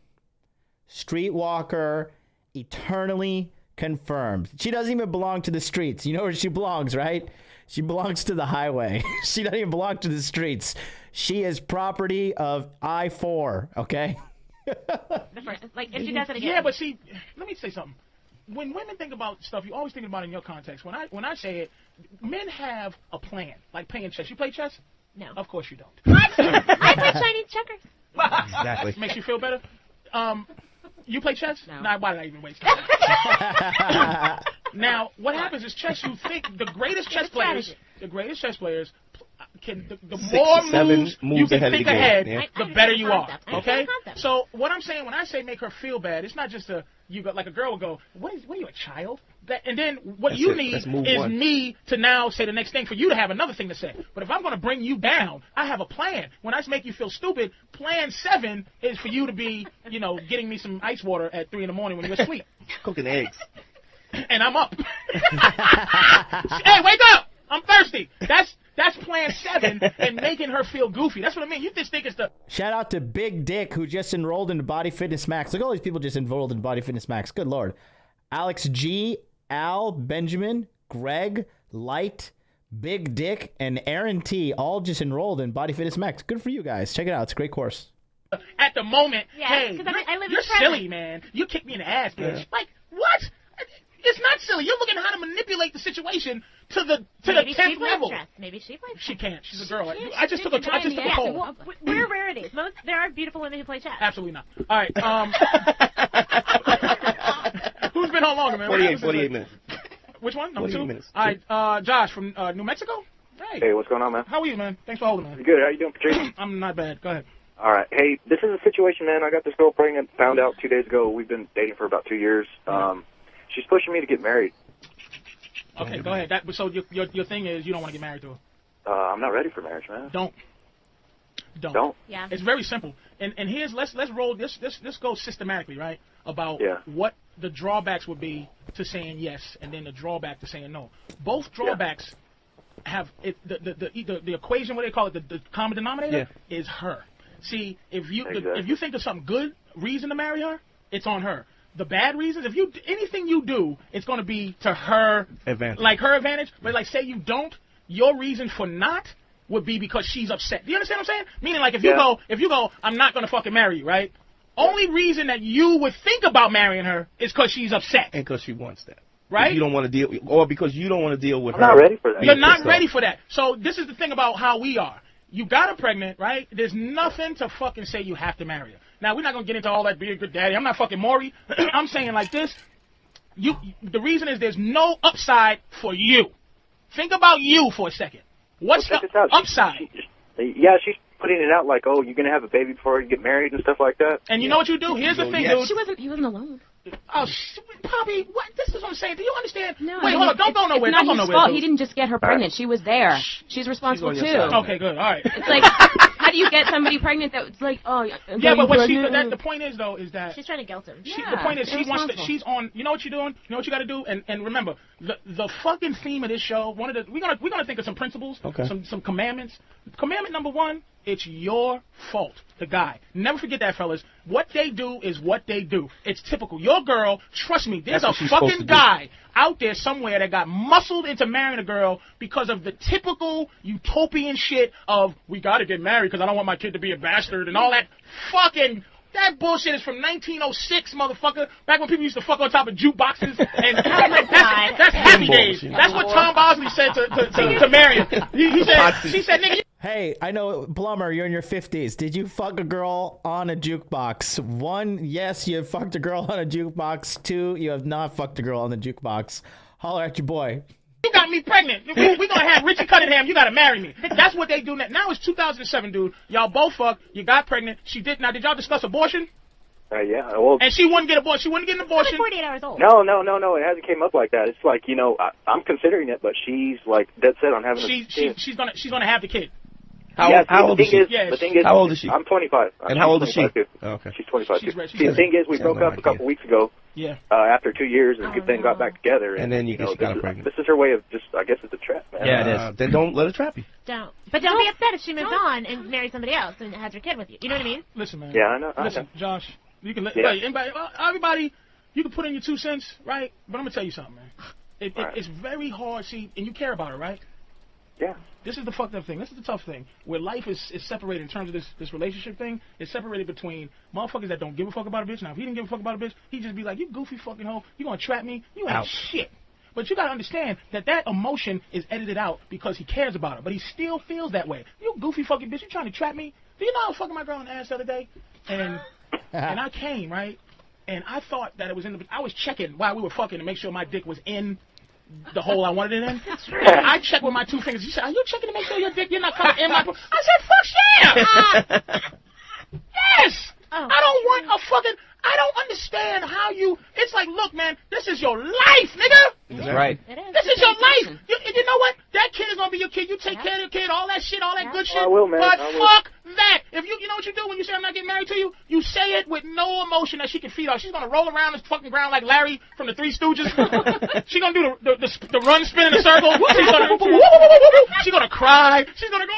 Streetwalker, eternally confirmed. She doesn't even belong to the streets. You know where she belongs, right? She belongs to the highway. She doesn't even belong to the streets. She is property of I-4, okay? Like, if she does it again. Yeah, but see, let me say something. When women think about stuff, you always think about it in your context. When I say it, men have a plan, like playing chess. You play chess? No. Of course you don't. What? I play Chinese checkers. Exactly. Makes you feel better? You play chess? No. Nah, why did I even waste time? Now, what happens is chess, you think the greatest chess players can, the 6, more 7 moves you moves can ahead of think the game. ahead, Yeah. the better you are. I Okay? understand the concept. So what I'm saying when I say make her feel bad, it's not just you go like a girl will go, what are you, a child? And then what That's you it. need That's move is one. me to now say the next thing for you to have another thing to say. But if I'm going to bring you down, I have a plan. When I make you feel stupid, plan 7 is for you to be, getting me some ice water at 3 in the morning when you're asleep. Cooking eggs. And I'm up. Hey, wake up! I'm thirsty. That's plan 7 and making her feel goofy. That's what I mean. You just think it's the... Shout out to Big Dick, who just enrolled into Body Fitness Max. Look at all these people just enrolled in Body Fitness Max. Good Lord. Alex G, Al, Benjamin, Greg, Light, Big Dick, and Aaron T all just enrolled in Body Fitness Max. Good for you guys. Check it out. It's a great course. At the moment, Yeah, hey, 'cause I live in you're present. silly, man. You kicked me in the ass, bitch. Like, what? It's not silly. You're looking at how to manipulate the situation to the Maybe she 10th plays level. chess. Maybe she plays chess. She can't. She's a girl. She I just took a poll. Well, we're rarities. There are beautiful women who play chess. Absolutely not. All right. Who's been on longer, man? 48 minutes. Which one? Number 48 2? minutes. All right. Josh from New Mexico? Hey. Hey, what's going on, man? How are you, man? Thanks for holding, man. Good. How you doing, Patrice? I'm not bad. Go ahead. All right. Hey, this is a situation, man. I got this girl pregnant. Found out 2 days ago. We've been dating for about 2 years. She's pushing me to get married. Okay, go ahead. So your thing is you don't want to get married to her. I'm not ready for marriage, man. Don't. Yeah. It's very simple. And here's let's roll this go systematically, right? About what the drawbacks would be to saying yes, and then the drawback to saying no. Both drawbacks have the equation. What they call it, the common denominator is her. See, if you think of some good reason to marry her, it's on her. The bad reasons, anything you do, it's going to be to her advantage. Like her advantage. But like, say you don't, your reason for not would be because she's upset. Do you understand what I'm saying? Meaning, like, if you go, I'm not going to fucking marry you, right? Only reason that you would think about marrying her is because she's upset. And because she wants that. If you don't want to deal, or because you don't want to deal with I'm her. not ready for that. You're not ready for that. So this is the thing about how we are. You got her pregnant, right? There's nothing to fucking say you have to marry her. Now, we're not going to get into all that, be a good daddy. I'm not fucking Maury. I'm saying like this. The reason is there's no upside for you. Think about you for a second. What's the upside? She's putting it out like, oh, you're going to have a baby before you get married and stuff like that. And you know what you do? Here's the thing, dude. He wasn't alone. Oh, Poppy, what? This is what I'm saying. Do you understand? No, Wait, hold on. Don't go nowhere. It's not Don't go his nowhere. fault. Dude. He didn't just get her pregnant. She was there. She's responsible too. Okay, good. All right. It's like, how do you get somebody pregnant that's like, oh, yeah, but what the point is though is that she's trying to guilt him. The point is she wants to. She's on. You know what you're doing. You know what you got to do. And remember, the fucking theme of this show. We're gonna think of some principles. Okay. Some commandments. Commandment number 1. It's your fault, the guy. Never forget that, fellas. What they do is what they do. It's typical. Your girl, trust me, there's a fucking guy out there somewhere that got muscled into marrying a girl because of the typical utopian shit of, we gotta get married because I don't want my kid to be a bastard and all that fucking... That bullshit is from 1906, motherfucker. Back when people used to fuck on top of jukeboxes. And that's happy days. That's what Tom Bosley said to Marion. She said, nigga... Hey, I know, Blummer, you're in your 50s. Did you fuck a girl on a jukebox? 1, yes, you have fucked a girl on a jukebox. 2, you have not fucked a girl on the jukebox. Holler at your boy. You got me pregnant. We're going to have Richie Cunningham. You got to marry me. That's what they do now. Now it's 2007, dude. Y'all both fucked. You got pregnant. She did. Now, did y'all discuss abortion? Yeah. Well, and she wouldn't get abortion. She wouldn't get an abortion. She's like 48 hours old. No. It hasn't came up like that. It's like, I'm considering it, but she's like dead set on having a kid. She's gonna have the kid. How old is she? The thing is, how old is she? I'm 25. And how old is she? Oh, okay. She's 25. The thing is, we broke up a couple weeks ago. Yeah. After 2 years, and then got back together. And then you got her pregnant. This is her way of just, I guess it's a trap, man. Yeah, it is. Then don't let her trap you. Don't. But don't be upset if she moves on and marries somebody else and has her kid with you. You know what I mean? Listen, man. Yeah, I know. Listen, Josh, you can everybody, you can put in your 2 cents, right? But I'm gonna tell you something, man. It's very hard. See, and you care about her, right? Yeah. This is the fucked up thing. This is the tough thing. Where life is separated in terms of this relationship thing. It's separated between motherfuckers that don't give a fuck about a bitch. Now, if he didn't give a fuck about a bitch, he'd just be like, you goofy fucking hoe. You gonna trap me? You ain't shit. But you gotta understand that emotion is edited out because he cares about her. But he still feels that way. You goofy fucking bitch. You trying to trap me? Do you know I was fucking my girl in the ass the other day? And I came, right? And I thought that it was I was checking while we were fucking to make sure my dick was in the hole I wanted it in. And I checked with my 2 fingers. You said, are you checking to make sure you're not coming in my... I said, fuck yeah! Yes! Oh. I don't understand how you... It's like, look, man, this is your life, nigga! That's right. This is your life! You know what? That kid is going to be your kid. You take care of your kid, all that shit, all that good shit. I will, man. But fuck that! If you know what you do when you say I'm not getting married to you? You say it with no emotion that she can feed off. She's going to roll around this fucking ground like Larry from the Three Stooges. She's going to do the run, spin in a circle. She's going to cry. She's going to go,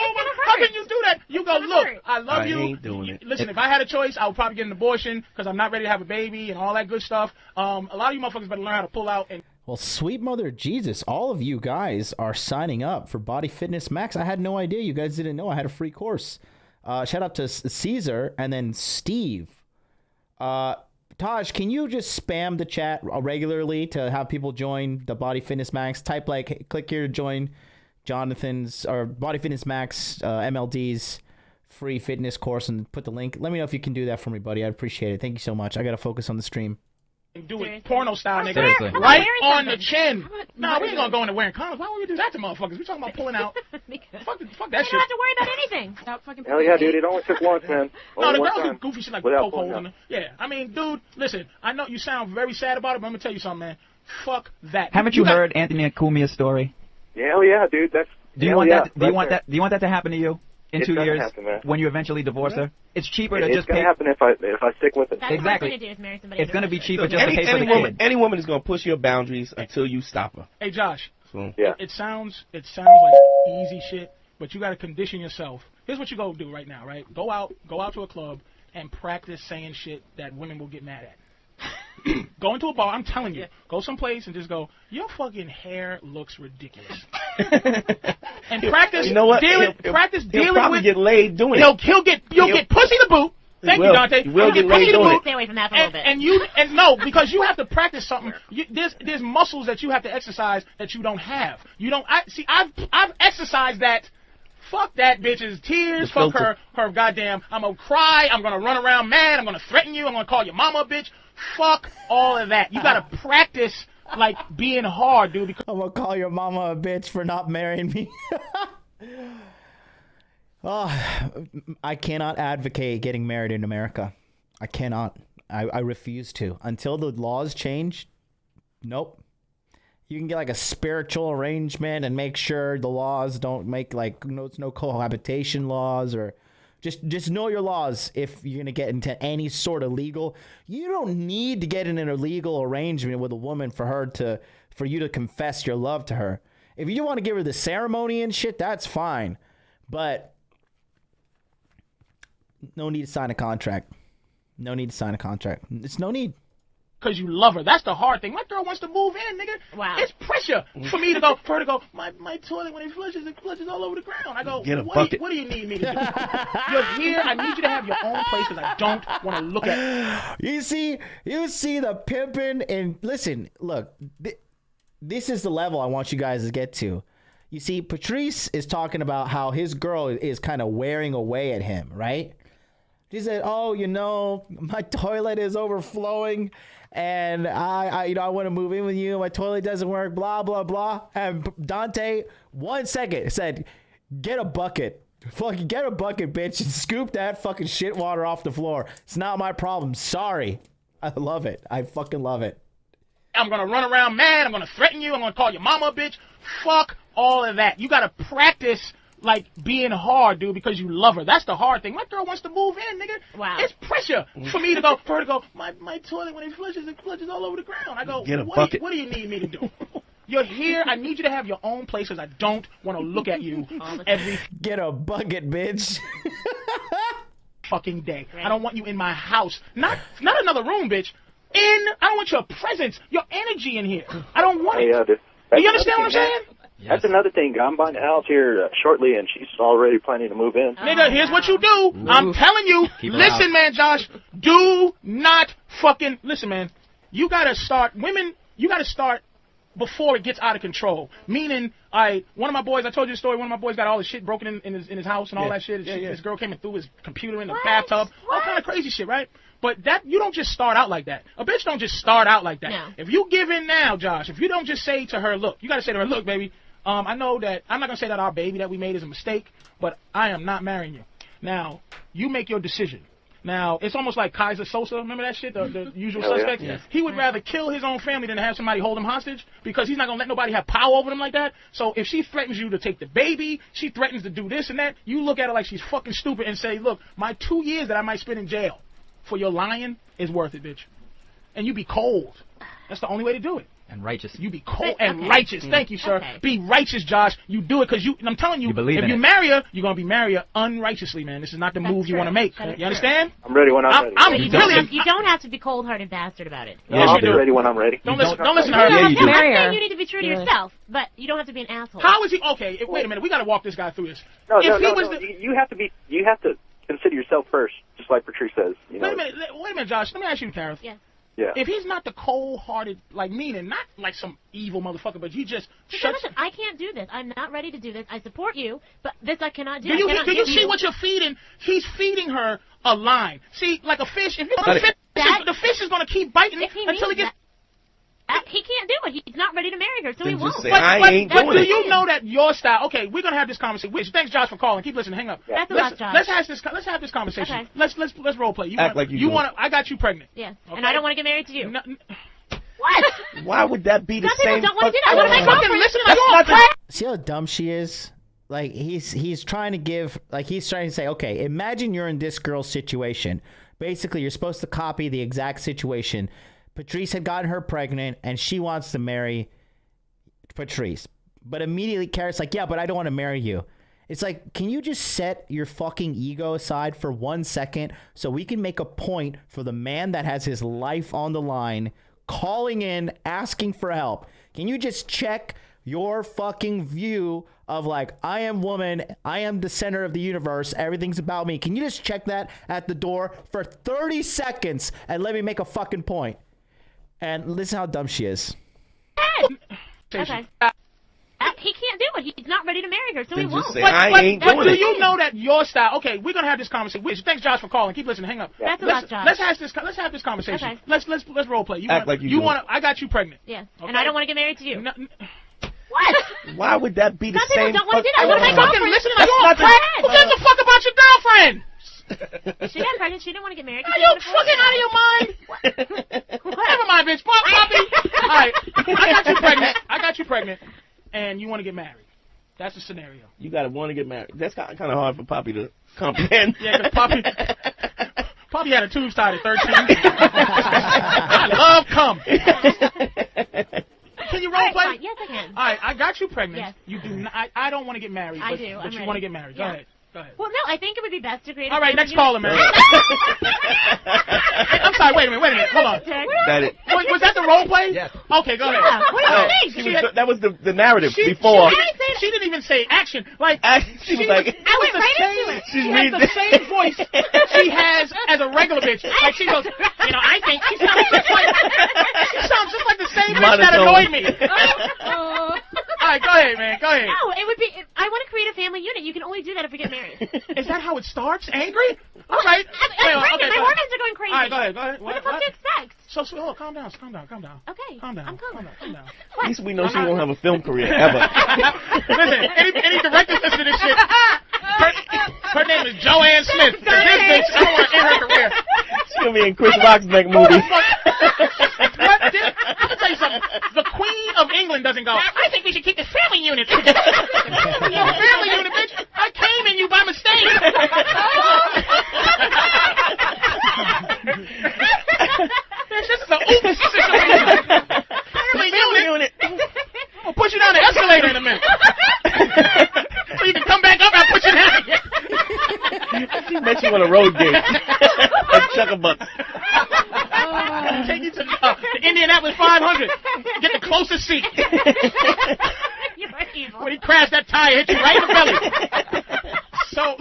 how can you do that? You go, look, I love you. Ain't doing it. Listen, if I had a choice, I would probably get an abortion because I'm not ready to have a baby and all that good stuff. A lot of you motherfuckers better learn how to pull out. And Well, sweet mother of Jesus, all of you guys are signing up for Body Fitness Max. I had no idea. You guys didn't know I had a free course. Shout out to Caesar and then Steve. Taj, can you just spam the chat regularly to have people join the Body Fitness Max? Type like, hey, click here to join Jonathan's or Body Fitness Max MLD's free fitness course and put the link. Let me know if you can do that for me, buddy. I'd appreciate it. Thank you so much. I got to focus on the stream. Do it porno style, nigga. Seriously. Right on the chin. Nah, we ain't gonna go into wearing condoms. Why would we do that to motherfuckers? We talking about pulling out. Fuck that You shit. don't have to worry about anything. Without fucking Hell yeah, dude. It only took once, man. No, Only the one girls do time. goofy shit like Without poke holes pulling in the... Yeah, I mean, dude, listen. I know you sound very sad about it, but I'm gonna tell you something, man. Fuck that. Haven't you heard Anthony Acumia's story? Yeah, hell yeah, dude. That's... Do you hell want yeah, that? Do you right want there. that? Do you want that to happen to you in It's 2 gonna years happen, man. when you eventually divorce her? It's cheaper to It's just gonna pay. happen if I stick with it. That's Exactly. what I'm gonna do is marry somebody. It's going to be cheaper Look, just to pay for the kid. Any woman is going to push your boundaries until you stop her. Hey, Josh. So, Yeah. It sounds like easy shit, but you got to condition yourself. Here's what you go do right now, right? Go out to a club and practice saying shit that women will get mad at. Go into a bar, I'm telling you. Go someplace and just go, your fucking hair looks ridiculous. And practice you know what? practice He'll dealing probably with get laid doing You'll it. get pussy to boot. Thank you, Dante. You will get laid on it. Stay away from that for a little bit. And no, because you have to practice something. There's muscles that you have to exercise that you don't have. You don't. I've exercised that. Fuck that bitch's tears. Fuck her goddamn. I'm gonna cry. I'm gonna run around mad. I'm gonna threaten you. I'm gonna call your mama a bitch. Fuck all of that. You gotta practice like being hard, dude. Because I'm gonna call your mama a bitch for not marrying me. Oh, I cannot advocate getting married in America. I cannot. I refuse to. Until the laws change, nope. You can get like a spiritual arrangement and make sure the laws don't make like no cohabitation laws, or just know your laws if you're going to get into any sort of legal. You don't need to get in an illegal arrangement with a woman for you to confess your love to her. If you want to give her the ceremony and shit, that's fine. But no need to sign a contract. No need to sign a contract. It's no need. Because you love her. That's the hard thing. My girl wants to move in, nigga. Wow. It's pressure for her to go, my toilet, when it flushes all over the ground. I go, what do you need me to do? You're here. I need you to have your own place because I don't want to look at it. You see the pimping, and listen, look, this is the level I want you guys to get to. You see, Patrice is talking about how his girl is kind of wearing away at him, right? She said, oh, my toilet is overflowing and I want to move in with you. My toilet doesn't work, blah, blah, blah. And Dante, 1 second, said, get a bucket. Fucking get a bucket, bitch, and scoop that fucking shit water off the floor. It's not my problem. Sorry. I love it. I fucking love it. I'm going to run around mad. I'm going to threaten you. I'm going to call your mama a bitch. Fuck all of that. You got to practice like being hard, dude, because you love her. That's the hard thing. My girl wants to move in, nigga. Wow. It's pressure for her to go, my toilet, when it flushes all over the ground. I go, what do you need me to do? You're here. I need you to have your own place because I don't want to look at you every... Get a bucket, bitch. fucking day. Right. I don't want you in my house. Not another room, bitch. I don't want your presence, your energy in here. I don't want it. You understand what I'm saying? Yes. That's another thing. I'm buying a house here shortly, and she's already planning to move in. Nigga, here's what you do. I'm telling you. Listen, man, Josh. Do not fucking... Listen, man. You got to start... Women, you got to start before it gets out of control. Meaning, one of my boys, I told you the story, one of my boys got all his shit broken in his house and all that shit. This girl came and threw his computer in the bathtub. All kind of crazy shit, right? But you don't just start out like that. A bitch don't just start out like that. No. If you give in now, Josh, if you don't just say to her, look, you got to say to her, look, baby, I know that I'm not going to say that our baby that we made is a mistake, but I am not marrying you. Now, you make your decision. Now, it's almost like Kaiser Sosa. Remember that shit? The usual suspect? Yeah. He would rather kill his own family than to have somebody hold him hostage because he's not going to let nobody have power over him like that. So if she threatens you to take the baby, she threatens to do this and that, you look at her like she's fucking stupid and say, look, my 2 years that I might spend in jail for your lying is worth it, bitch. And you be cold. That's the only way to do it. And righteous. You be cold and righteous. Thank you, sir. Okay. Be righteous, Josh. You do it because I'm telling you, if you marry her, you're going to be married her unrighteously, man. This is not the move you want to make. You understand? I'm ready when I'm ready. You don't have to be cold-hearted bastard about it. No, I'll be ready when I'm ready. Don't listen to her. I'm saying you need to be true to yourself, but you don't have to be an asshole. How is he? Okay, wait a minute. We got to walk this guy through this. No. You have to consider yourself first, just like Patrice says. Wait a minute, Josh. Let me ask you, Karen. Yes. Yeah. If he's not the cold-hearted, like meaning, not like some evil motherfucker, but he just shuts... Listen, I can't do this. I'm not ready to do this. I support you, but this I cannot do. Do you see what you're feeding? He's feeding her a line. See, like a fish, if you're going to fish, the fish is going to keep biting until he gets... He can't do it. He's not ready to marry her, so he won't. But do you know that your style... Okay, we're going to have this conversation. Thanks, Josh, for calling. Keep listening. Hang up. That's a lot, Josh. Let's have this conversation. Okay. Let's role play. I got you pregnant. Yes. Okay? And I don't want to get married to you. What? Why would that be the same? Don't want to do that. I want to make listen. See how dumb she is? Like he's trying to give, like he's trying to say, okay, imagine you're in this girl's situation. Basically, you're supposed to copy the exact situation. Patrice had gotten her pregnant, and she wants to marry Patrice. But immediately, Karen's like, yeah, but I don't want to marry you. It's like, can you just set your fucking ego aside for 1 second so we can make a point for the man that has his life on the line, calling in, asking for help? Can you just check your fucking view of like, I am woman, I am the center of the universe, everything's about me. Can you just check that at the door for 30 seconds and let me make a fucking point? And listen how dumb she is. Okay. He can't do it. He's not ready to marry her, so he won't. But do you know that your style? Okay, we're gonna have this conversation. Thanks, Josh, for calling. Keep listening. Hang up. That's about Josh. Let's have this conversation. Okay. Let's role play. Act like you do. want. I got you pregnant. Yes. Okay? And I don't want to get married to you. No, what? Why would that be the Some same? people don't want to do that. I want to make fucking girlfriend. listen. Who gives a fuck about your girlfriend? She got pregnant. She didn't want to get married. Are you fucking out of your mind? Never mind, bitch. Poppy. All right. I got you pregnant, and you want to get married. That's the scenario. You gotta want to get married. That's kind of hard for Poppy to comprehend. Yeah, because Poppy had a tubes tied at 13. I love cum. Can you role play? Yes, I can. All right, I got you pregnant. Yes. You do not. I don't want to get married. I but, do. But you want to get married. Yeah. Go ahead. Well, no, I think it would be best to create a All right, family next caller, man. I'm sorry, wait a minute. Hold on. Was that the role play? Yes. Okay, go ahead. What do you think? That was the narrative before. She didn't even say action. Like she was like, I went right into it. She has the same voice she has as a regular bitch. Like she goes, I think she sounds just like the same bitch that annoyed me. All right, go ahead, man. Go ahead. No, it would be. I want to create a family unit. You can only do that if we get married. Is that how it starts? Angry? All right. My hormones are going crazy. All right, go ahead. What the fuck do you expect? So, calm down. Okay. Calm down. I'm calm. At least we know she won't have a film career ever. Listen, any directors listen to this shit. Her name is Joanne Smith. This bitch, I don't want to end her career. She's gonna be in Chris Rock's next movie. Let me tell you something. The Queen of England doesn't go, I think we should keep this family unit. Family unit, bitch. I came in you by mistake. This is an oops situation. Family unit. I'll put you down the escalator in a minute. So you can come back up and I'll put you down again. She met you on a road date. Like Chuckabuck. Take you to the Indianapolis 500. Get the closest seat. You're evil. When he crashed, that tire hit you right in the belly. So,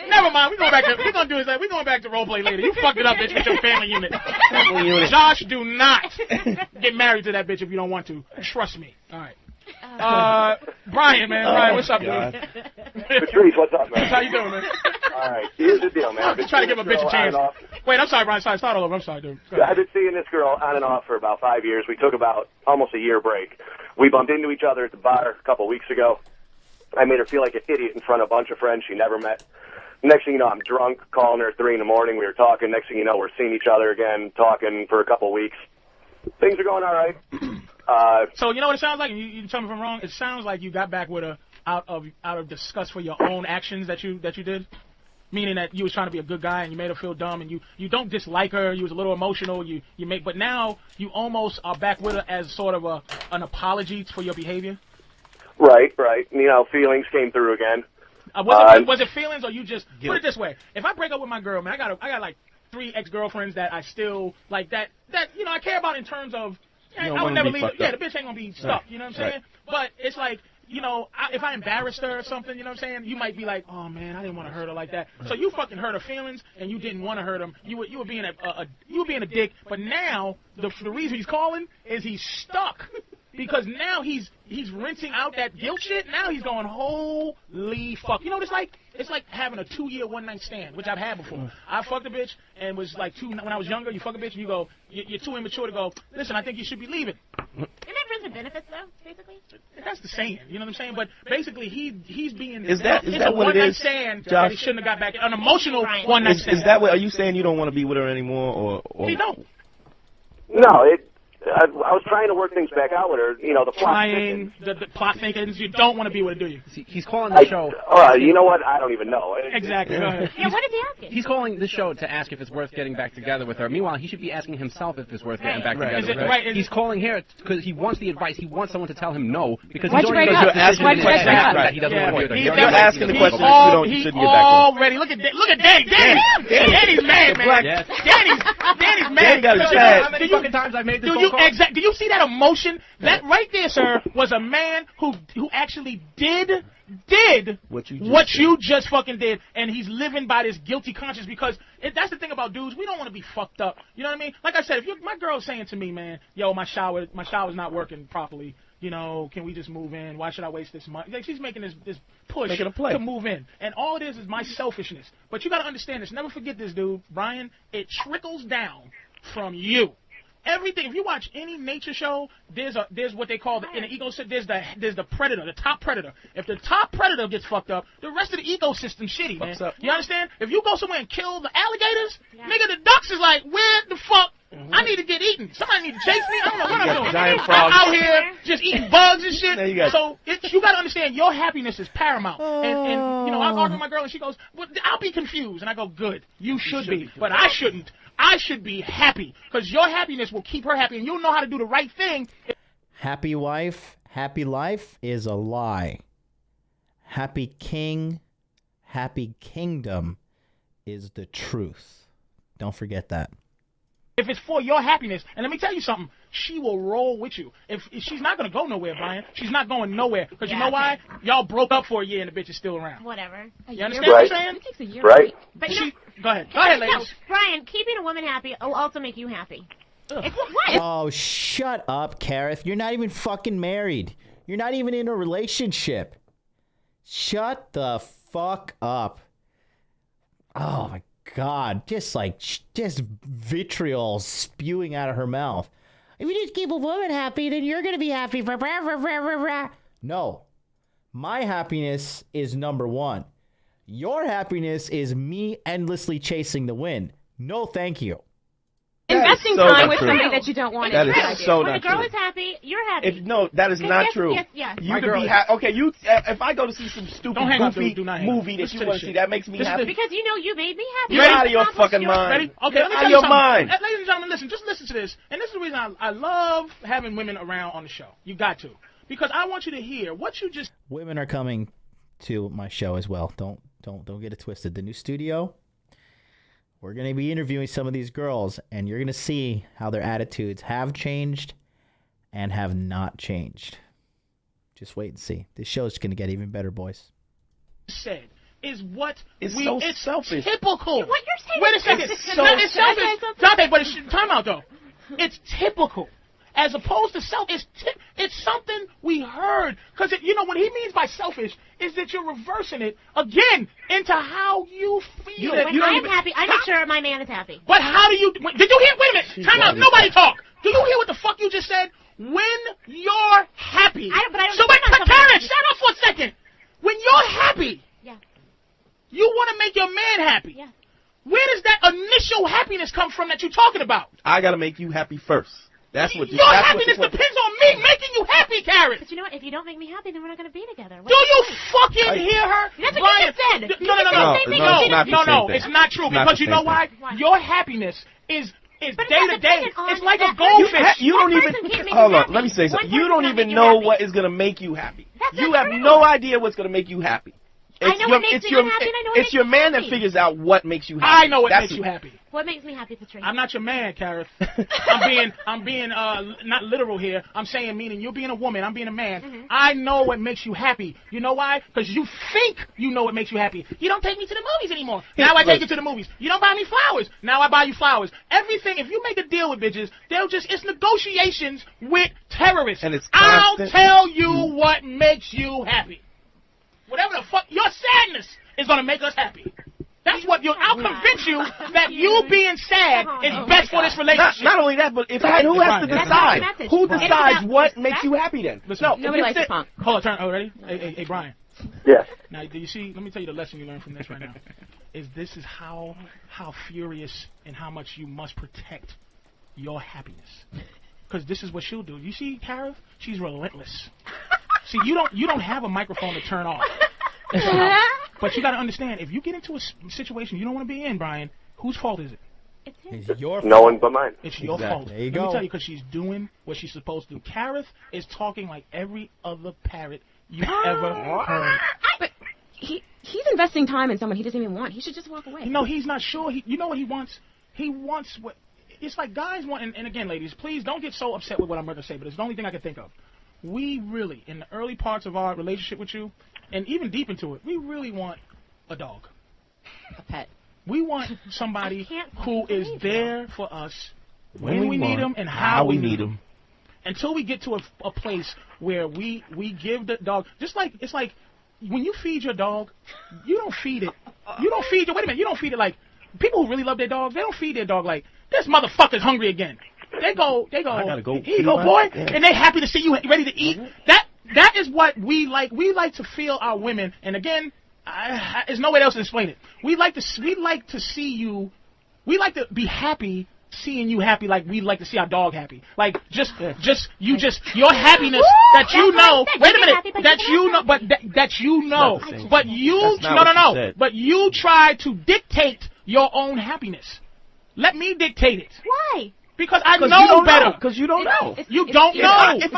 never mind. We're going back to role play later. You fucked it up, bitch, with your family unit. Josh, do not get married to that bitch if you don't want to. Trust me. All right. Brian, man. Brian, what's up, dude? Patrice, what's up, man? How you doing, man? All right. Here's the deal, man. I'm just trying to give a bitch a chance. Wait, I'm sorry, Brian. Start all over. I'm sorry, dude. I've been seeing this girl on and off for about 5 years. We took about almost a year break. We bumped into each other at the bar a couple weeks ago. I made her feel like an idiot in front of a bunch of friends she never met. Next thing you know, I'm drunk, calling her at 3 in the morning. We were talking. Next thing you know, we're seeing each other again, talking for a couple weeks. Things are going all right. So you know what it sounds like? You tell me if I'm wrong. It sounds like you got back with her out of disgust for your own actions that you did. Meaning that you was trying to be a good guy and you made her feel dumb and you don't dislike her. You was a little emotional. But now you almost are back with her as sort of an apology for your behavior. Right. Feelings came through again. Was it feelings or you just put it this way? If I break up with my girl, man, I got like 3 ex-girlfriends that I still like that I care about in terms of I would never leave. Yeah, the bitch ain't gonna be stuck. Right. You know what I'm saying? But it's like, if I embarrassed her or something, you know what I'm saying? You might be like, oh man, I didn't want to hurt her like that. So you fucking hurt her feelings, and you didn't want to hurt them. You were being a dick. But now the reason he's calling is he's stuck. Because now he's rinsing out that guilt shit. Now he's going, holy fuck. You know what it's like? It's like having a 2-year one-night stand, which I've had before. I fucked a bitch and was like when I was younger, you fuck a bitch and you go, you're too immature to go, listen, I think you should be leaving. Isn't that friends with benefits, though, basically? That's the saying, you know what I'm saying? But basically, he's being... Is that what it is? One-night stand that he shouldn't have got back. An emotional one-night stand. Is that what... Are you saying you don't want to be with her anymore? Or? He don't. No, I was trying to work things back out with her. The plot thinkings. You don't want to be with her, do you? He's calling the show. You know what? I don't even know. Exactly. Go ahead. Yeah, what is he asking? He's calling the show to ask if it's worth getting back together with her. Meanwhile, he should be asking himself if it's worth getting back together with her. Right. He's calling here because he wants the advice. He wants someone to tell him no because you're asking the question that he doesn't want to be with her. You're asking the question that you shouldn't get back with. Already. Look at Danny. Danny's mad, man. Danny's mad. Danny got a chat. How many fucking times I've made this phone call? Exactly. Do you see that emotion? That right there, sir, was a man who actually did what you just fucking did, and he's living by this guilty conscience because that's the thing about dudes. We don't want to be fucked up. You know what I mean? Like I said, if my girl's saying to me, man, yo, my shower's not working properly. You know, can we just move in? Why should I waste this money? Like, she's making this push to move in. And all it is my selfishness. But you got to understand this. Never forget this, dude. Brian, it trickles down from you. Everything. If you watch any nature show, there's what they call in the ecosystem. There's the predator, the top predator. If the top predator gets fucked up, the rest of the ecosystem's shitty, man. You understand? If you go somewhere and kill the alligators, nigga, the ducks is like, where the fuck? I need to get eaten. Somebody need to chase me. I don't know what I'm doing. Giant I'm frogs. out here just eating bugs and shit. You so you got to understand, your happiness is paramount. And you know, I was arguing with my girl, and she goes, well, I'll be confused. And I go, good. You should be. But I shouldn't. I should be happy because your happiness will keep her happy, and you'll know how to do the right thing. Happy wife, happy life is a lie. Happy king, happy kingdom is the truth. Don't forget that. If it's for your happiness, and let me tell you something, she will roll with you. If she's not going to go nowhere, Brian. She's not going nowhere. Because you know why? Y'all broke up for a year and the bitch is still around. Whatever. You understand what I'm saying? It takes a year. Right. But you know, go ahead. Go ahead, ladies. No, Brian, keeping a woman happy will also make you happy. What? Oh, shut up, Kareth. You're not even fucking married. You're not even in a relationship. Shut the fuck up. Oh, my God. Just vitriol spewing out of her mouth. If you just keep a woman happy, then you're going to be happy. No. My happiness is number one. Your happiness is me endlessly chasing the wind. No, thank you. Investing so time not with true. somebody that you don't want. That is so when not a girl true. is happy, you're happy. No, that is not true. Yes. You could be happy. Okay, if I go to see some stupid Don't hang up, goofy dude. Do not hang up. movie that Listen you to want this to see, shit. that makes me happy. Because you know you made me happy. You're out of your fucking mind. Ready? Okay, You're let me out tell of you your something. mind. Ladies and gentlemen, listen. Just listen to this. And this is the reason I love having women around on the show. You got to. Because I want you to hear what you just... Women are coming to my show as well. Don't get it twisted. The new studio, we're going to be interviewing some of these girls, and you're going to see how their attitudes have changed and have not changed. Just wait and see. This show is going to get even better, boys. said is what it's we... so it's selfish. typical. What you're saying Wait a is second. selfish. It's selfish. Dante, but it's... Time out, though. It's typical. As opposed to self, it's something we heard. Because, what he means by selfish is that you're reversing it, again, into how you feel. When I'm happy, I make sure my man is happy. But how do you... Did you hear... Wait a minute. Time out. Nobody talk. Do you hear what the fuck you just said? When you're happy... So wait, Karen, shut up for a second. When you're happy... Yeah. You want to make your man happy. Yeah. Where does that initial happiness come from that you're talking about? I got to make you happy first. That's what Your happiness depends on me making you happy, Karen. But you know what? If you don't make me happy, then we're not going to be together. Do you fucking hear her? That's what you just said. No, it's not true. Because you know why? Your happiness is day to day. It's like a goldfish. You don't even... Hold on. Let me say something. You don't even know what is going to make you happy. You have no idea what's going to make you happy. I know what makes me unhappy, and I know what makes it's your me man happy. that figures out what makes you happy. I know what makes you happy. What makes me happy, Patricia? I'm not your man, Kareth. I'm being not literal here. I'm saying meaning you're being a woman, I'm being a man. Mm-hmm. I know what makes you happy. You know why? Because you think you know what makes you happy. You don't take me to the movies anymore. Now I take you to the movies. You don't buy me flowers. Now I buy you flowers. Everything, if you make a deal with bitches, it's negotiations with terrorists. And it's I'll constant. tell you what makes you happy. Whatever the fuck, your sadness is going to make us happy. That's what I'll convince you that you being sad is best for this relationship. Not only that, but who has to decide? Who decides what makes you happy then? Listen, nobody likes to punk. Hold on, turn. Oh, ready? Hey, Brian. Yes. Now, do you see? Let me tell you the lesson you learned from this right now. This is how furious and how much you must protect your happiness. Because this is what she'll do. You see, Kareth? She's relentless. See, you don't have a microphone to turn off. But you got to understand, if you get into a situation you don't want to be in, Brian, whose fault is it? It's your fault. No one but mine. It's your fault. There you Let go. me tell you, because she's doing what she's supposed to do. Kareth is talking like every other parrot you've ever heard. But he's investing time in someone he doesn't even want. He should just walk away. No, he's not sure. You know what he wants? He wants what... it's like guys want, and again, ladies, please don't get so upset with what I'm going to say, but it's the only thing I can think of. We really, in the early parts of our relationship with you, and even deep into it, we really want a dog. A pet. We want somebody who is there for us when we need them and how we need them. Until we get to a place where we give the dog, just like, it's like when you feed your dog, you don't feed it. You don't feed it, wait a minute, you don't feed it like, people who really love their dogs, they don't feed their dog like, this motherfucker's hungry again. They go, I gotta go. Here you go, boy. Yeah. And they happy to see you ready to eat. That is what we like. We like to feel our women. And again, there's no way else to explain it. We like to see you. We like to be happy seeing you happy, like we like to see our dog happy. Like your happiness that you know. Wait a minute. That you know, but you try to dictate your own happiness. Let me dictate it. Why? Because I know better. Because you don't know. You don't know. If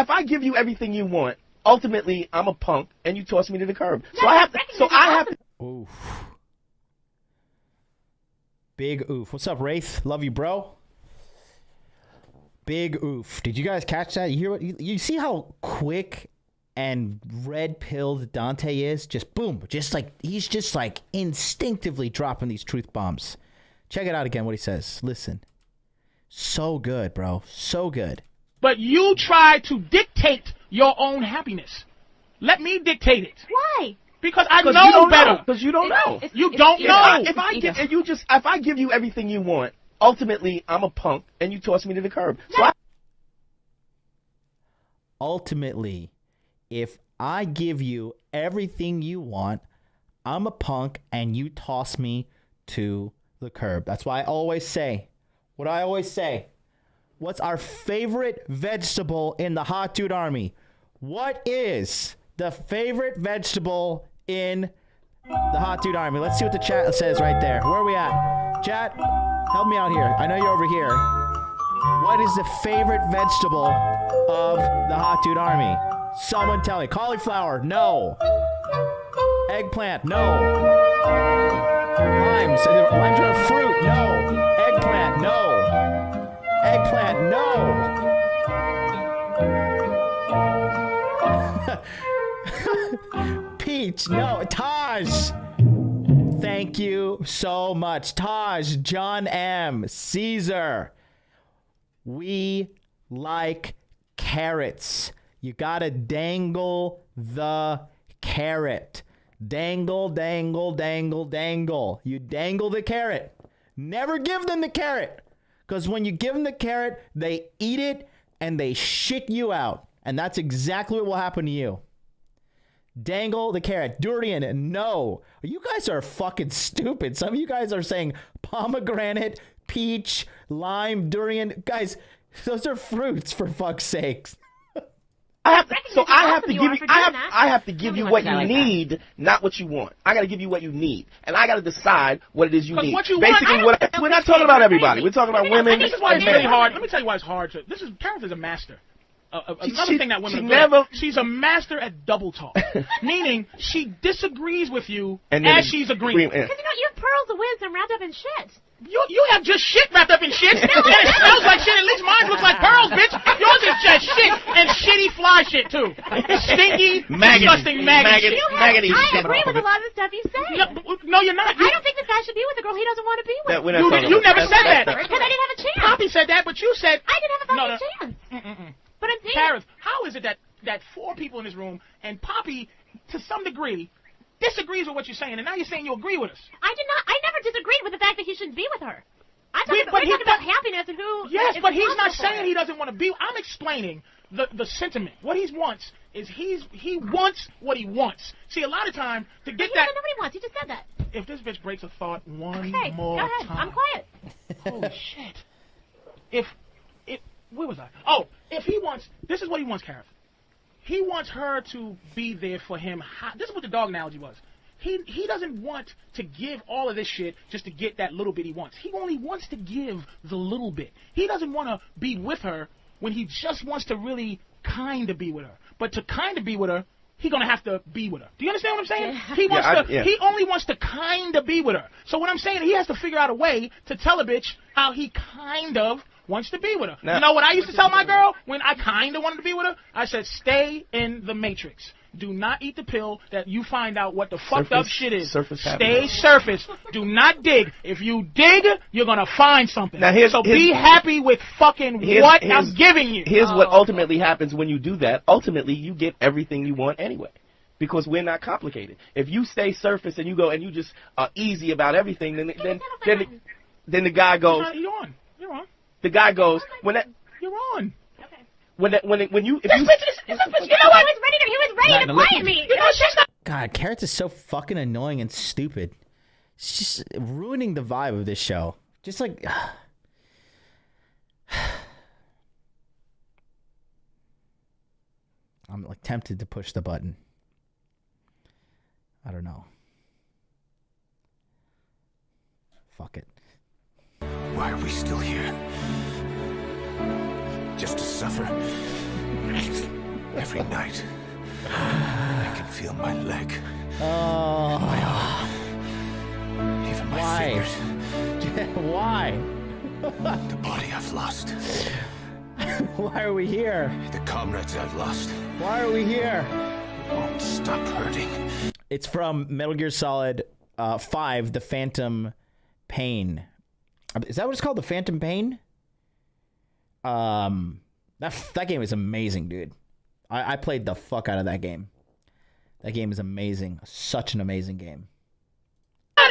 I give you everything you want, ultimately I'm a punk and you toss me to the curb. So I have to. Oof. Big oof. What's up, Wraith? Love you, bro. Big oof. Did you guys catch that? You hear what? You see how quick and red-pilled Dante is? Just boom. He's just like instinctively dropping these truth bombs. Check it out again, what he says. Listen. So good, bro. So good. But you try to dictate your own happiness. Let me dictate it. Why? Because I know better. Because you don't know. You don't know. If I give you everything you want, ultimately I'm a punk and you toss me to the curb. Ultimately, if I give you everything you want, I'm a punk and you toss me to the curb. That's why I always say, what I always say, what's our favorite vegetable in the Hot Dude Army? What is the favorite vegetable in the Hot Dude Army? Let's see what the chat says right there. Where are we at? Chat, help me out here. I know you're over here. What is the favorite vegetable of the Hot Dude Army? Someone tell me. Cauliflower, no. Eggplant, no. Limes are a fruit, no. Eggplant, no. Eggplant, no. Peach, no. Taj, thank you so much. Taj, John M, Caesar. We like carrots. You gotta dangle the carrot. Dangle, dangle, dangle, dangle. You dangle the carrot. Never give them the carrot. Because when you give them the carrot, they eat it and they shit you out. And that's exactly what will happen to you. Dangle the carrot. Durian, no. You guys are fucking stupid. Some of you guys are saying pomegranate, peach, lime, durian. Guys, those are fruits, for fuck's sakes. I have to give you what you need, not what you want. I got to give you what you need, and I got to decide what it is you need. We're not talking about everybody. We're talking about women. This is why it's really hard. Let me tell you why it's hard. Karen is a master. Another thing that women are good at. She's a master at double talk, meaning she disagrees with you as she's agreeing. Because you have pearls of wisdom wrapped up in shit. You have just shit wrapped up in shit, and it smells like shit. At least mine looks like pearls, bitch. Yours is just shit and shitty fly shit too. Stinky, disgusting, maggoty shit. I agree with a lot of the stuff you say. No, you're not. I don't think this guy should be with a girl he doesn't want to be with. You never said that. Because I didn't have a chance. Poppy said that, but you said I didn't have a fucking chance. But I'm saying, Paris, how is it that 4 people in this room and Poppy, to some degree, disagrees with what you're saying, and now you're saying you agree with us? I never disagreed with the fact that he shouldn't be with her. We're talking about happiness and who. Yes, but he's not saying he doesn't want to be. I'm explaining the sentiment. What he wants is he wants what he wants. See, a lot of time to get that. He doesn't know what he wants. He just said that. If this bitch breaks a thought one go more ahead. time. I'm quiet. Holy shit. Where was I? Oh, if he wants, this is what he wants, Karen. He wants her to be there for him. This is what the dog analogy was. He doesn't want to give all of this shit just to get that little bit he wants. He only wants to give the little bit. He doesn't want to be with her when he just wants to really kind of be with her. But to kind of be with her, he gonna have to be with her. Do you understand what I'm saying? He wants he only wants to kind of be with her. So what I'm saying, he has to figure out a way to tell a bitch how he kind of wants to be with her. Now, you know what I used to tell my girl when I kind of wanted to be with her? I said, stay in the matrix. Do not eat the pill that you find out what the fucked up shit is. Stay surface. Do not dig. If you dig, you're going to find something. Now be happy with fucking what I'm giving you. Here's what ultimately happens when you do that. Ultimately, you get everything you want anyway. Because we're not complicated. If you stay surface and you go and you just are easy about everything, then the guy goes. You're on. The guy goes when that. You're on. When you. You know what? He was ready to quiet me. You know, she's not. God, Carrots is so fucking annoying and stupid. It's just ruining the vibe of this show. Just like. I'm like tempted to push the button. I don't know. Fuck it. Why are we still here? Just to suffer? Every night, I can feel my leg, my arm, even my fingers. Why? The body I've lost. Why are we here? The comrades I've lost. Why are we here? Won't stop hurting. It's from Metal Gear Solid 5, The Phantom Pain. Is that what it's called? The Phantom Pain? That game is amazing, dude. I played the fuck out of that game. That game is amazing. Such an amazing game.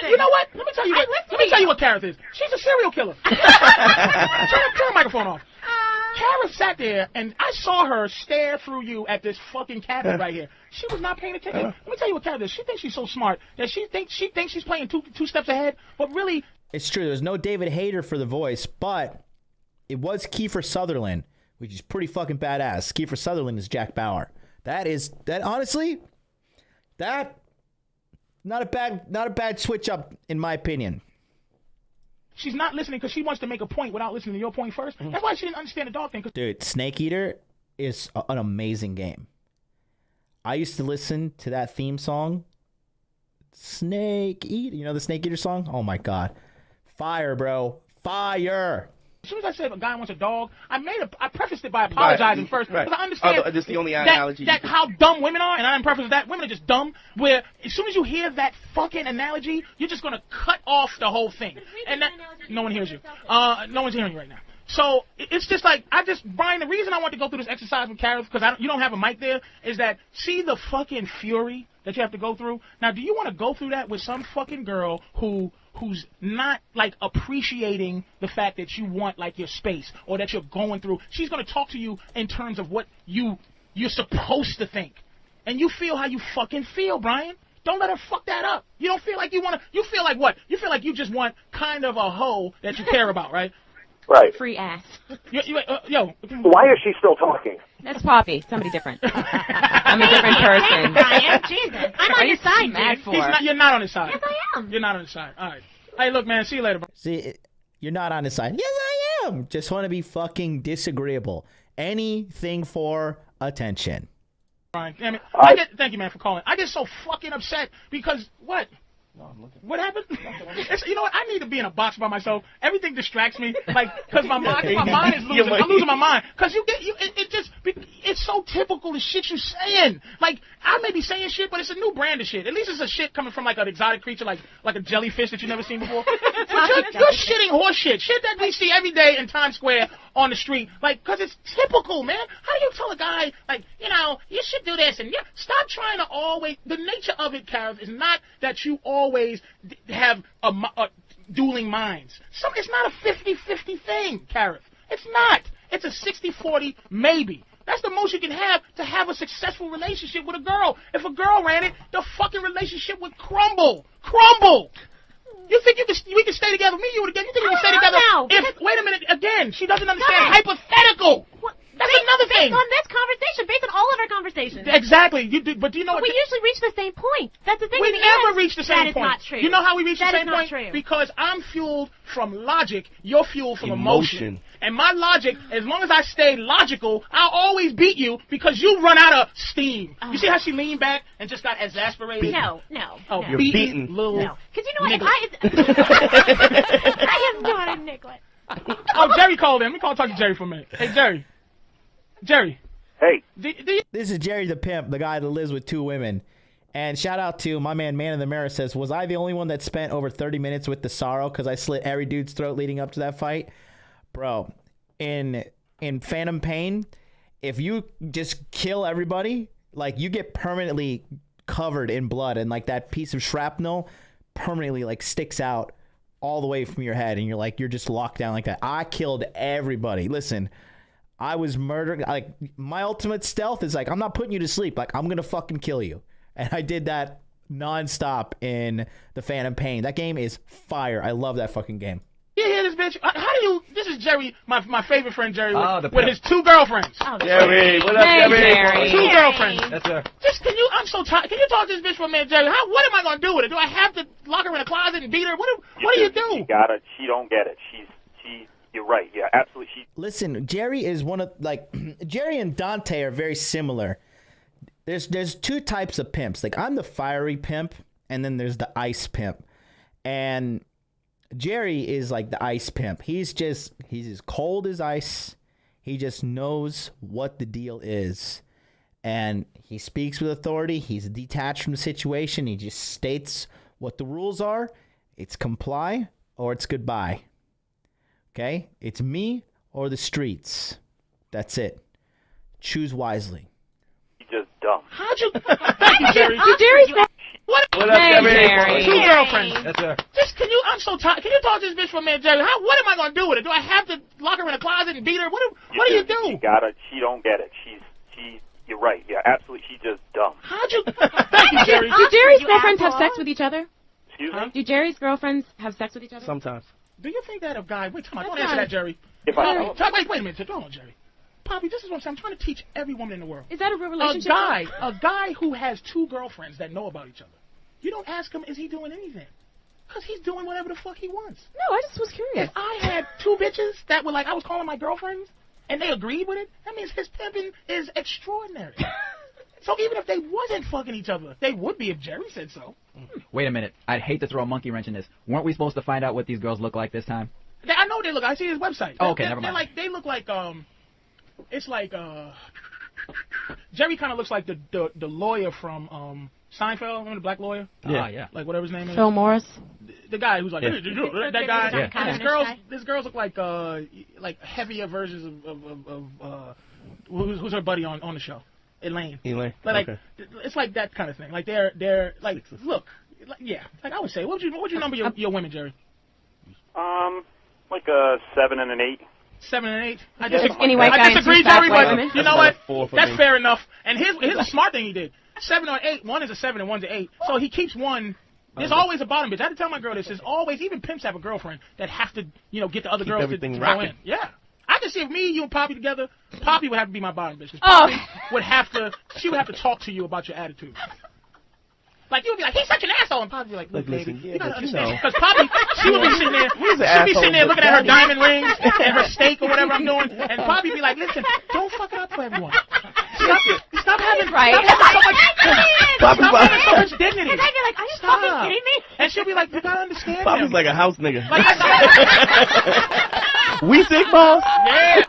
You know what? Let me tell you what Kareth is. She's a serial killer. Turn the microphone off. Kareth sat there, and I saw her stare through you at this fucking cabinet right here. She was not paying attention. Let me tell you what Kareth is. She thinks she's so smart that she thinks she's playing two steps ahead, but really... It's true. There's no David Hayter for the voice, but it was Kiefer Sutherland, which is pretty fucking badass. Kiefer Sutherland is Jack Bauer. Honestly, not a bad switch up in my opinion. She's not listening because she wants to make a point without listening to your point first. That's why she didn't understand the dog thing. Dude, Snake Eater is an amazing game. I used to listen to that theme song, Snake Eater. You know the Snake Eater song? Oh my god, fire, bro, fire! As soon as I said a guy wants a dog, I prefaced it by apologizing first because I understand that's the only analogy that how dumb women are, and I didn't preface that women are just dumb. Where as soon as you hear that fucking analogy, you're just gonna cut off the whole thing, and that no one hears you. No one's hearing you right now. So it's just like Brian. The reason I want to go through this exercise with Kareth because you don't have a mic there is that see the fucking fury that you have to go through. Now, do you want to go through that with some fucking girl who's not like appreciating the fact that you want like your space or that you're going through? She's going to talk to you in terms of what you're supposed to think, and you feel how you fucking feel, Brian. Don't let her fuck that up. You don't feel like you want to. You feel like what? You feel like you just want kind of a hoe that you care about, right? Right. Free ass. Yo. Why is she still talking? That's Poppy. Somebody different. I'm a different person. Brian, Jesus. I'm on your side, mad dude. for? You're not on his side. Yes, I am. You're not on his side. All right. Hey, look, man. See you later, bro. See, you're not on his side. Yes, I am. Just want to be fucking disagreeable. Anything for attention. Brian, damn it. Thank you, man, for calling. I get so fucking upset because what? No, I'm looking. What happened? You know what? I need to be in a box by myself. Everything distracts me, like because my mind is losing. I'm losing my mind because it's so typical the shit you saying. Like I may be saying shit, but it's a new brand of shit. At least it's a shit coming from like an exotic creature, like a jellyfish that you've never seen before. But you're shitting horse shit that we see every day in Times Square on the street, like because it's typical, man. How do you tell a guy like you should do this and stop trying to always? The nature of it, Kareth, is not that you always have a dueling minds. It's not a 50-50 thing, Kareth. It's not. It's a 60-40 maybe. That's the most you can have to have a successful relationship with a girl. If a girl ran it, the fucking relationship would crumble. You think we can stay together? Me and you again. You think we can stay together? Wait a minute. Again, she doesn't understand. Hypothetical. That's another thing. Based on this conversation, based on all of our conversations. Exactly. But do you know But what? we usually reach the same point. That's the thing. We in the never end, reach the same that point. That is not true. You know how we reach That the is same not point? true. Because I'm fueled from logic, you're fueled from emotion. And my logic, as long as I stay logical, I'll always beat you because you run out of steam. You see how she leaned back and just got exasperated? No. Oh, no. you're beaten, little. No. Because you know what? I am not a nicklet. Oh, Jerry called in. Let me talk to Jerry for a minute. Hey, Jerry. Jerry. Hey. This is Jerry the pimp, the guy that lives with 2 women. And shout out to my man in the Mirror says, was I the only one that spent over 30 minutes with the sorrow because I slit every dude's throat leading up to that fight? Bro, in Phantom Pain, if you just kill everybody, like you get permanently covered in blood and like that piece of shrapnel permanently like sticks out all the way from your head and you're just locked down like that. I killed everybody. Listen, I was murdering. Like my ultimate stealth is like, I'm not putting you to sleep. Like I'm going to fucking kill you. And I did that nonstop in the Phantom Pain. That game is fire. I love that fucking game. You hear this bitch? How do you? This is Jerry, my favorite friend Jerry, the with his 2 girlfriends. Oh, Jerry, what up, Jerry? 2 girlfriends. That's her. Just can you? I'm so tired. Can you talk to this bitch for a minute, Jerry? What am I gonna do with her? Do I have to lock her in a closet and beat her? What do you do? She got it. She don't get it. You're right. Yeah, absolutely. Listen, Jerry is one of Jerry and Dante are very similar. There's 2 types of pimps. Like I'm the fiery pimp, and then there's the ice pimp. And Jerry is like the ice pimp. He's as cold as ice. He just knows what the deal is. And he speaks with authority. He's detached from the situation. He just states what the rules are. It's comply or it's goodbye. Okay? It's me or the streets. That's it. Choose wisely. Just dumb. How'd you? Thank you, Jerry. What up, Jerry? 2 girlfriends. That's her. Just can you? I'm so tired. Can you talk to this bitch for a minute, Jerry? What am I gonna do with her? Do I have to lock her in a closet and beat her? What do you do? She got it. She don't get it. You're right. Yeah, absolutely. She's just dumb. How'd you? Thank you, Jerry. Do Jerry's girlfriends have sex with each other? Excuse me? Do Jerry's girlfriends have sex with each other? Sometimes. Do you think that a guy? Wait, come on. Don't That's answer not- that, Jerry. If I- Wait a minute. Hold on, Jerry. Poppy, this is what I'm saying. I'm trying to teach every woman in the world. Is that a real relationship? A guy who has 2 girlfriends that know about each other. You don't ask him, is he doing anything? Because he's doing whatever the fuck he wants. No, I just was curious. If I had 2 bitches that were like, I was calling my girlfriends, and they agreed with it, that means his pimping is extraordinary. So even if they wasn't fucking each other, they would be if Jerry said so. Wait a minute. I'd hate to throw a monkey wrench in this. Weren't we supposed to find out what these girls look like this time? I know they look. I see his website. Oh, okay, never mind. They look like it's like Jerry kind of looks like the lawyer from Seinfeld. Remember the black lawyer? Yeah. Like whatever his name is. Phil Morris. The guy who's like that guy. Yeah. This girls look like heavier versions of who's her buddy on the show? Elaine. Like okay. It's like that kind of thing. Like they're like look, yeah. Like I would say, what would you number your women, Jerry? Like a 7 and an 8. 7 and 8. I disagree, Jerry, but women. you know what? That's me. fair enough. And here's a smart thing he did. 7 or 8. One is a 7 and one's an 8. So he keeps one. There's always a bottom bitch. I had to tell my girl this. There's always, even pimps have a girlfriend that have to, get the other girls to throw in. Yeah. I can see if me, you, and Poppy together, Poppy would have to be my bottom bitch. 'Cause Poppy would have to talk to you about your attitude. Like, you would be like, he's such an asshole. And Poppy would be like, look, baby, you gotta understand. Because Poppy, she would be sitting there, looking at her diamond rings and her steak or whatever I'm doing. And Poppy would be like, listen, don't fuck it up for everyone. Stop having so much dignity. And I'd be like, are you fucking kidding me? And she'll be like, you gotta understand Poppy's him. like a house nigga. Like, We sick, boss? Yeah.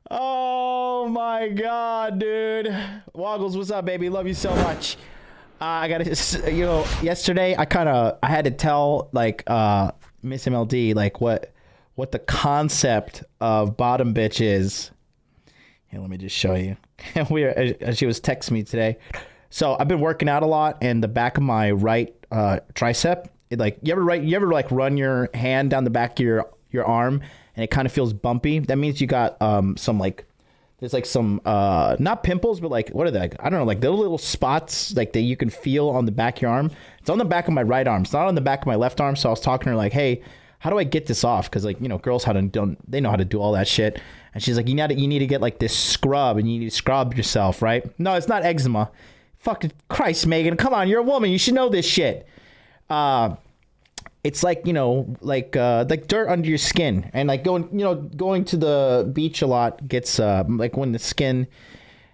Oh my God, dude. Woggles, what's up, baby? Love you so much. I gotta, yesterday I had to tell Miss MLD what the concept of bottom bitch is. Here, let me just show you. She was texting me today. So I've been working out a lot, and the back of my right tricep, you ever run your hand down the back of your arm, and it kind of feels bumpy? That means you got there's some not pimples, but what are they? I don't know, the little spots that you can feel on the back of your arm. It's on the back of my right arm. It's not on the back of my left arm. So I was talking to her hey, how do I get this off? Because like, you know, girls they know how to do all that shit. And she's like, you need to get like this scrub, and you need to scrub yourself, right? No, it's not eczema. Fucking Christ, Megan, come on, you're a woman, you should know this shit. It's like, you know, like dirt under your skin, and like going to the beach a lot gets like when the skin,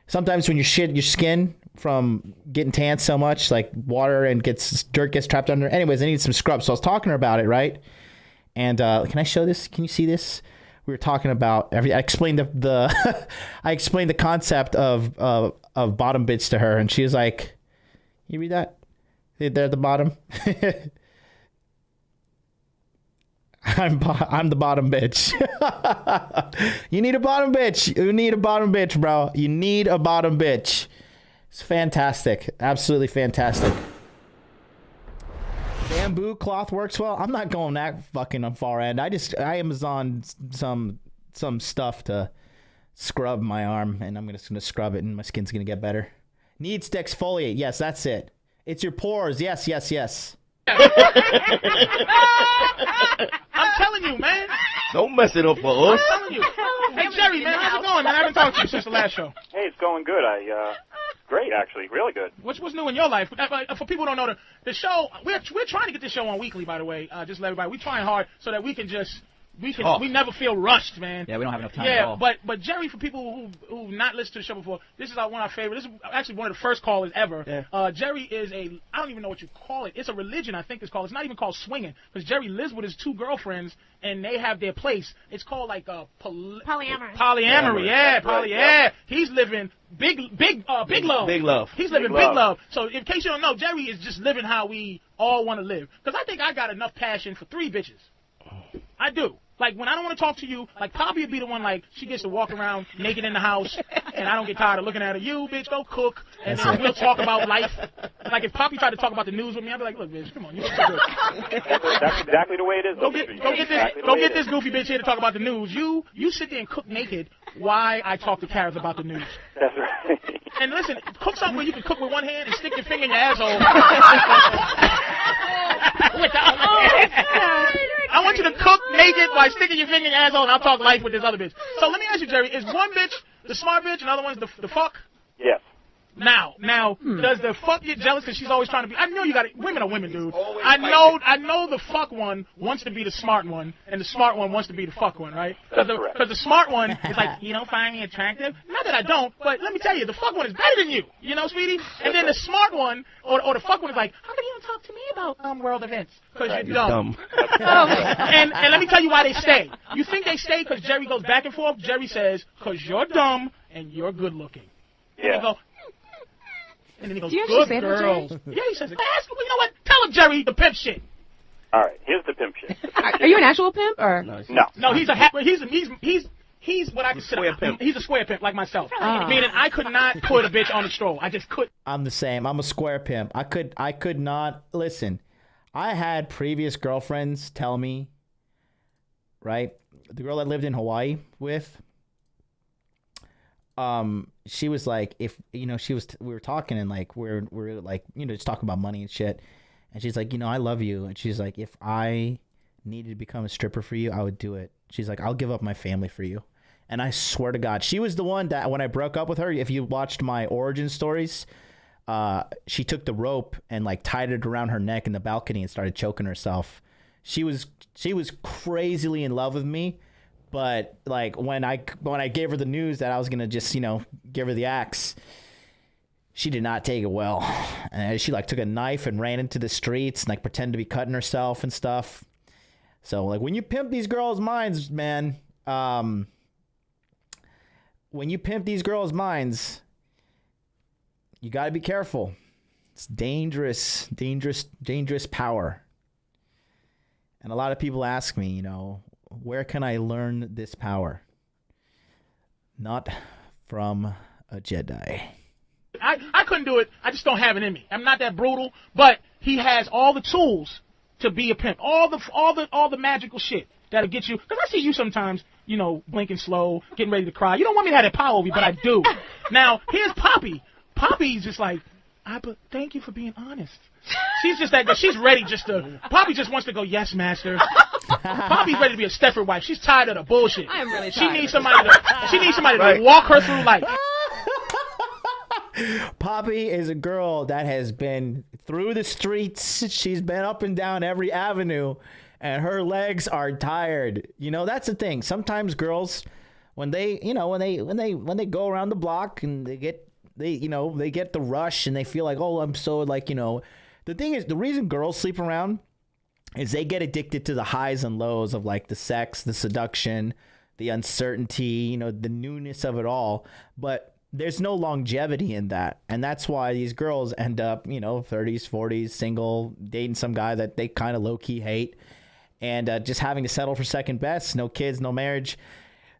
sometimes when your skin from getting tan so much, like water and dirt gets trapped under. Anyways, I need some scrub. So I was talking to her about it, right? And can I show this? Can you see this? We were talking about I explained the I explained the concept of bottom bitch to her, and she was like, "You read that? There at the bottom." I'm the bottom bitch. You need a bottom bitch. You need a bottom bitch, bro. You need a bottom bitch. It's fantastic. Absolutely fantastic. Bamboo cloth works well. I'm not going that fucking far end. I Amazon some stuff to scrub my arm, and I'm just gonna scrub it, and my skin's gonna get better. Needs to exfoliate. Yes, that's it. It's your pores. Yes. I'm telling you, man. Don't mess it up for us. I'm telling you. Hey, Jerry, man, how's it going, man? I haven't talked to you since the last show. Hey, it's going good. Great, actually. Really good. What's new in your life? For people who don't know, the show, we're trying to get this show on weekly, by the way. Just let everybody, we're trying hard so that we never feel rushed, man. Yeah, we don't have enough time at all. But Jerry, for people who've not listened to the show before, this is one of our favorite. This is actually one of the first callers ever. Yeah. Jerry is I don't even know what you call it. It's a religion, I think it's called. It's not even called swinging, because Jerry lives with his 2 girlfriends, and they have their place. It's called like polyamory. Polyamory, yeah. He's living big love. Big love. He's living big love. So in case you don't know, Jerry is just living how we all want to live. Because I think I got enough passion for 3 bitches. I do. Like, when I don't want to talk to you, like, Poppy would be the one, like, she gets to walk around naked in the house, and I don't get tired of looking at her. You, bitch, go cook, and then we'll talk about life. Like, if Poppy tried to talk about the news with me, I'd be like, look, bitch, come on, you look so good. That's exactly the way it is. Go get this goofy bitch here to talk about the news. You sit there and cook naked while I talk to Karen about the news. That's right. And listen, cook something where you can cook with one hand and stick your finger in your asshole. With the other hand. I want you to cook naked while sticking your finger in your asshole, and I'll talk life with this other bitch. So let me ask you, Jerry, is one bitch the smart bitch and the other one's the fuck? Yes. Now, does the fuck get jealous because she's always trying to be? I know you got it. Women are women, dude. I know the fuck one wants to be the smart one, and the smart one wants to be the fuck one, right? Because the smart one is like, you don't find me attractive? Not that I don't, but let me tell you, the fuck one is better than you. You know, sweetie? And then the smart one, or the fuck one is like, how come you don't talk to me about world events? Because you're dumb. And let me tell you why they stay. You think they stay because Jerry goes back and forth? Jerry says, because you're dumb and you're good looking. Yeah. And then he goes, Do you good actually say that, girls. Yeah, he says it. Ask him, you know what? Tell him, Jerry, the pimp shit. All right, here's the pimp shit. Are you an actual pimp or? No, he's what I consider pimp. He's a square pimp like myself. Meaning I could not put a bitch on a stroll. I just couldn't. I'm the same. I'm a square pimp. I could not listen. I had previous girlfriends tell me, right? The girl I lived in Hawaii with, she was like, if you know, we were talking and like we're like, you know, just talking about money and shit, and she's like, you know, I love you, and she's like, if I needed to become a stripper for you, I would do it. She's like, I'll give up my family for you. And I swear to God, she was the one that when I broke up with her, if you watched my origin stories, she took the rope and like tied it around her neck in the balcony and started choking herself. She was crazily in love with me. But like when I gave her the news that I was gonna just, you know, give her the axe, she did not take it well. And she like took a knife and ran into the streets and like pretended to be cutting herself and stuff. So like when you pimp these girls' minds, man, when you pimp these girls' minds, you gotta be careful. It's dangerous power. And a lot of people ask me, you know, where can I learn this power? Not from a Jedi. I couldn't do it. I just don't have it in me. I'm not that brutal, but he has all the tools to be a pimp. All the magical shit that'll get you. Because I see you sometimes, you know, blinking slow, getting ready to cry. You don't want me to have that power over you, but I do. Now, here's Poppy. Poppy's just like, but thank you for being honest. She's just that. She's ready just to. Poppy just wants to go, yes, master. Poppy's ready to be a Stepford wife. She's tired of the bullshit. I am really She tired. needs somebody Right. to walk her through life. Poppy is a girl that has been through the streets. She's been up and down every avenue, and her legs are tired. You know, that's the thing. Sometimes girls, when they go around the block and they get the rush and they feel like, oh, I'm so like, you know, the thing is, the reason girls sleep around is they get addicted to the highs and lows of like the sex, the seduction, the uncertainty, you know, the newness of it all. But there's no longevity in that. And that's why these girls end up, you know, 30s, 40s, single, dating some guy that they kind of low-key hate, and just having to settle for second best, no kids, no marriage.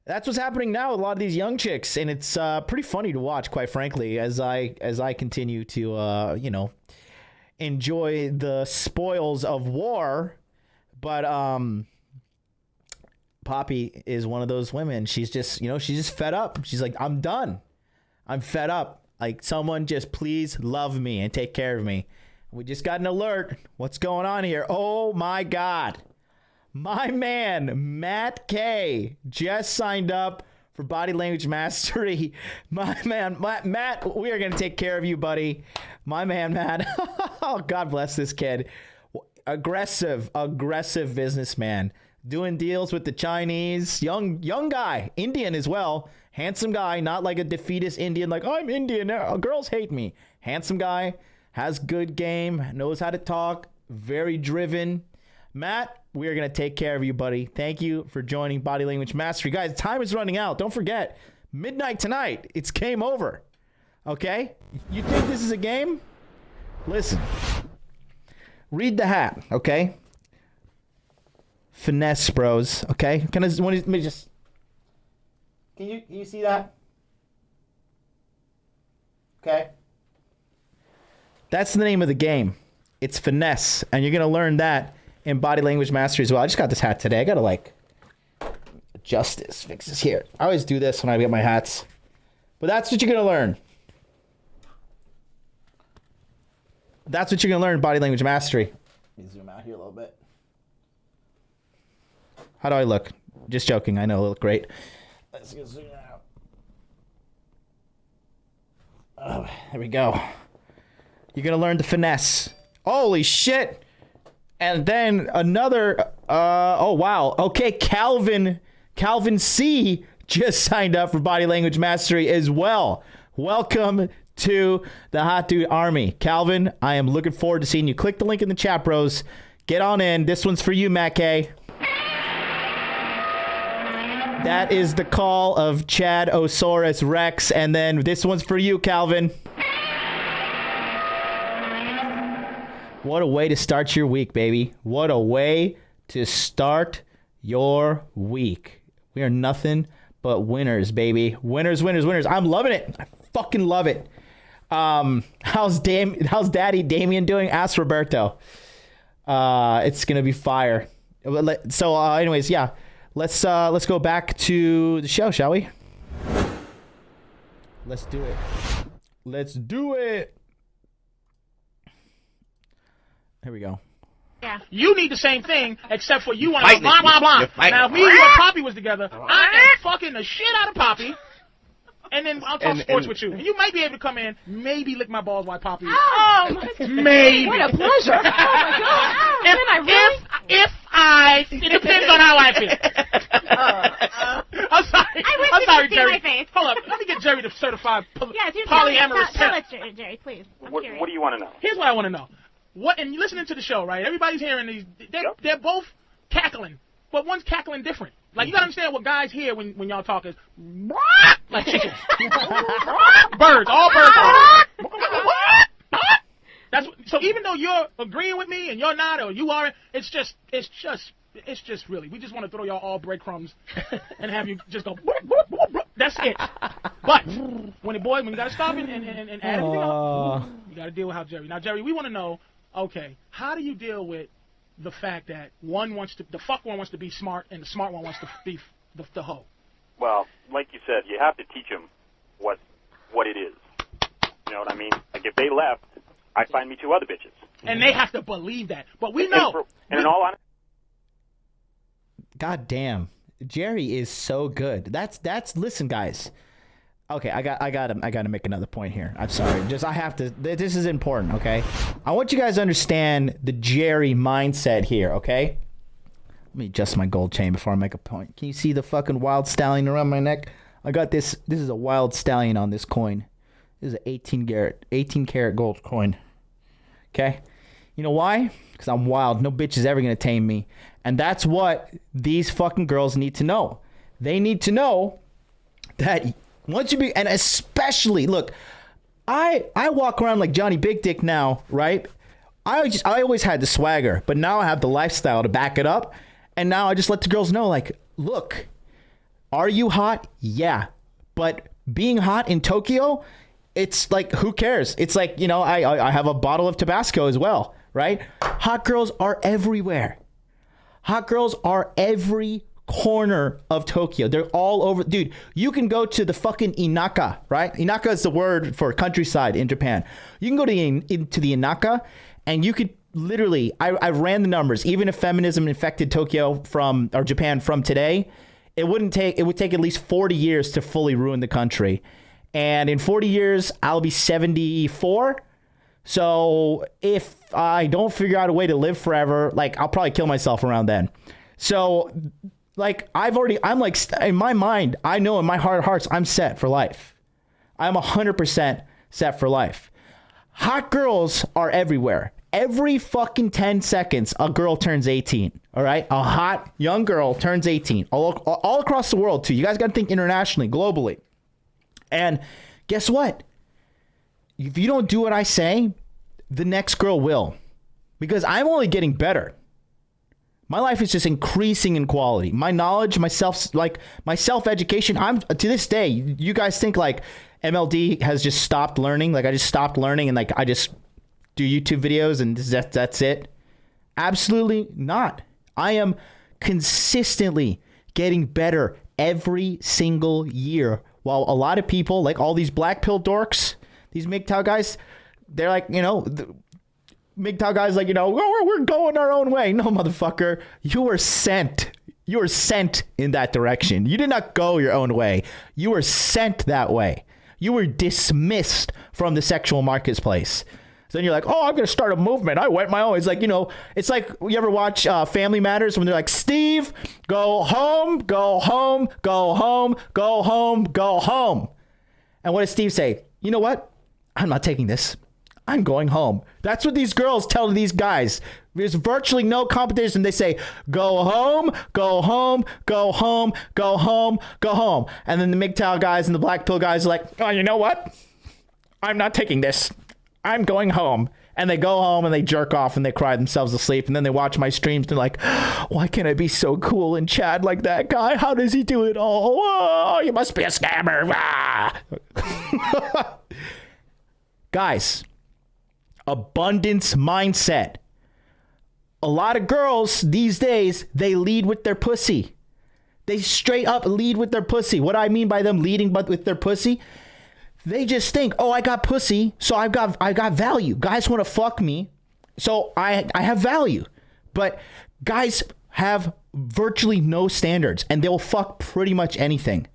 That's what's happening now with a lot of these young chicks, and it's pretty funny to watch, quite frankly, as I continue to, you know, enjoy the spoils of war. But Poppy is one of those women. She's just, you know, she's just fed up. She's like, I'm done. I'm fed up. Like, someone just please love me and take care of me. We just got an alert. What's going on here? Oh my God. My man, Matt K, just signed up for Body Language Mastery. My man, Matt, we are going to take care of you, buddy. My man, Matt. Oh, God bless this kid. Aggressive businessman. Doing deals with the Chinese. Young guy. Indian as well. Handsome guy, not like a defeatist Indian, like, I'm Indian, girls hate me. Handsome guy, has good game, knows how to talk, very driven. Matt, we are going to take care of you, buddy. Thank you for joining Body Language Mastery. Guys, time is running out. Don't forget, midnight tonight, it's game over. Okay? You think this is a game? Listen. Read the hat, okay? Finesse, bros, okay? Can you see that? Okay. That's the name of the game. It's finesse, and you're going to learn that in Body Language Mastery as well. I just got this hat today. I got to, like, adjust this, fix this here. I always do this when I get my hats. But that's what you're going to learn. That's what you're going to learn in Body Language Mastery. Let me zoom out here a little bit. How do I look? Just joking. I know I look great. Let's go zoom out. Oh, there we go. You're going to learn the finesse. Holy shit. And then another, oh wow. Okay, Calvin C just signed up for Body Language Mastery as well. Welcome to the Hot Dude Army. Calvin, I am looking forward to seeing you. Click the link in the chat, bros. Get on in. This one's for you, Matt K. That is the call of Chad Osaurus Rex. And then this one's for you, Calvin. What a way to start your week, baby. What a way to start your week. We are nothing but winners, baby. Winners, winners, winners. I'm loving it. I fucking love it. How's Daddy Damien doing? Ask Roberto. It's going to be fire. So anyways, yeah. Let's go back to the show, shall we? Let's do it. Let's do it. Here we go. Yeah. You need the same thing, except for you want to blah, blah, blah. Now, if me and you and Poppy was together, I am fucking the shit out of Poppy, and then I'll talk sports with you. And you might be able to come in, maybe lick my balls while Poppy. Oh, maybe. what a pleasure. Oh, my God. It depends on how I feel. I'm sorry. I wish I'm you sorry, could see Jerry. my face. Hold up. Let me get Jerry to certify Yes, you polyamorous tell us, Jerry, please. What do you want to know? Here's what I want to know. And you're listening to the show, right? Everybody's hearing these. They're both cackling, but one's cackling different. Like, you gotta understand what guys hear when y'all talk is like chickens. Birds, all birds. So even though you're agreeing with me and you're not, or you are, it's just really, we just want to throw y'all all breadcrumbs and have you just go. That's it. But when you gotta stop and add everything up, you gotta deal with how Jerry. Now, Jerry, we want to know. Okay, how do you deal with the fact that the fuck one wants to be smart and the smart one wants to be the hoe? Well, like you said, you have to teach them what it is. You know what I mean? Like, if they left, I find me two other bitches. And they have to believe that. But we know. And in all honesty, God damn. Jerry is so good. That's listen, guys. Okay, I gotta make another point here. I'm sorry. I have to. This is important. Okay, I want you guys to understand the Jerry mindset here. Okay, let me adjust my gold chain before I make a point. Can you see the fucking wild stallion around my neck? I got this. This is a wild stallion on this coin. This is an 18 karat gold coin. Okay, you know why? Because I'm wild. No bitch is ever gonna tame me, and that's what these fucking girls need to know. They need to know that. Once you be, and especially, look, I walk around like Johnny Big Dick now, right? I always had the swagger, but now I have the lifestyle to back it up. And now I just let the girls know, like, look, are you hot? Yeah. But being hot in Tokyo, it's like, who cares? It's like, you know, I have a bottle of Tabasco as well, right? Hot girls are everywhere. Hot girls are every corner of Tokyo. They're all over. Dude, you can go to the fucking Inaka, right? Inaka is the word for countryside in Japan. You can go into the Inaka and you could literally, I ran the numbers. Even if feminism infected Tokyo or Japan from today, it would take at least 40 years to fully ruin the country. And in 40 years, I'll be 74. So if I don't figure out a way to live forever, like, I'll probably kill myself around then. So like, I'm like, in my mind, I know in my heart of hearts, I'm set for life. I'm 100% set for life. Hot girls are everywhere. Every fucking 10 seconds, a girl turns 18. All right? A hot young girl turns 18. All across the world, too. You guys got to think internationally, globally. And guess what? If you don't do what I say, the next girl will. Because I'm only getting better. My life is just increasing in quality. My knowledge, my self-education. I'm to this day. You guys think like MLD has just stopped learning? Like I just stopped learning and like I just do YouTube videos and that's it? Absolutely not. I am consistently getting better every single year. While a lot of people, like all these black pill dorks, these MGTOW guys, they're like, you know. MGTOW guys like, you know, we're going our own way. No, motherfucker. You were sent. You were sent in that direction. You did not go your own way. You were sent that way. You were dismissed from the sexual marketplace. So then you're like, oh, I'm going to start a movement. I went my own. It's like, you know, it's like you ever watch Family Matters when they're like, Steve, go home, go home, go home, go home, go home. And what does Steve say? You know what? I'm not taking this. I'm going home. That's what these girls tell these guys. There's virtually no competition. They say, go home, go home, go home, go home, go home. And then the MGTOW guys and the black pill guys are like, oh, you know what? I'm not taking this. I'm going home. And they go home and they jerk off and they cry themselves to sleep. And then they watch my streams and they're like, why can't I be so cool and Chad like that guy? How does he do it all? Oh, you must be a scammer. Ah. Guys. Abundance mindset. A lot of girls these days, they lead with their pussy. They straight up lead with their pussy. What I mean by them leading but with their pussy, they just think, oh, I got pussy, so I got value. Guys want to fuck me, so I have value. But guys have virtually no standards, and they'll fuck pretty much anything.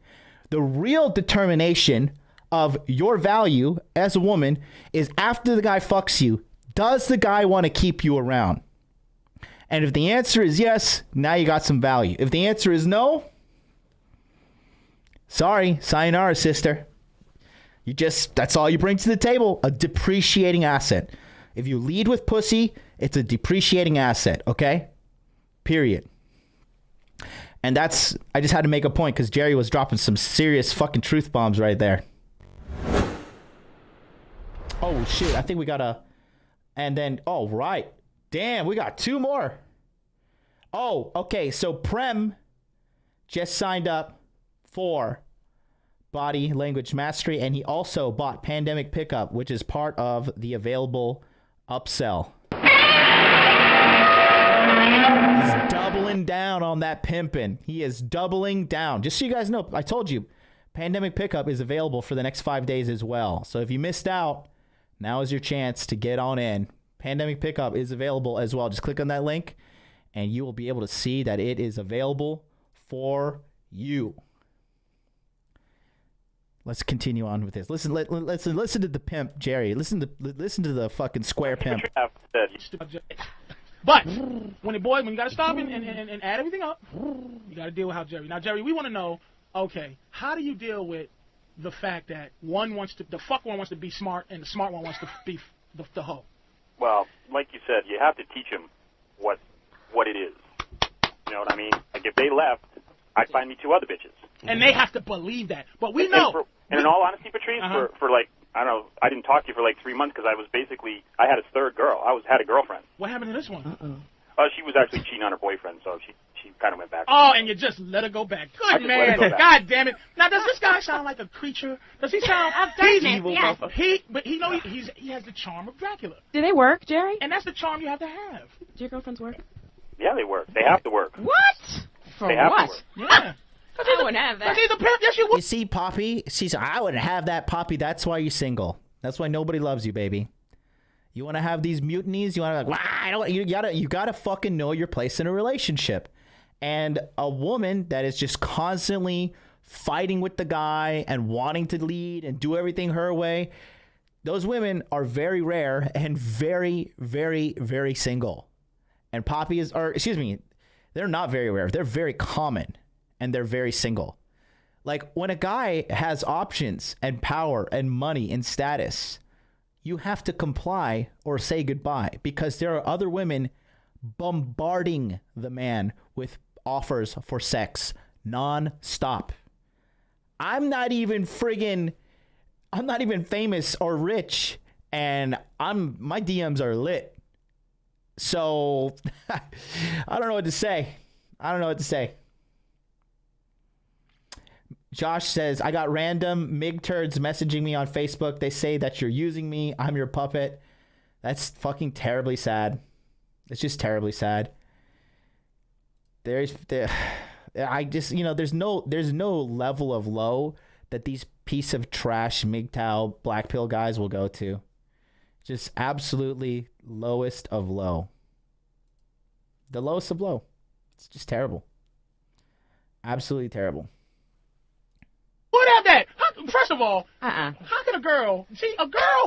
The real determination of your value as a woman is after the guy fucks you, does the guy want to keep you around? And if the answer is yes, now you got some value. If the answer is no, sorry, sayonara, sister. That's all you bring to the table, a depreciating asset. If you lead with pussy, it's a depreciating asset, okay? Period. And I just had to make a point because Jerry was dropping some serious fucking truth bombs right there. Oh, shit. I think we got and then, oh, right. Damn, we got two more. Oh, okay. So Prem just signed up for Body Language Mastery, and he also bought Pandemic Pickup, which is part of the available upsell. He's doubling down on that pimping. He is doubling down. Just so you guys know, I told you, Pandemic Pickup is available for the next 5 days as well. So if you missed out, now is your chance to get on in. Pandemic Pickup is available as well. Just click on that link and you will be able to see that it is available for you. Let's continue on with this. Listen to the pimp, Jerry. Listen to the fucking square pimp. But when you got to stop and add everything up, you got to deal with how Jerry. Now, Jerry, we want to know, okay, how do you deal with the fact that the fuck one wants to be smart and the smart one wants to be the hoe? Well, like you said, you have to teach them what it is. You know what I mean? Like if they left, I'd find me 2 other bitches. And they have to believe that. But we know. And in all honesty, Patrice, for like, I don't know, I didn't talk to you for like 3 months because I had a third girl. had a girlfriend. What happened to this one? She was actually cheating on her boyfriend, so she kind of went back. Oh, and you just let her go back. Good man. God damn it. Now, does this guy sound like a creature? Does he sound evil? Yes. He has the charm of Dracula. Do they work, Jerry? And that's the charm you have to have. Do your girlfriends work? Yeah, they work. They have to work. What? For they have what? To work. Yeah. I wouldn't have that. He's a pimp. Yes, you would. You see, Poppy? I wouldn't have that, Poppy. That's why you're single. That's why nobody loves you, baby. You want to have these mutinies? You want to you gotta fucking know your place in a relationship. And a woman that is just constantly fighting with the guy and wanting to lead and do everything her way, those women are very rare and very, very, very single. And Poppy they're not very rare. They're very common and they're very single. Like when a guy has options and power and money and status, you have to comply or say goodbye because there are other women bombarding the man with offers for sex non-stop. I'm not even famous or rich, and my DMs are lit. So I don't know what to say. Josh says, I got random MIG turds messaging me on Facebook. They say that you're using me. I'm your puppet. That's fucking terribly sad. It's just terribly sad. There's no level of low that these piece of trash MGTOW black pill guys will go to. Just absolutely lowest of low. The lowest of low. It's just terrible. Absolutely terrible. Who would have that? First of all, how can a girl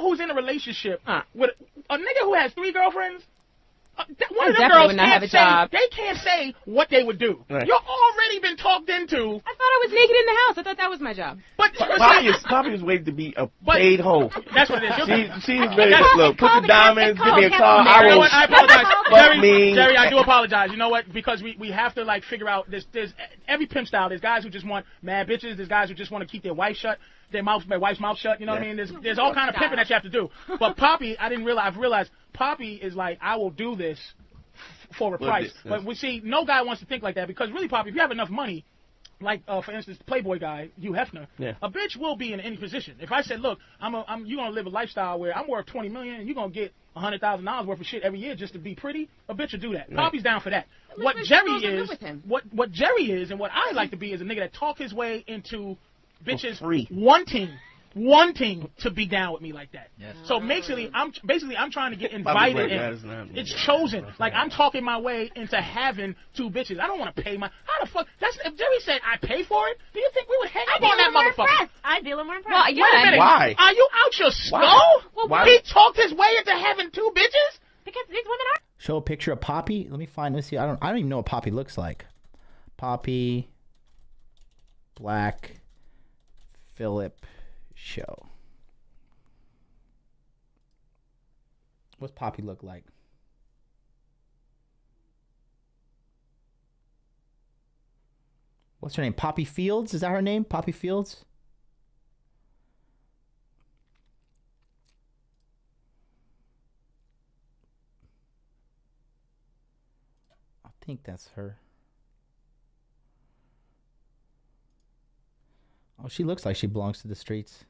who's in a relationship with a nigga who has 3 girlfriends? One of them girls can't say what they would do. Right. You're already been talked into. I thought I was naked in the house. I thought that was my job. But Poppy is waiting to be a paid hoe. That's what it is. She's ready to look. Put the diamonds, give me a car. I apologize. Jerry, I do apologize. You know what? Because we have to like figure out there's every pimp style. There's guys who just want mad bitches. There's guys who just want to keep their wife's mouth shut. You know what I mean? There's all kind of pimping that you have to do. But Poppy, I've realized Poppy is like, I will do this for a price. But we see, no guy wants to think like that because really, Poppy, if you have enough money, like for instance, Playboy guy Hugh Hefner, a bitch will be in any position. If I said, look, you're gonna live a lifestyle where I'm worth $20 million and you're gonna get $100,000 worth of shit every year just to be pretty, a bitch will do that. Right. Poppy's down for that. What Jerry is, and what I like to be is a nigga that talk his way into bitches wanting to be down with me like that. Yes. So basically I'm trying to get invited in. It's chosen. Like I'm talking my way into having 2 bitches. I don't want to pay how the fuck if Jerry said I pay for it, do you think we would hang up on that motherfucker? I'd be a little more impressed. Well, yeah. Wait a minute. Why? Are you out your skull? Well, he talked his way into having 2 bitches? Because these women are. Show a picture of Poppy. Let's see. I don't even know what Poppy looks like. Poppy Black Phillip show. What's Poppy look like? What's her name? Poppy Fields? Is that her name? Poppy Fields? I think that's her. Oh, she looks like she belongs to the streets.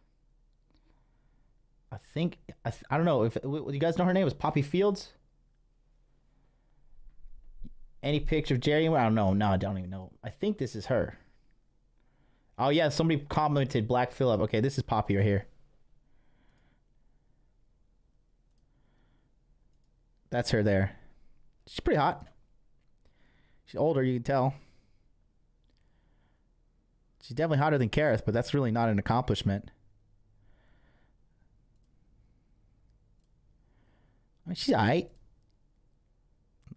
I don't know if you guys know her name was Poppy Fields. Any picture of Jerry? I don't know. No, I don't even know. I think this is her. Oh yeah, somebody commented Black Phillip. Okay, this is Poppy right here. That's her there. She's pretty hot. She's older, you can tell. She's definitely hotter than Kareth, but that's really not an accomplishment. I mean, she's aight.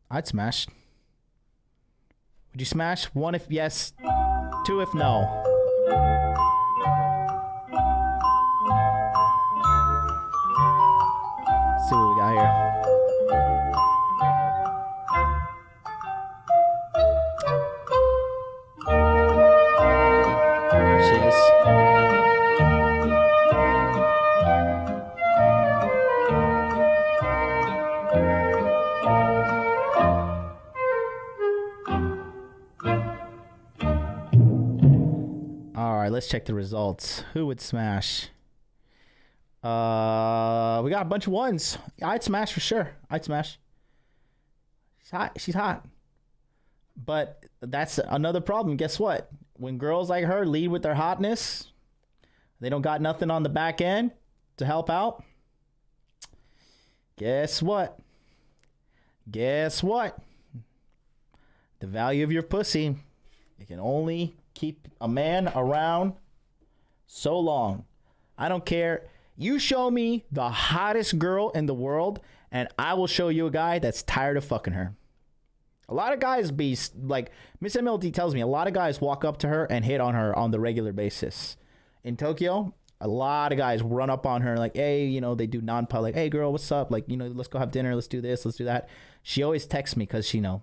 I'd smash. Would you smash? 1 if yes, 2 if no. Let's see what we got here. There she is. All right, let's check the results. Who would smash? We got a bunch of ones. I'd smash for sure. I'd smash. She's hot. She's hot. But that's another problem. Guess what? When girls like her lead with their hotness, they don't got nothing on the back end to help out. Guess what? Guess what? The value of your pussy, it can only keep a man around so long. I don't care. You show me the hottest girl in the world, and I will show you a guy that's tired of fucking her. A lot of guys be like, Miss MLD tells me, a lot of guys walk up to her and hit on her on the regular basis. In Tokyo, a lot of guys run up on her like, hey, you know, they do non-public. Hey, girl, what's up? Like, you know, let's go have dinner. Let's do this. Let's do that. She always texts me because she knows.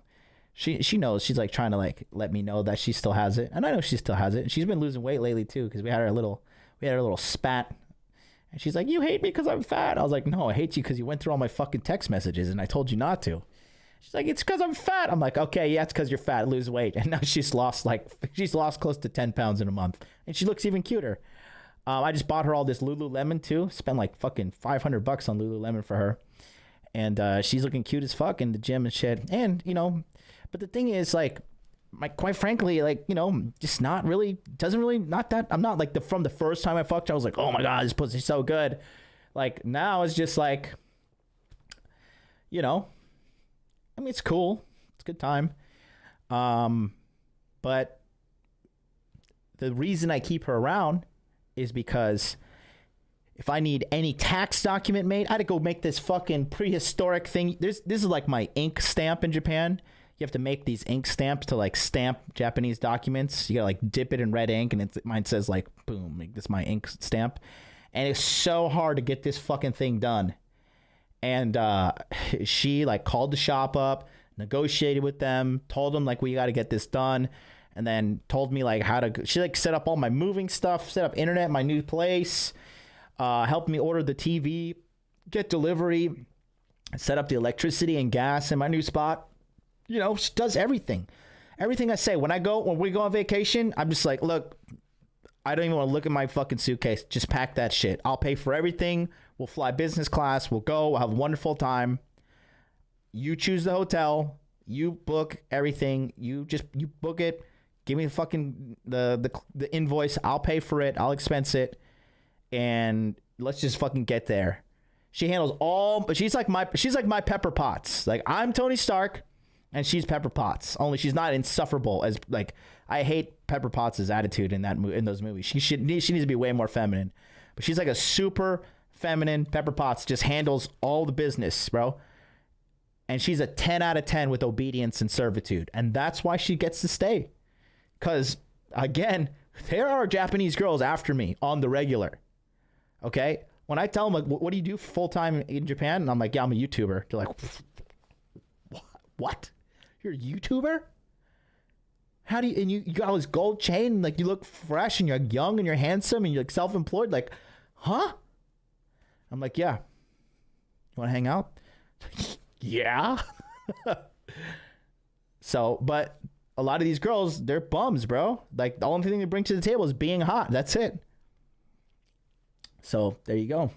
She knows. She's like trying to like let me know that she still has it, and I know she still has it. She's been losing weight lately too because we had our little spat. And she's like, you hate me because I'm fat. I was like, no, I hate you because you went through all my fucking text messages and I told you not to. She's like, it's because I'm fat. I'm like, okay, yeah, it's because you're fat. Lose weight. And now she's lost close to 10 pounds in a month. And she looks even cuter. I just bought her all this Lululemon too. Spent like fucking $500 on Lululemon for her. And she's looking cute as fuck in the gym and shit. And, you know, but the thing is like, quite frankly, like, you know, just not really, not that, I'm not like from the first time I fucked her, I was like, oh my God, this pussy's so good. Like now it's just like, you know, I mean, it's cool. It's a good time. But the reason I keep her around is because if I need any tax document made, I had to go make this fucking prehistoric thing. This is like my ink stamp in Japan. You have to make these ink stamps to like stamp Japanese documents. You gotta like dip it in red ink, and mine says like, boom, like, this is my ink stamp. And it's so hard to get this fucking thing done. And she like called the shop up, negotiated with them, told them like, we got to get this done. And then told me like how to, she like set up all my moving stuff, set up internet, my new place, helped me order the TV, get delivery, set up the electricity and gas in my new spot. You know, she does everything. Everything I say. When we go on vacation, I'm just like, look, I don't even want to look at my fucking suitcase. Just pack that shit. I'll pay for everything. We'll fly business class. We'll go. We'll have a wonderful time. You choose the hotel. You book everything. You book it. Give me the fucking the invoice. I'll pay for it. I'll expense it. And let's just fucking get there. She handles all, but she's like my Pepper Potts. Like, I'm Tony Stark. And she's Pepper Potts. Only she's not insufferable as like, I hate Pepper Potts' attitude in those movies. She needs to be way more feminine. But she's like a super feminine Pepper Potts, just handles all the business, bro. And she's a 10 out of 10 with obedience and servitude. And that's why she gets to stay. Cause again, there are Japanese girls after me on the regular. Okay? When I tell them like, what do you do full time in Japan? And I'm like, yeah, I'm a YouTuber. They're like, what? You're a YouTuber? How do you, and you got all this gold chain, and like you look fresh and you're young and you're handsome and you're like self-employed, like, huh? I'm like, yeah. You want to hang out? Yeah. So, but a lot of these girls, they're bums, bro. Like the only thing they bring to the table is being hot. That's it. So there you go.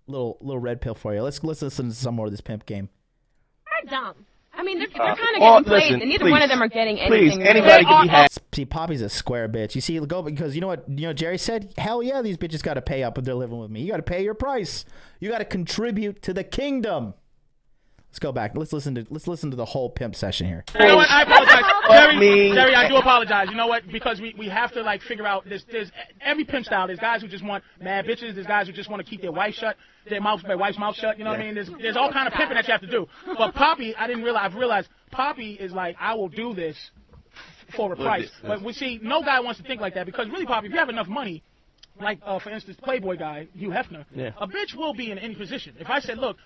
Little red pill for you. Let's listen to some more of this pimp game. They're dumb. I mean, they're kind of getting played, and neither one of them are getting anything. Please, anybody can be hacked. See, Poppy's a square bitch. You see, go because you know what Jerry said? Hell yeah, these bitches got to pay up if they're living with me. You got to pay your price. You got to contribute to the kingdom. Let's go back. Let's listen to the whole pimp session here. You know what? I apologize. Jerry, I do apologize. You know what? Because we have to like figure out this. There's every pimp style. There's guys who just want mad bitches. There's guys who just want to keep their wife's mouth shut. You know what I mean? There's all kind of pimping that you have to do. But Poppy, I've realized Poppy is like, I will do this for a price. But we see no guy wants to think like that, because really, Poppy, if you have enough money, like for instance, Playboy guy Hugh Hefner, a bitch will be in any position. If I said, look,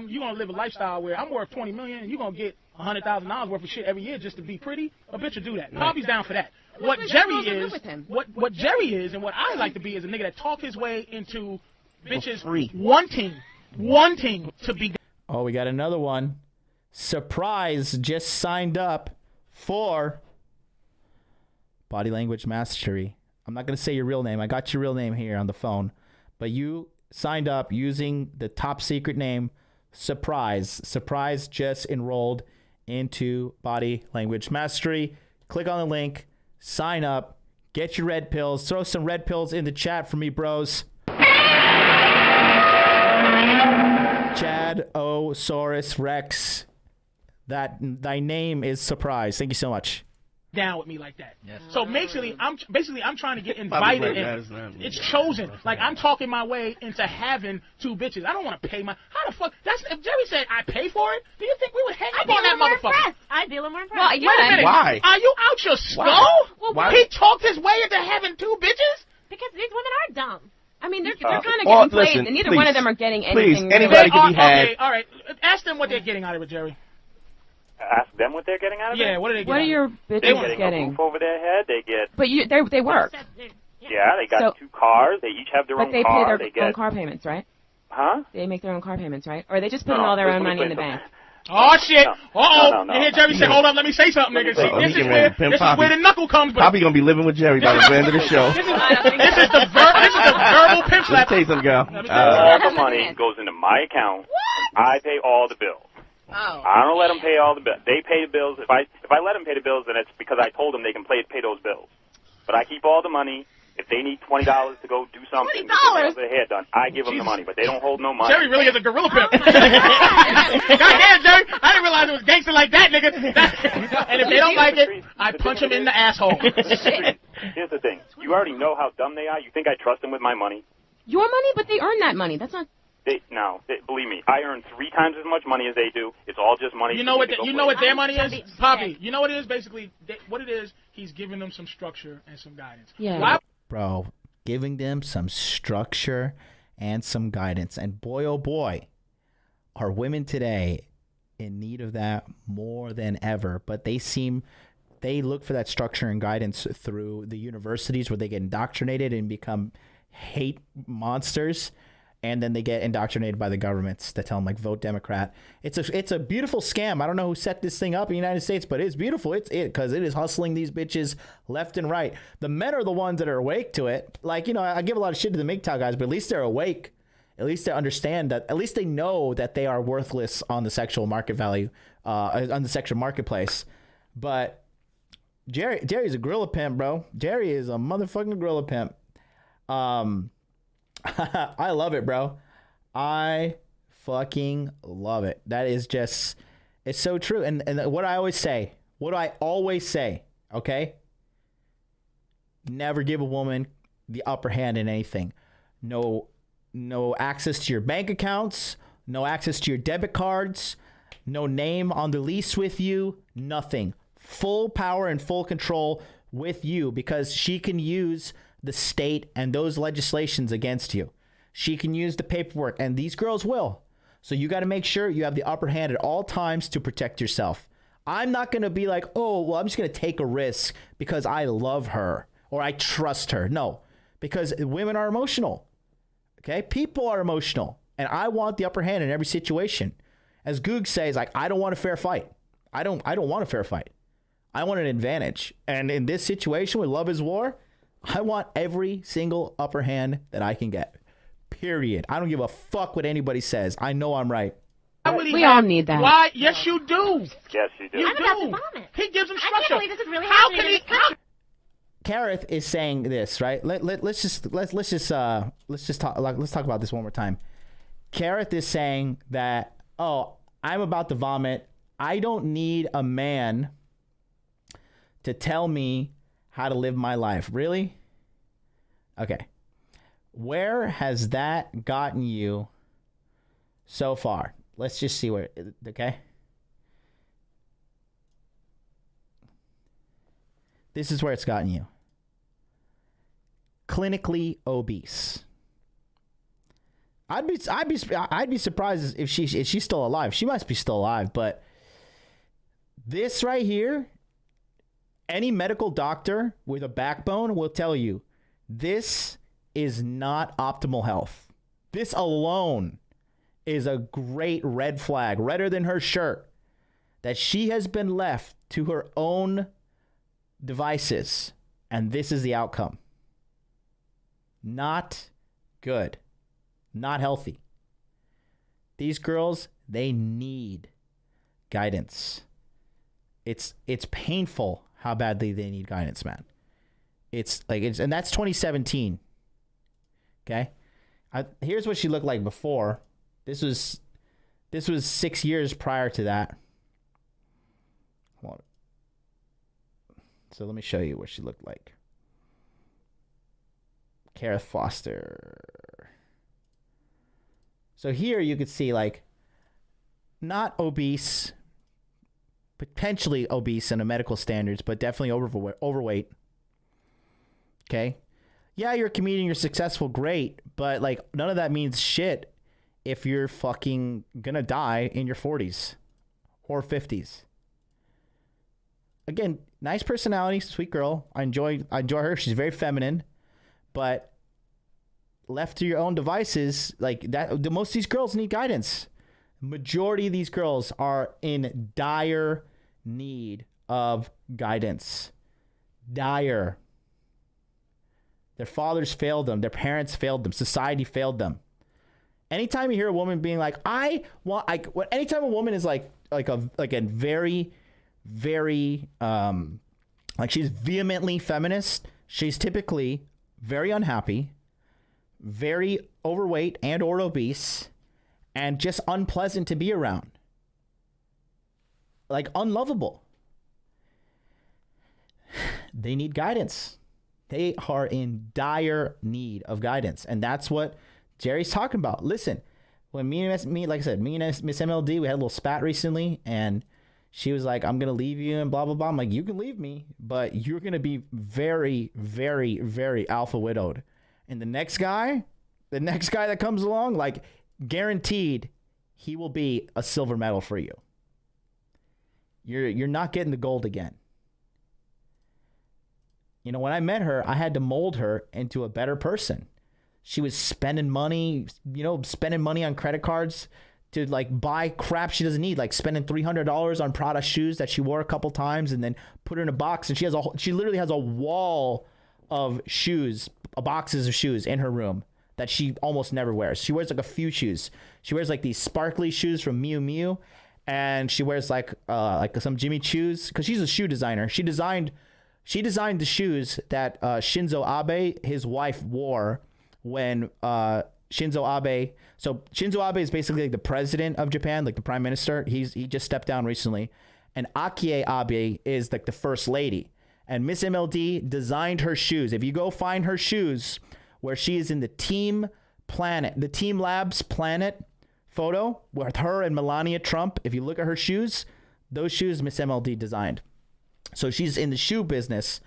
you gonna live a lifestyle where I'm worth $20 million and you gonna get $100,000 worth of shit every year just to be pretty, a bitch will do that. Poppy's down for that. What Jerry is, what Jerry is, and what I like to be is a nigga that talk his way into bitches wanting to be. Oh, we got another one. Surprise just signed up for Body Language Mastery. I'm not going to say your real name. I got your real name here on the phone. But you signed up using the top secret name, Surprise. Surprise just enrolled into Body Language Mastery. Click on the link. Sign up. Get your red pills. Throw some red pills in the chat for me, bros. Chad Osaurus Rex. Thy name is Surprise. Thank you so much. Down with me like that. Yes. So basically I'm trying to get invited in. It's chosen. Like, I'm talking my way into having 2 bitches. I don't want to pay how the fuck? If Jerry said I pay for it, do you think we would hang up on that motherfucker? I'd be a little more impressed. Well, Wait a minute. Why? Are you out your skull? Well, why? He talked his way into having 2 bitches? Because these women are dumb. I mean, they're kind of getting played, and neither one of them are getting anything. Please, anybody can be had. Okay, all right. Ask them what they're getting out of it, Jerry. Ask them what they're getting out of it? Yeah, what are they getting? What are your bitches getting? A roof over their head. They get. But they work. Yeah, they got 2 cars. They each have their own car. But they pay their own car payments, right? Huh? They make their own car payments, right? Or are they just putting all their own money in the bank? Oh, shit. No. You hear Jerry say, hold up, let me say something, nigga. See, this is where the knuckle comes. Poppy going to be living with Jerry by the end of the show. This is the verbal pimp slap. Let me tell you something, girl. All the money goes into my account. I pay all the bills. Oh. I don't let them pay all the bills. They pay the bills. If I let them pay the bills, then it's because I told them they can pay those bills. But I keep all the money. If they need $20 to go do something, to get their hair done, I give them the money. But they don't hold no money. Jerry really is a gorilla pimp. Goddamn, Jerry! I didn't realize it was gangster like that, nigga. And if they don't like it, I punch them in the asshole. Here's the thing: you already know how dumb they are. You think I trust them with my money? Your money, but they earn that money. That's not. Believe me, I earn 3 times as much money as they do. It's all just money. You know what their money is, Poppy? You know what it is? Basically, what it is, he's giving them some structure and some guidance. Yeah. Why? Bro, giving them some structure and some guidance. And boy, oh boy, are women today in need of that more than ever. But they look for that structure and guidance through the universities where they get indoctrinated and become hate monsters. And then they get indoctrinated by the governments that tell them, like, vote Democrat. It's a beautiful scam. I don't know who set this thing up in the United States, but it's beautiful. Because it is hustling these bitches left and right. The men are the ones that are awake to it. Like, I give a lot of shit to the MGTOW guys, but at least they're awake. At least they understand that. At least they know that they are worthless on the sexual market value, on the sexual marketplace. But Jerry's a gorilla pimp, bro. Jerry is a motherfucking gorilla pimp. I love it, bro. I fucking love it. That is just, it's so true. And what do I always say, okay? Never give a woman the upper hand in anything. No access to your bank accounts, no access to your debit cards, no name on the lease with you, nothing. Full power and full control with you, because she can use the state and those legislations against you. She can use the paperwork, and these girls will. So you got to make sure you have the upper hand at all times to protect yourself. I'm not going to be like, oh, well, I'm just going to take a risk because I love her or I trust her. No, because women are emotional. Okay? People are emotional, and I want the upper hand in every situation. As Goog says, like, I don't want a fair fight. I don't want a fair fight. I want an advantage. And in this situation with Love is War, I want every single upper hand that I can get. Period. I don't give a fuck what anybody says. I know I'm right. We all need that. Why? Yes, you do. Yes, you do. You I'm do. about to vomit. He gives them I structure. can't believe this is really happening. Kareth is saying this, right? Let's talk about this one more time. Kareth is saying that, oh, I'm about to vomit. I don't need a man to tell me how to live my life. Really? Okay. Where has that gotten you so far? Let's just see where, okay? This is where it's gotten you. Clinically obese. I'd be surprised if she's still alive. She must be still alive, but this right here, any medical doctor with a backbone will tell you this is not optimal health. This alone is a great red flag, redder than her shirt, that she has been left to her own devices, and this is the outcome. Not good. Not healthy. These girls, they need guidance. It's painful how badly they need guidance, man. And that's 2017. Okay? Here's what she looked like before. This was 6 years prior to that. Hold on. So let me show you what she looked like. Kareth Foster. So here you could see, like, not obese, potentially obese in a medical standards, but definitely overweight. Okay? Yeah, you're a comedian, you're successful, great, but, like, none of that means shit if you're fucking gonna die in your 40s or 50s. Again, nice personality, sweet girl. I enjoy her. She's very feminine, but left to your own devices, like that, most of these girls need guidance. Majority of these girls are in dire need of guidance. Dire. Their fathers failed them. Their parents failed them. Society failed them. Anytime you hear a woman being like, anytime a woman is like a very, very, like she's vehemently feminist, she's typically very unhappy, very overweight and or obese, and just unpleasant to be around. Like unlovable. They need guidance. They are in dire need of guidance. And that's what Jerry's talking about. Listen, when me and like I said, me and Miss MLD, we had a little spat recently, and she was like, I'm going to leave you and blah, blah, blah. I'm like, you can leave me, but you're going to be very, very, very alpha widowed. And the next guy that comes along, like guaranteed, he will be a silver medal for you. You're not getting the gold again. You know, when I met her, I had to mold her into a better person. She was spending money on credit cards to like buy crap she doesn't need, like spending $300 on Prada shoes that she wore a couple times and then put her in a box. And she literally has a wall of shoes, boxes of shoes in her room that she almost never wears. She wears like a few shoes. She wears like these sparkly shoes from Miu Miu, and she wears like some Jimmy Choos because she's a shoe designer. She designed the shoes that Shinzo Abe, his wife, wore when Shinzo Abe is basically like the president of Japan, like the prime minister. He just stepped down recently. And Akie Abe is like the first lady. And Miss MLD designed her shoes. If you go find her shoes where she is in the Team Labs Planet photo with her and Melania Trump, if you look at her shoes, those shoes Miss MLD designed. So she's in the shoe business.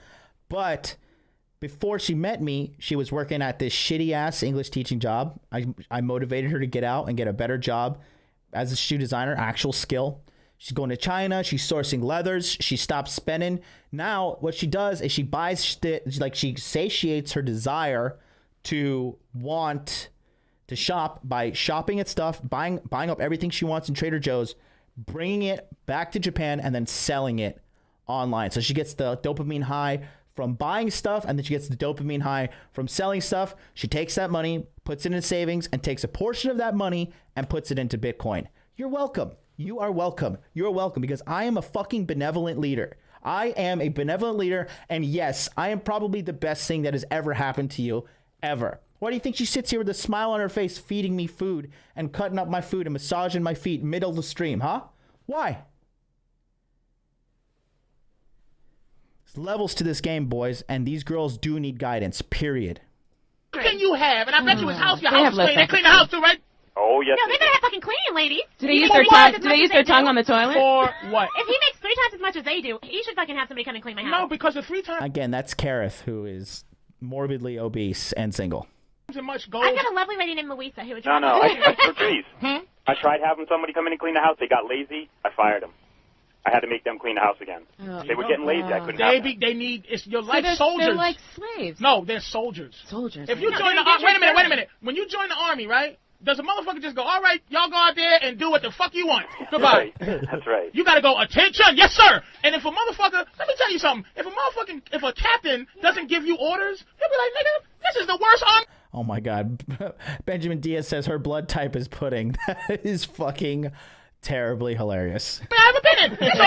But before she met me, she was working at this shitty ass English teaching job. I motivated her to get out and get a better job as a shoe designer, actual skill. She's going to China. She's sourcing leathers. She stopped spending. Now what she does is she buys she satiates her desire to want to shop by shopping at stuff, buying up everything she wants in Trader Joe's, bringing it back to Japan, and then selling it online. So she gets the dopamine high from buying stuff, and then she gets the dopamine high from selling stuff. She takes that money, puts it in savings, and takes a portion of that money and puts it into Bitcoin. You're welcome. You are welcome. You're welcome, because I am a fucking benevolent leader. I am a benevolent leader, and yes, I am probably the best thing that has ever happened to you, ever. Why do you think she sits here with a smile on her face feeding me food and cutting up my food and massaging my feet middle of the stream, huh? Why? There's levels to this game, boys, and these girls do need guidance, period. What can you have? And I bet you his house, your house is clean. They clean the house too, right? Oh, yes. No, they're gonna have fucking cleaning ladies. Do they use their tongue? Do they use their tongue on the toilet? For what? If he makes 3 times as much as they do, he should fucking have somebody come and clean my house. No, because the 3 times Again, that's Kareth, who is morbidly obese and single. as much gold. I've got a lovely lady named Louisa who would No, try Patrice. I tried having somebody come in and clean the house. They got lazy. I fired them. I had to make them clean the house again. They were getting lazy. I couldn't have them. They need, you're So like they're, soldiers. They're like slaves. No, they're soldiers. Soldiers. If you join the army, wait a minute. When you join the army, right? Does a motherfucker just go, all right, y'all go out there and do what the fuck you want? Goodbye. That's right. You gotta go, attention, yes sir. And if a motherfucker, let me tell you something. If a captain doesn't give you orders, you'll be like, nigga, this is the worst army. Oh my God. Benjamin Diaz says her blood type is pudding. That is fucking terribly hilarious. I haven't been in. So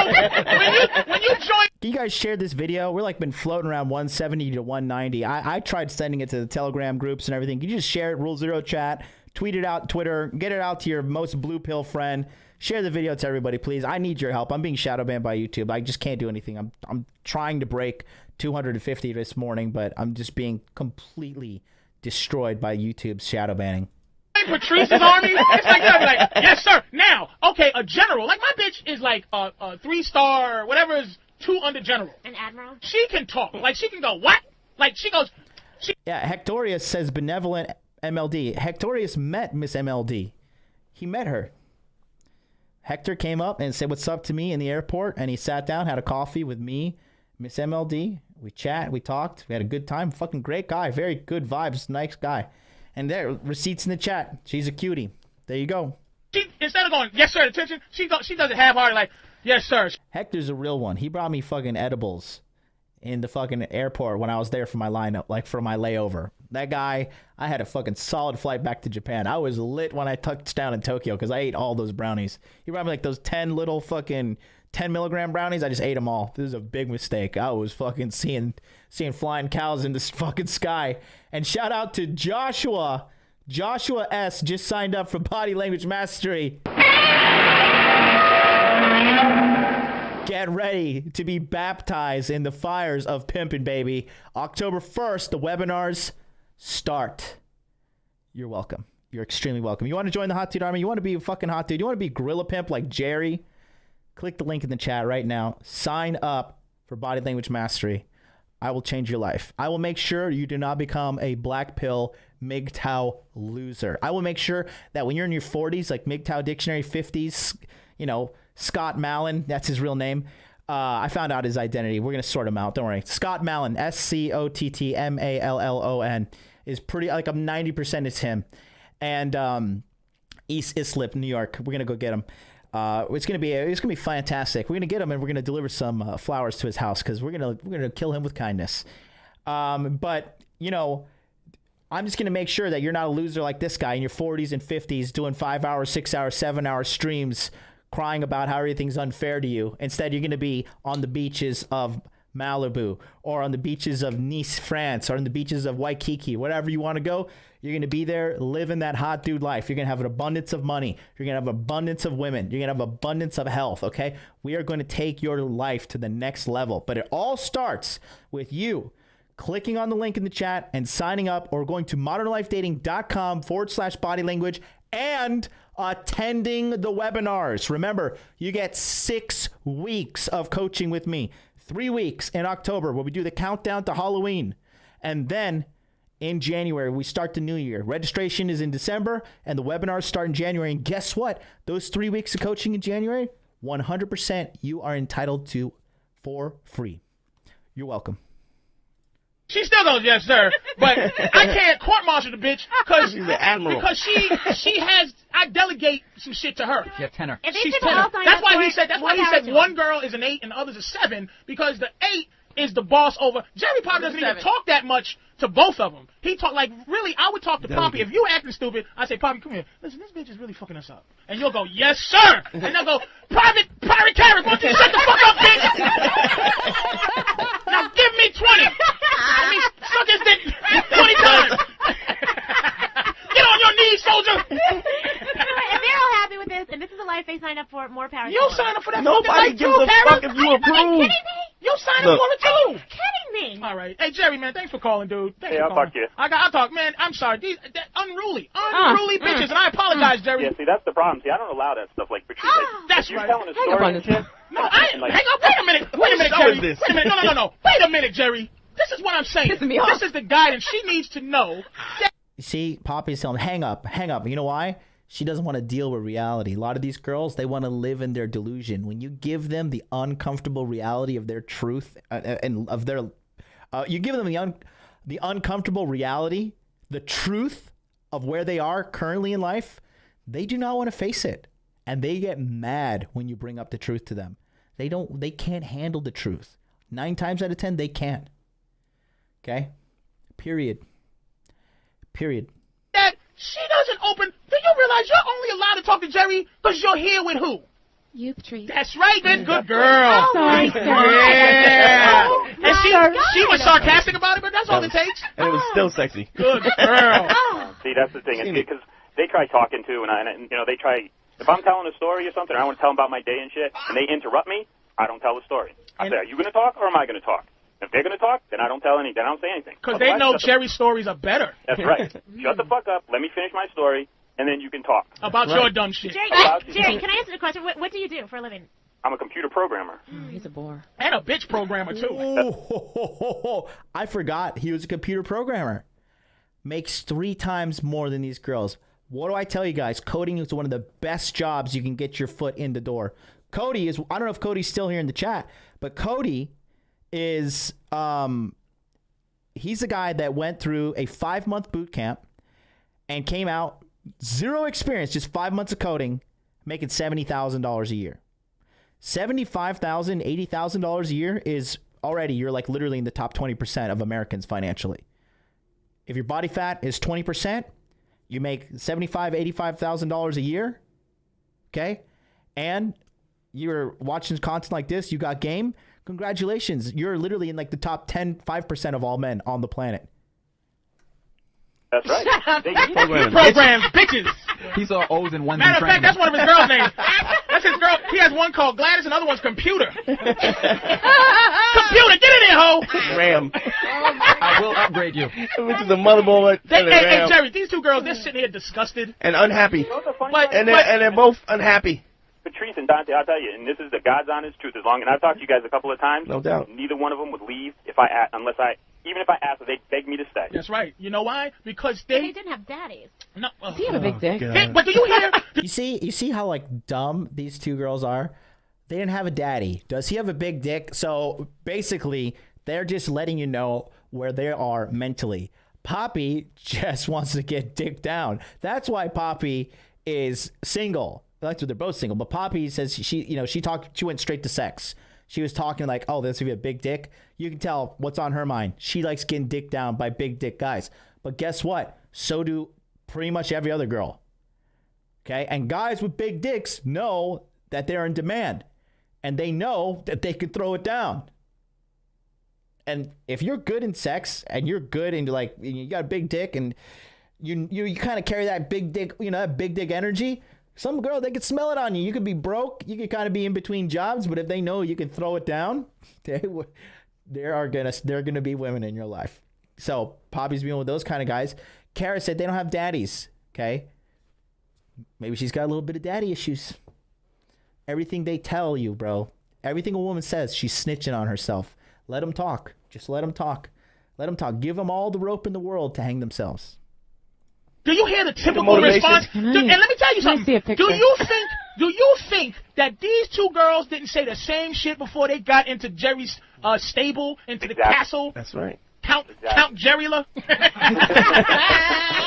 when you join. You guys shared this video. We're like been floating around 170 to 190. I tried sending it to the Telegram groups and everything. You just share it, Rule Zero Chat, tweet it out, Twitter, get it out to your most blue pill friend. Share the video to everybody, please. I need your help. I'm being shadow banned by YouTube. I just can't do anything. I'm trying to break 250 this morning, but I'm just being completely destroyed by YouTube's shadow banning. Patrice's army, it's like that. Like, yes, sir. Now, okay, a general. Like, my bitch is like a 3-star, whatever is 2 under general. An admiral? She can talk. Like, she can go, what? Like, she goes. Yeah, Hectorius says benevolent MLD. Hectorius met Miss MLD. He met her. Hector came up and said what's up to me in the airport, and he sat down, had a coffee with me, Miss MLD. We chat, we talked, we had a good time. Fucking great guy, very good vibes, nice guy. And there, receipts in the chat. She's a cutie. There you go. She, instead of going, yes, sir, attention, she does it half-hearted, like, yes, sir. Hector's a real one. He brought me fucking edibles in the fucking airport when I was there for my lineup, like for my layover. That guy, I had a fucking solid flight back to Japan. I was lit when I touched down in Tokyo because I ate all those brownies. He brought me like those 10 little fucking 10 milligram brownies. I just ate them all. This is a big mistake. I was fucking seeing flying cows in this fucking sky. And shout out to Joshua. Joshua S. just signed up for Body Language Mastery. Get ready to be baptized in the fires of pimpin', baby. October 1st, the webinars start. You're welcome. You're extremely welcome. You want to join the Hot Dude Army? You want to be a fucking hot dude? You want to be gorilla pimp like Jerry? Click the link in the chat right now. Sign up for Body Language Mastery. I will change your life. I will make sure you do not become a black pill MGTOW loser. I will make sure that when you're in your 40s, like MGTOW Dictionary 50s, you know, Scott Mallon, that's his real name. I found out his identity. We're going to sort him out. Don't worry. Scott Mallon, SCOTTMALLON, is pretty, like, I'm 90% it's him. And East Islip, New York. We're going to go get him. It's gonna be fantastic. We're gonna get him and we're gonna deliver some flowers to his house because we're gonna kill him with kindness. But you know, I'm just gonna make sure that you're not a loser like this guy in your 40s and 50s doing 5-hour, 6-hour, 7-hour streams, crying about how everything's unfair to you. Instead, you're gonna be on the beaches of Malibu or on the beaches of Nice, France, or on the beaches of Waikiki, whatever you want to go. You're going to be there living that hot dude life. You're going to have an abundance of money. You're going to have abundance of women. You're going to have abundance of health, okay? We are going to take your life to the next level. But it all starts with you clicking on the link in the chat and signing up or going to modernlifedating.com/body language and attending the webinars. Remember, you get 6 weeks of coaching with me. 3 weeks in October where we do the countdown to Halloween. And then in January, we start the new year. Registration is in December, and the webinars start in January. And guess what? Those 3 weeks of coaching in January, 100% you are entitled to for free. You're welcome. She still goes, yes, sir. But I can't court-martial the bitch because she's the admiral. Because she has, I delegate some shit to her. Yeah, tenor. She's tenor. That's why he said one girl is an 8 and the other's a 7 because the 8 is the boss over. Jerry probably doesn't even talk that much to both of them. He talk like, really, I would talk to Poppy. If you acting stupid, I say, Poppy, come here. Listen, this bitch is really fucking us up. And you'll go, yes, sir. And they'll go, Pirate Carrot, why don't you shut the fuck up, bitch? Now give me 20. I mean, suck his dick 20 times. sign up for it. More power. You sign up for that. Nobody gives a fuck if you Are you approve. kidding me? You sign up for it too. Are you kidding me? All right. Hey, Jerry, man, thanks for calling, dude. Thanks for I'll calling. talk to you. I'll talk, man. I'm sorry. These unruly bitches, and I apologize, Jerry. Yeah, see, that's the problem. See, I don't allow that stuff like Patrice. That's you're right. telling a story. No, hang up. Wait a minute. Wait a minute, Jerry. Wait a minute. No. Wait a minute, Jerry. This is what I'm saying. This is the guidance she needs to know. You see, Poppy's telling him, hang up. You know why? She doesn't want to deal with reality. A lot of these girls, they want to live in their delusion. When you give them the uncomfortable reality of their truth and of their, you give them the uncomfortable reality, the truth of where they are currently in life, they do not want to face it. And they get mad when you bring up the truth to them. They can't handle the truth. 9 times out of 10, they can't. Okay? Period. That she doesn't open. Do you realize you're only allowed to talk to Jerry because you're here with who? You, Patrice. That's right, man. Good girl. Sorry, Yeah. And she was sarcastic about it, but that's all it takes. And it was still sexy. Good girl. See, that's the thing. It's because they try talking too, and they try. If I'm telling a story or something, I want to tell them about my day and shit, and they interrupt me, I don't tell the story. I say, are you going to talk or am I going to talk? If they're going to talk, then I don't tell anything. Then I don't say anything. Because they know Jerry's stories are better. That's right. Shut the fuck up. Let me finish my story, and then you can talk. About your dumb shit. Jerry, can I answer the question? What do you do for a living? I'm a computer programmer. He's a bore. And a bitch programmer, too. I forgot he was a computer programmer. Makes 3 times more than these girls. What do I tell you guys? Coding is one of the best jobs you can get your foot in the door. Cody is, I don't know if Cody's still here in the chat, but Cody is, he's the guy that went through a 5-month boot camp and came out, 0 experience, just 5 months of coding, making $70,000 a year. $75,000, $80,000 a year is already, you're like literally in the top 20% of Americans financially. If your body fat is 20%, you make $75,000, $85,000 a year, okay? And you're watching content like this, you got game, congratulations. You're literally in like the top 5% of all men on the planet. That's right. Programs, bitches. He saw O's and 1s. Matter of fact, that's one of his girls' names. That's his girl. He has one called Gladys, and the other one's Computer. Computer, get in there, ho! Ram. I will upgrade you. Which is a motherboard. Hey, Jerry, these 2 girls, they're sitting here disgusted. And unhappy. But they're both unhappy. Patrice and Dante, I'll tell you, and this is the God's honest truth. And I've talked to you guys a couple of times. No doubt. Neither one of them would leave even if I asked, they beg me to stay. That's right. You know why? Because they didn't have daddies. No. He had a big dick. But do you hear? You see how like dumb these 2 girls are? They didn't have a daddy. Does he have a big dick? So basically, they're just letting you know where they are mentally. Poppy just wants to get dick down. That's why Poppy is single. That's why they're both single. But Poppy says she went straight to sex. She was talking like, oh, this would be a big dick. You can tell what's on her mind. She likes getting dick down by big dick guys. But guess what? So do pretty much every other girl. Okay? And guys with big dicks know that they're in demand. And they know that they can throw it down. And if you're good in sex and you're good in like, you got a big dick and you kind of carry that big dick, that big dick energy, some girl, they could smell it on you. You could be broke. You could kind of be in between jobs, but if they know you can throw it down, they're gonna be women in your life. So Poppy's being with those kind of guys. Kara said they don't have daddies. Okay, maybe she's got a little bit of daddy issues. Everything they tell you, bro. Everything a woman says, she's snitching on herself. Let them talk. Just let them talk. Let them talk. Give them all the rope in the world to hang themselves. Do you hear the typical response? And let me tell you something. Do you think that these 2 girls didn't say the same shit before they got into Jerry's stable, into the castle? That's right. Count Jerryla?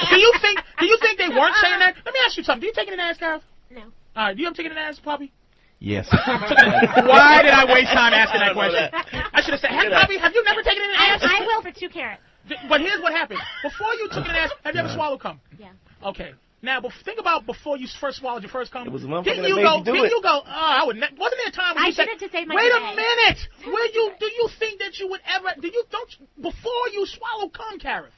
Do you think they weren't saying that? Let me ask you something. Do you take it in ass, Kyle? No. All right. Do you ever take it in ass, Poppy? Yes. Why did I waste time asking that question? I should have said, hey, Poppy, have you never taken it in ass? I will for 2 carats. But here's what happened. Before you took it in ass, have you ever swallowed cum? Yeah. Okay. Now, think about before you first swallowed your first cum. It was a motherfucker Didn't you go, I would wasn't there a time when you said, did it to save my wait day. a minute, do you think that you would ever, before you swallow cum, Karen?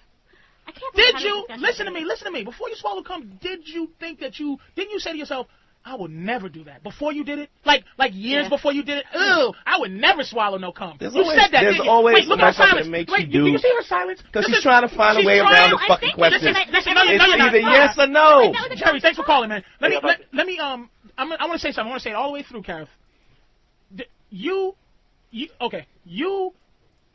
I can't Did you, listen to me, before you swallow cum, did you think that didn't you say to yourself, I would never do that. Before you did it, like years before you did it, ew, I would never swallow no cum. You said that. There's always Wait, look at her silence. that makes Wait, you do. you see her silence? Because she's trying to find a way around the fucking question. Listen, no, you're It's not. either yes or no. Jerry, thanks for calling, man. Let me I want to say something. I want to say it all the way through, Kareth. You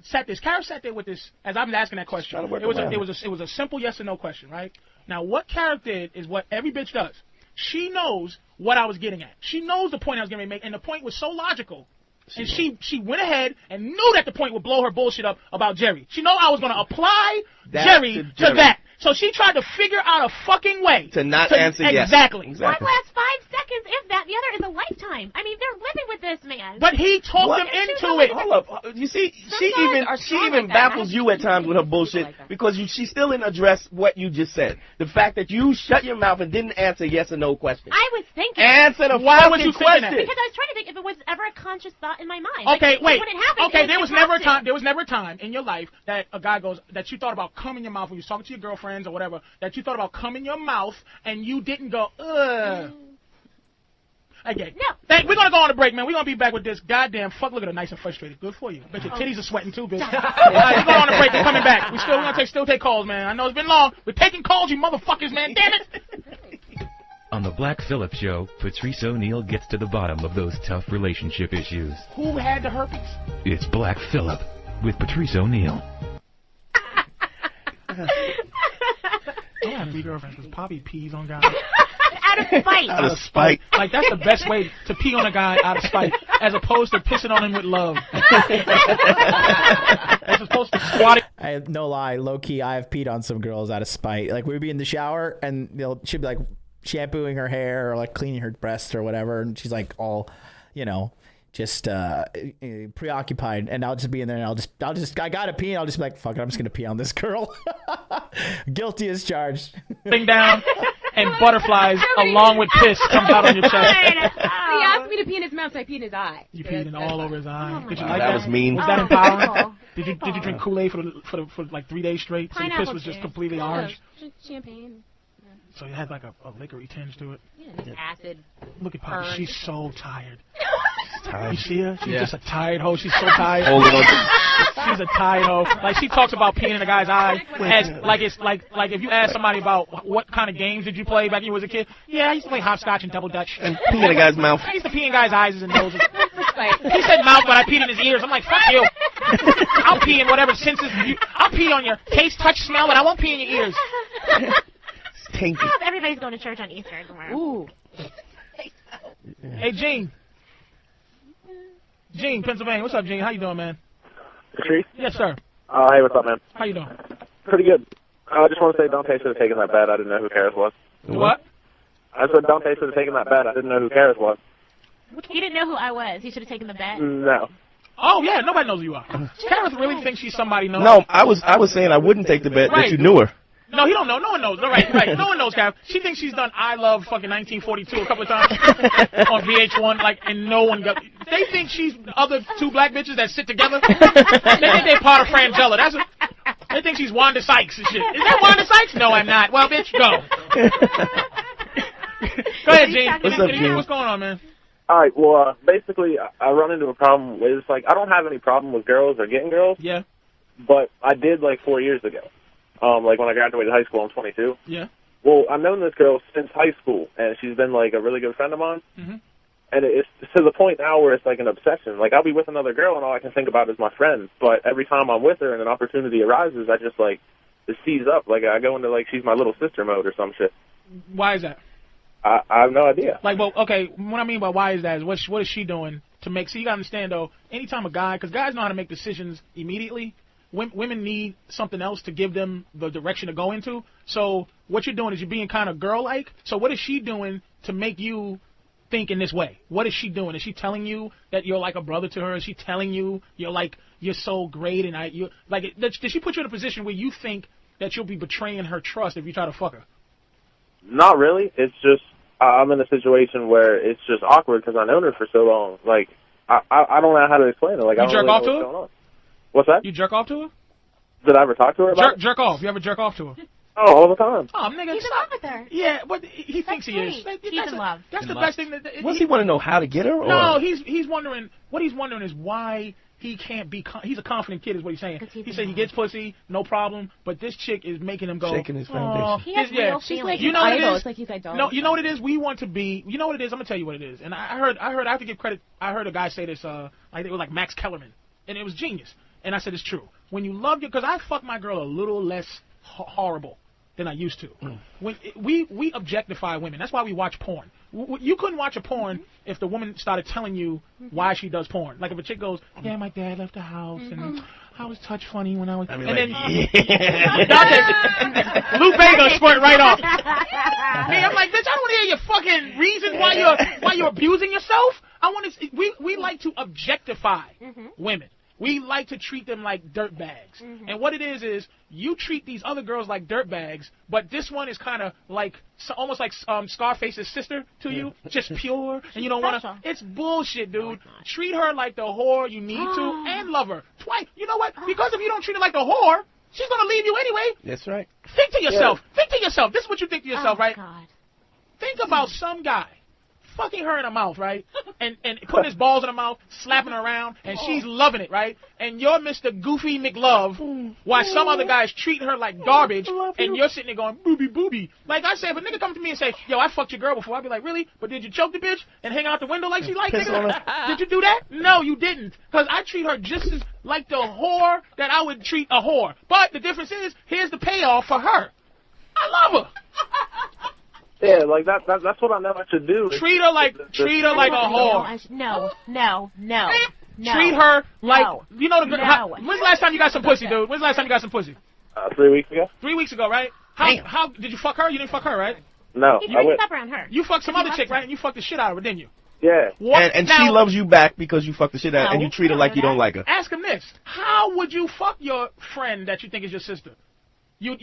sat this. Kareth sat there with this as I'm asking that question. It was a simple yes or no question, right? Now, what Kareth did is what every bitch does. She knows what I was getting at. She knows the point I was going to make, and the point was so logical. And she went ahead and knew that the point would blow her bullshit up about Jerry. She knew I was going to apply Jerry to that. So she tried to figure out a fucking way to not answer yes. Exactly. One last 5 seconds, if that. The other is a lifetime. I mean, they're living with this man. But he talked them into it. Hold up. You see, she even baffles you at times with her bullshit because she still didn't address what you just said. The fact that you shut your mouth and didn't answer yes or no question. I was thinking. Answer the Why was you question. thinking that? Because I was trying to think if it was ever a conscious thought in my mind. Okay, like, wait. When it happened, Okay, there was never a time in your life that a guy goes that you thought about cum in your mouth when you was talking to your girlfriends or whatever, that you thought about cum in your mouth and you didn't go, ugh. Okay. No. We're going to go on a break, man. We're going to be back with this goddamn fuck. Look at her, nice and frustrated. Good for you. Bet your titties are sweating too, bitch. All right, we're going on a break. We're coming back. We're going to still take calls, man. I know it's been long. We're taking calls, you motherfuckers, man. Damn it. On the Black Phillip Show, Patrice O'Neal gets to the bottom of those tough relationship issues. Who had the herpes? It's Black Phillip with Patrice O'Neal. I don't have 3 girlfriends because Poppy pees on guys. Out of spite. Out of spite. Like, that's the best way to pee on a guy out of spite, as opposed to pissing on him with love. As opposed to squatting. No lie, low key, I have peed on some girls out of spite. Like, we'd be in the shower, and she'd be like shampooing her hair or like cleaning her breasts or whatever, and she's like all, just preoccupied, and I'll just be in there, and I gotta pee, and I'll just be like, fuck it, I'm just gonna pee on this girl. Guilty as charged. Thing down, and butterflies along with piss comes out on your chest. He asked me to pee in his mouth, so I peed in his eye. You peed in all over his eye. Did you like that? Was mean. Was that empowering? Did you drink Kool-Aid for like 3 days straight? So your piss was just completely orange. Champagne. So it had like a liquor-y tinge to it. Yeah, acid. Look at Poppy. Burn. She's so tired. Tired. You see her? She's just a tired hoe. She's so tired. She's a tired hoe. Like, she talks about peeing in a guy's eye as like it's like if you ask somebody about what kind of games did you play back when you was a kid. Yeah, I used to play hopscotch and double dutch. And pee in a guy's mouth. I used to pee in guys' eyes and noses. He said mouth, but I peed in his ears. I'm like, fuck you. I'll pee in whatever senses. I'll pee on your taste, touch, smell, but I won't pee in your ears. I hope everybody's going to church on Easter tomorrow. Ooh. Hey, Gene. Gene, Pennsylvania. What's up, Gene? How you doing, man? Patrice? Yes, sir. Hey, what's up, man? How you doing? Pretty good. I just want to say Dante should have taken that bet. I didn't know who Kareth was. What? I said Dante should have taken that bet. I didn't know who Kareth was. He didn't know who I was. He should have taken the bet. No. Oh, yeah, nobody knows who you are. Kareth really thinks she's somebody knows. No, I was saying I wouldn't take the bet that you knew her. No, he don't know. No one knows. Right. No one knows, Kareth. She thinks she's done I Love fucking 1942 a couple of times on VH1, and no one got. They think she's the other 2 black bitches that sit together. They think they're part of Frangella. They think she's Wanda Sykes and shit. Is that Wanda Sykes? No, I'm not. Well, bitch, go. Go ahead, Gene. What's up, Gene? What's going on, man? All right, well, basically, I run into a problem with, it's like, I don't have any problem with girls or getting girls. Yeah. But I did, 4 years ago. When I graduated high school, I'm 22. Yeah. Well, I've known this girl since high school, and she's been, a really good friend of mine. Mm-hmm. And it's to the point now where it's, an obsession. I'll be with another girl, and all I can think about is my friend. But every time I'm with her and an opportunity arises, I just, it seize up. I go into, she's my little sister mode or some shit. Why is that? I have no idea. Okay, what I mean by why is that is what is she doing to make, so you gotta understand though, anytime a guy, because guys know how to make decisions immediately, women need something else to give them the direction to go into, so what you're doing is you're being kind of girl-like, so what is she doing to make you think in this way? What is she doing? Is she telling you that you're like a brother to her? Is she telling you you're so great and did she put you in a position where you think that you'll be betraying her trust if you try to fuck her? Not really. It's just I'm in a situation where it's just awkward because I've known her for so long. I don't know how to explain it. I don't jerk really off know to what's her? going on. What's that? You jerk off to her? Did I ever talk to her about it? Jerk off. You ever jerk off to her? Oh, all the time. Oh, nigga, He's in love with her. Yeah, but he thinks he is. He's in love. That's the best thing. Does he want to know how to get her? Or? No, he's wondering. What he's wondering is why he can't be. He's a confident kid, is what he's saying. He said he gets pussy, no problem, but this chick is making him go. Shaking his foundation. He has real She's feelings. like You his know what it idol. is? It's like he's idol. No, you know what it is? We want to be. You know what it is? I'm gonna tell you what it is. And I heard. I have to give credit. I heard a guy say this. I think it was like Max Kellerman, and it was genius. And I said it's true. When you love your, because I fuck my girl a little less horrible than I used to. When we objectify women. That's why we watch porn. You couldn't watch a porn if the woman started telling you why she does porn. Like if a chick goes, yeah, my dad left the house and I was touch funny when I was. mean, and like, then Lupe gonna squirt right off. Me, I'm like, bitch, I don't want to hear your fucking reasons why you're abusing yourself. I want to. We like to objectify women. We like to treat them like dirt bags. And what it is you treat these other girls like dirt bags, but this one is kind of like, almost like Scarface's sister to you, just pure, and you don't want to. It's bullshit, dude. Treat her like the whore you need to, and love her. Twice. You know what? Because if you don't treat her like the whore, she's going to leave you anyway. That's right. Think to yourself. Think to yourself. This is what you think to yourself, right? God. Think about some guy fucking her in the mouth, right? And putting his balls in her mouth, slapping her around, and she's loving it, right? And you're Mr. Goofy McLove, while some other guy's treating her like garbage, and you're sitting there going, booby, booby. Like I said, if a nigga come to me and say, yo, I fucked your girl before, I'd be like, really? But did you choke the bitch and hang out the window like she liked, nigga? Did you do that? No, you didn't. Because I treat her just as like the whore that I would treat a whore. But the difference is, here's the payoff for her. I love her. Yeah, like that's what I know I should do. Treat her like a whore. No. Treat her like you know the girl. When's the last time you got some pussy, dude? When's the last time you got some pussy? 3 weeks ago. 3 weeks ago, right? How did you fuck her? You didn't fuck her, right? No, He drinks up around her. You fucked some other chick, right? And you fucked the shit out of her, didn't you? Yeah. And she loves you back because you fucked the shit out and you treat her like you don't like her. Ask him this: how would you fuck your friend that you think is your sister? You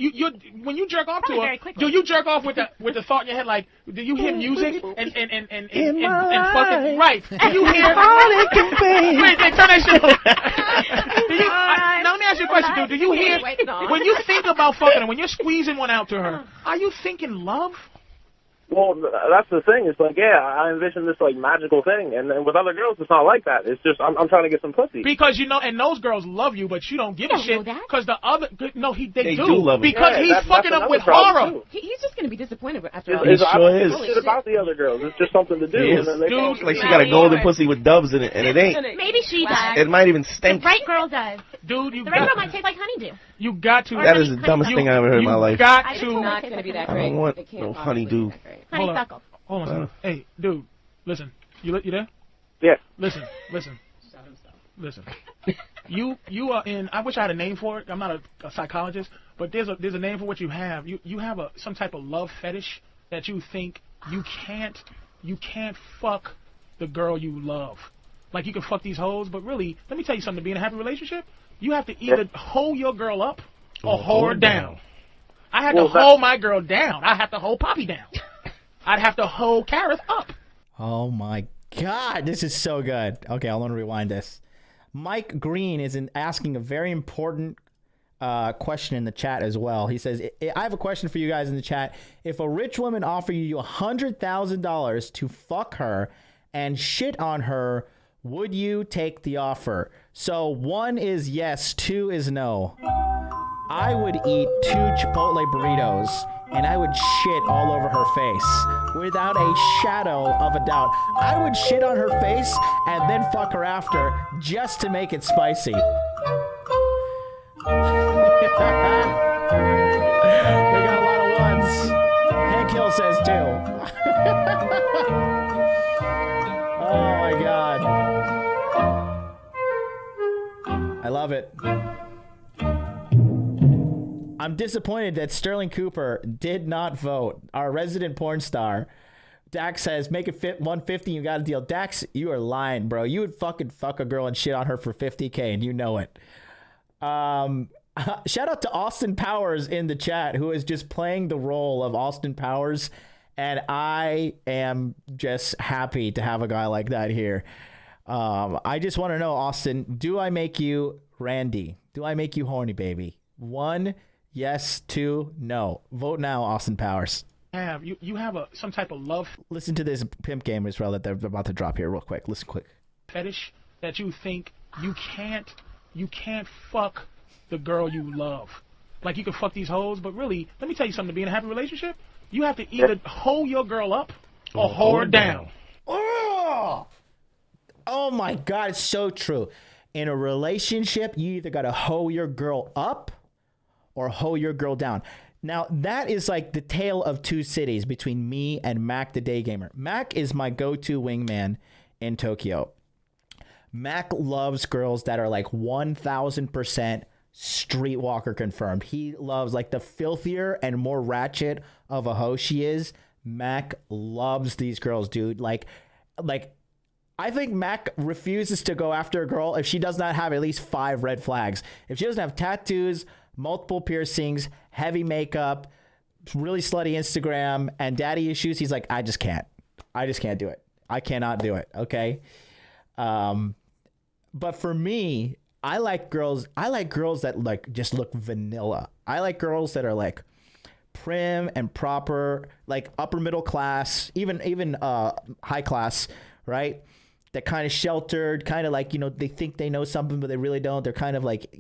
when you jerk off to her, do you jerk off with the thought in your head like, do you hear music and fucking right? Do you hear? Wait, turn that shit off. Now let me ask you a question, dude. Do you hear when you think about fucking her, when you're squeezing one out to her, are you thinking love? Well, that's the thing. It's like, yeah, I envision this like magical thing, and with other girls, it's not like that. It's just I'm trying to get some pussy. Because you know, and those girls love you, but you don't give a shit. Because the other, no, they do love you. because he's fucking up with horror. He's just gonna be disappointed after all. He sure is. It's about the other girls. It's just something to do. It is. Dude, like she got a golden pussy with doves in it, and it ain't. Maybe she does. It might even stink. The right girl does. Dude, the right girl might taste like honeydew. You got to. That is the dumbest thing I've ever heard in my life. You got to. It's not gonna be that I great. don't want no honeydew. Honeysuckle. Hold on a second. Hey, dude, listen. You there? Yeah. Listen. You are in. I wish I had a name for it. I'm not a psychologist, but there's a name for what you have. You have some type of love fetish that you think you can't fuck the girl you love. Like you can fuck these hoes, but really, let me tell you something. To be in a happy relationship, you have to either hold your girl up or hold her down. I had to hold my girl down. I have to hold Poppy down. I'd have to hold Kareth up. Oh my God, this is so good. Okay, I want to rewind this. Mike Green is asking a very important question in the chat as well. He says, I have a question for you guys in the chat. If a rich woman offered you $100,000 to fuck her and shit on her, would you take the offer? So 1 is yes, 2 is no. I would eat 2 Chipotle burritos and I would shit all over her face without a shadow of a doubt. I would shit on her face and then fuck her after just to make it spicy. We got a lot of ones. Hank Hill says 2. Oh my God. I love it. I'm disappointed that Sterling Cooper did not vote. Our resident porn star. Dax says, make it fit 150, you got a deal. Dax, you are lying, bro. You would fucking fuck a girl and shit on her for $50K, and you know it. Shout out to Austin Powers in the chat, who is just playing the role of Austin Powers, and I am just happy to have a guy like that here. I just want to know, Austin, do I make you Randy? Do I make you horny, baby? 1 Yes, 2, no. Vote now, Austin Powers. You have some type of love Listen to this pimp game, Israel, that they're about to drop here real quick. Listen quick. fetish that you think you can't fuck the girl you love. Like you can fuck these hoes, but really, let me tell you something. To be in a happy relationship, you have to either hoe your girl up or hoe her down. Oh my God, it's so true. In a relationship, you either got to hoe your girl up or hoe your girl down. Now, that is like the tale of two cities between me and Mac the Day Gamer. Mac is my go-to wingman in Tokyo. Mac loves girls that are like 1,000% streetwalker confirmed. He loves like the filthier and more ratchet of a hoe she is. Mac loves these girls, dude. Like I think Mac refuses to go after a girl if she does not have at least 5 red flags. If she doesn't have tattoos, multiple piercings, heavy makeup, really slutty Instagram, and daddy issues, he's like, I just can't do it. I cannot do it. Okay. But for me, I like girls that like just look vanilla. I like girls that are like prim and proper, like upper middle class, even high class, right? They're kind of sheltered, kind of like, they think they know something, but they really don't. They're kind of like,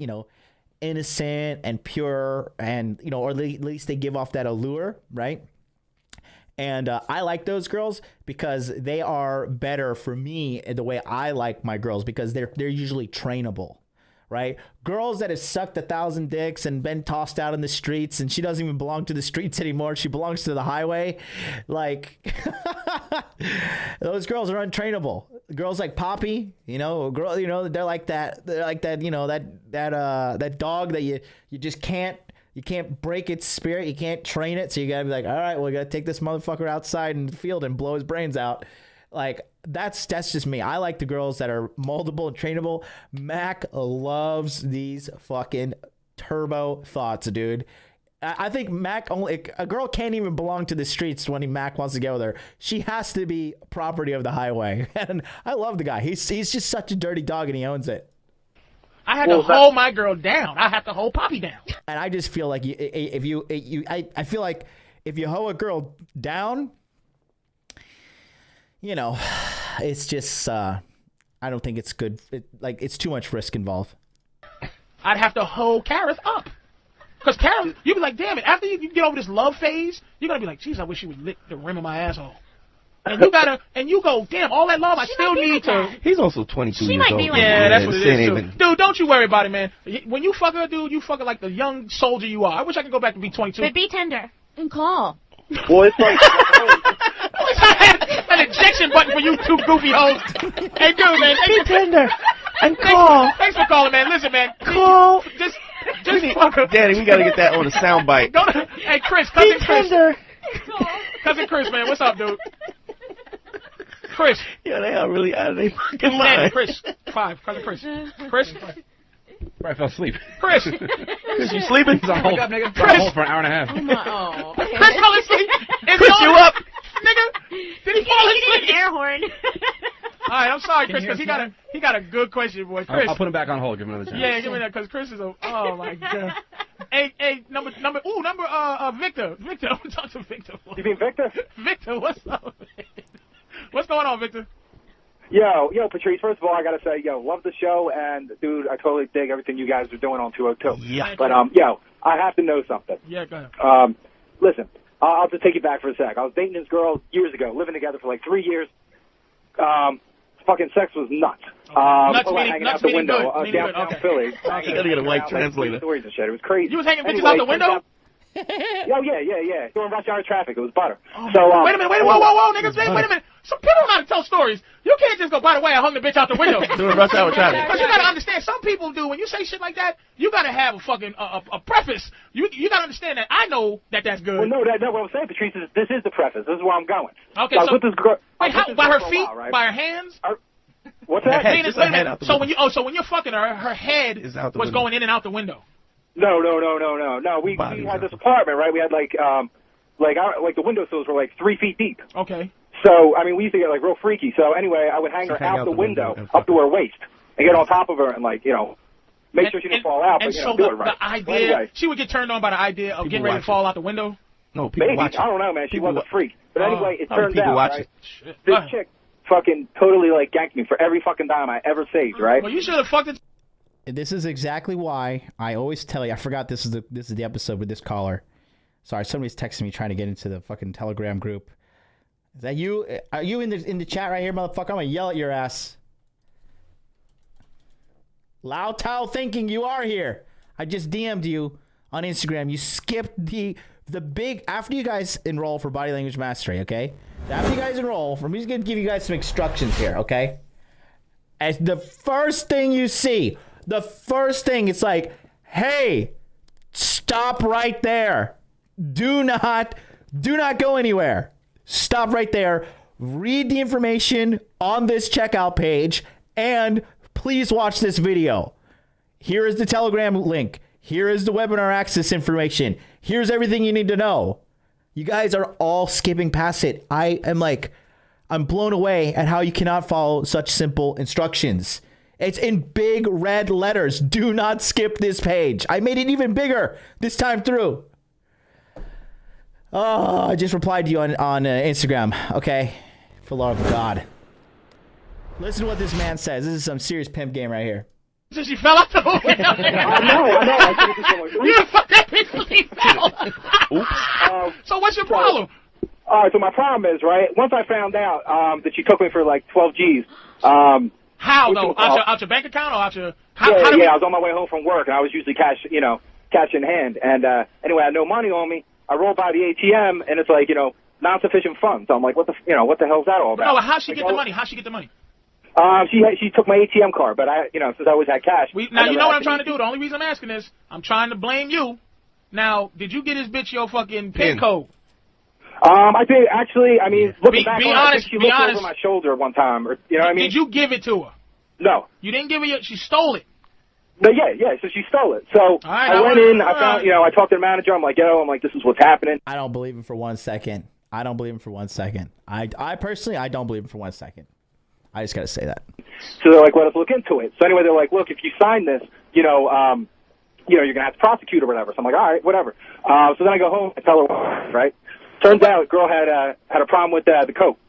innocent and pure, and, or at least they give off that allure, right? And I like those girls because they are better for me in the way I like my girls, because they're usually trainable, right? Girls that have sucked 1,000 dicks and been tossed out in the streets, and she doesn't even belong to the streets anymore. She belongs to the highway. Like, those girls are untrainable. Girls like Poppy, they're like that. They're like that, that dog that you just can't. You can't break its spirit. You can't train it. So you got to be like, all right, well, we got to take this motherfucker outside in the field and blow his brains out. Like, that's just me. I like the girls that are moldable and trainable. Mac loves these fucking turbo thoughts, dude. I think a girl can't even belong to the streets when Mac wants to get with her. She has to be property of the highway. And I love the guy. He's just such a dirty dog, and he owns it. I had to hold my girl down. I have to hold Poppy down. And I just feel like I feel like if you hoe a girl down, it's just I don't think it's good. It's too much risk involved. I'd have to hold Kareth up. Because Kareth, you'd be like, damn it, after you get over this love phase, you're going to be like, geez, I wish she would lick the rim of my asshole. And you go, damn, all that love, I still need to. He's also 22 years old. Yeah, that's what it is, too. Dude, don't you worry about it, man. When you fuck her, dude, you fuck her like the young soldier you are. I wish I could go back and be 22. But be tender and call. Well, it's like... an ejection button for you two goofy hoes. Hey, dude, man. Be tender and call. Thanks for calling, man. Listen, man. Call. Just fuck her. Daddy, we got to get that on a soundbite. Hey, Chris, cousin Be Chris. tender. Cousin Chris, man. What's up, dude? Chris. Yeah, they are really out of their fucking mind. Chris. 5. Cousin Chris. Chris. I fell asleep. Chris. Chris, you sleeping? He's on hold. Wake up, nigga. Chris. On hold for an hour and a half. Okay. Chris fell asleep. Chris, you up? Nigga. Did he fall asleep? He did an air horn. All right, I'm sorry, Chris, because he got a good question, boy. Chris. I'll put him back on hold. Give him another chance. Yeah, give me that, because Chris is a... Oh, my God. Hey, number Victor. Victor, I want to talk to Victor. You mean Victor? Victor, what's up, man? What's going on, Victor? Yo, Patrice, first of all, I got to say, love the show, and, dude, I totally dig everything you guys are doing on 202. Yeah. But, I have to know something. Yeah, go ahead. Listen, I'll just take you back for a sec. I was dating this girl years ago, living together for like 3 years. Fucking sex was nuts. Hanging out the window downtown Philly. You gotta get a white translator. Stories and shit. It was crazy. You was hanging bitches out the window? Yeah. During rush hour traffic, it was butter. Oh, so wait a minute, whoa, niggas, wait a minute. Some people know how to tell stories. You can't just go, by the way, I hung the bitch out the window. During rush hour traffic. Because you gotta understand, some people do. When you say shit like that, you gotta have a fucking a preface. You gotta understand that I know that that's good. Well, no, what I'm saying, Patrice, this is the preface. This is where I'm going. Okay, so with this girl, wait, by her feet, right? By her hands. What's that? Wait a minute. So when you're fucking her head was going in and out the window. No. We had this apartment, right? We had like the windowsills were like 3 feet deep. Okay. So I mean, we used to get like real freaky. So anyway, I would hang her out the window up to her waist and get on top of her and make sure she don't fall out, And but, you so know, do it right. the idea, Well, anyway. she would get turned on by the idea of getting ready to fall out the window. No, people Maybe. watch it. I don't know, man. She was a freak. But anyway, it turns people out, watch right, it. this chick fucking totally, like, ganked me for every fucking dime I ever saved, right? Well, you should have fucked it. This is exactly why I always tell you. I forgot this is the episode with this caller. Sorry, somebody's texting me trying to get into the fucking Telegram group. Is that you? Are you in the chat right here, motherfucker? I'm gonna yell at your ass. Loud Tao thinking you are here. I just DM'd you on Instagram. You skipped the big after you guys enroll for body language mastery. Okay, after you guys enroll, I'm just gonna give you guys some instructions here. Okay, as the first thing you see. The first thing, it's like, hey, stop right there. Do not go anywhere. Stop right there. Read the information on this checkout page, and please watch this video. Here is the Telegram link. Here is the webinar access information. Here's everything you need to know. You guys are all skipping past it. I'm blown away at how you cannot follow such simple instructions. It's in big red letters. Do not skip this page. I made it even bigger this time through. Oh, I just replied to you on Instagram. Okay, for the love of God. Listen to what this man says. This is some serious pimp game right here. So she fell out the window. I know. You fucked that bitch when she fell. So what's your problem? All right, so my problem is, right, once I found out that she took me for like 12 G's. How though? Out your bank account or out your? I was on my way home from work, and I was usually cash in hand. And anyway, I had no money on me. I rolled by the ATM, and it's like, non-sufficient funds. So I'm like, what the hell's that all about? No, how'd she get the money? How'd she get the money? She took my ATM card, but since I always had cash. Now you know what I'm trying to do. The only reason I'm asking is I'm trying to blame you. Now, did you get this bitch your fucking PIN code? I did actually. I mean, looking back, I think she looked over my shoulder one time, or you know what I mean? Did you give it to her? No. You didn't give her. She stole it. No, yeah. So she stole it. So I went in. I found. I talked to the manager. I'm like, this is what's happening. I don't believe him for 1 second. I personally, I don't believe him for 1 second. I just got to say that. So they're like, let us look into it. So anyway, they're like, look, if you sign this, you're gonna have to prosecute or whatever. So I'm like, all right, whatever. So then I go home and tell her, right? Turns out, girl had a problem with the coke.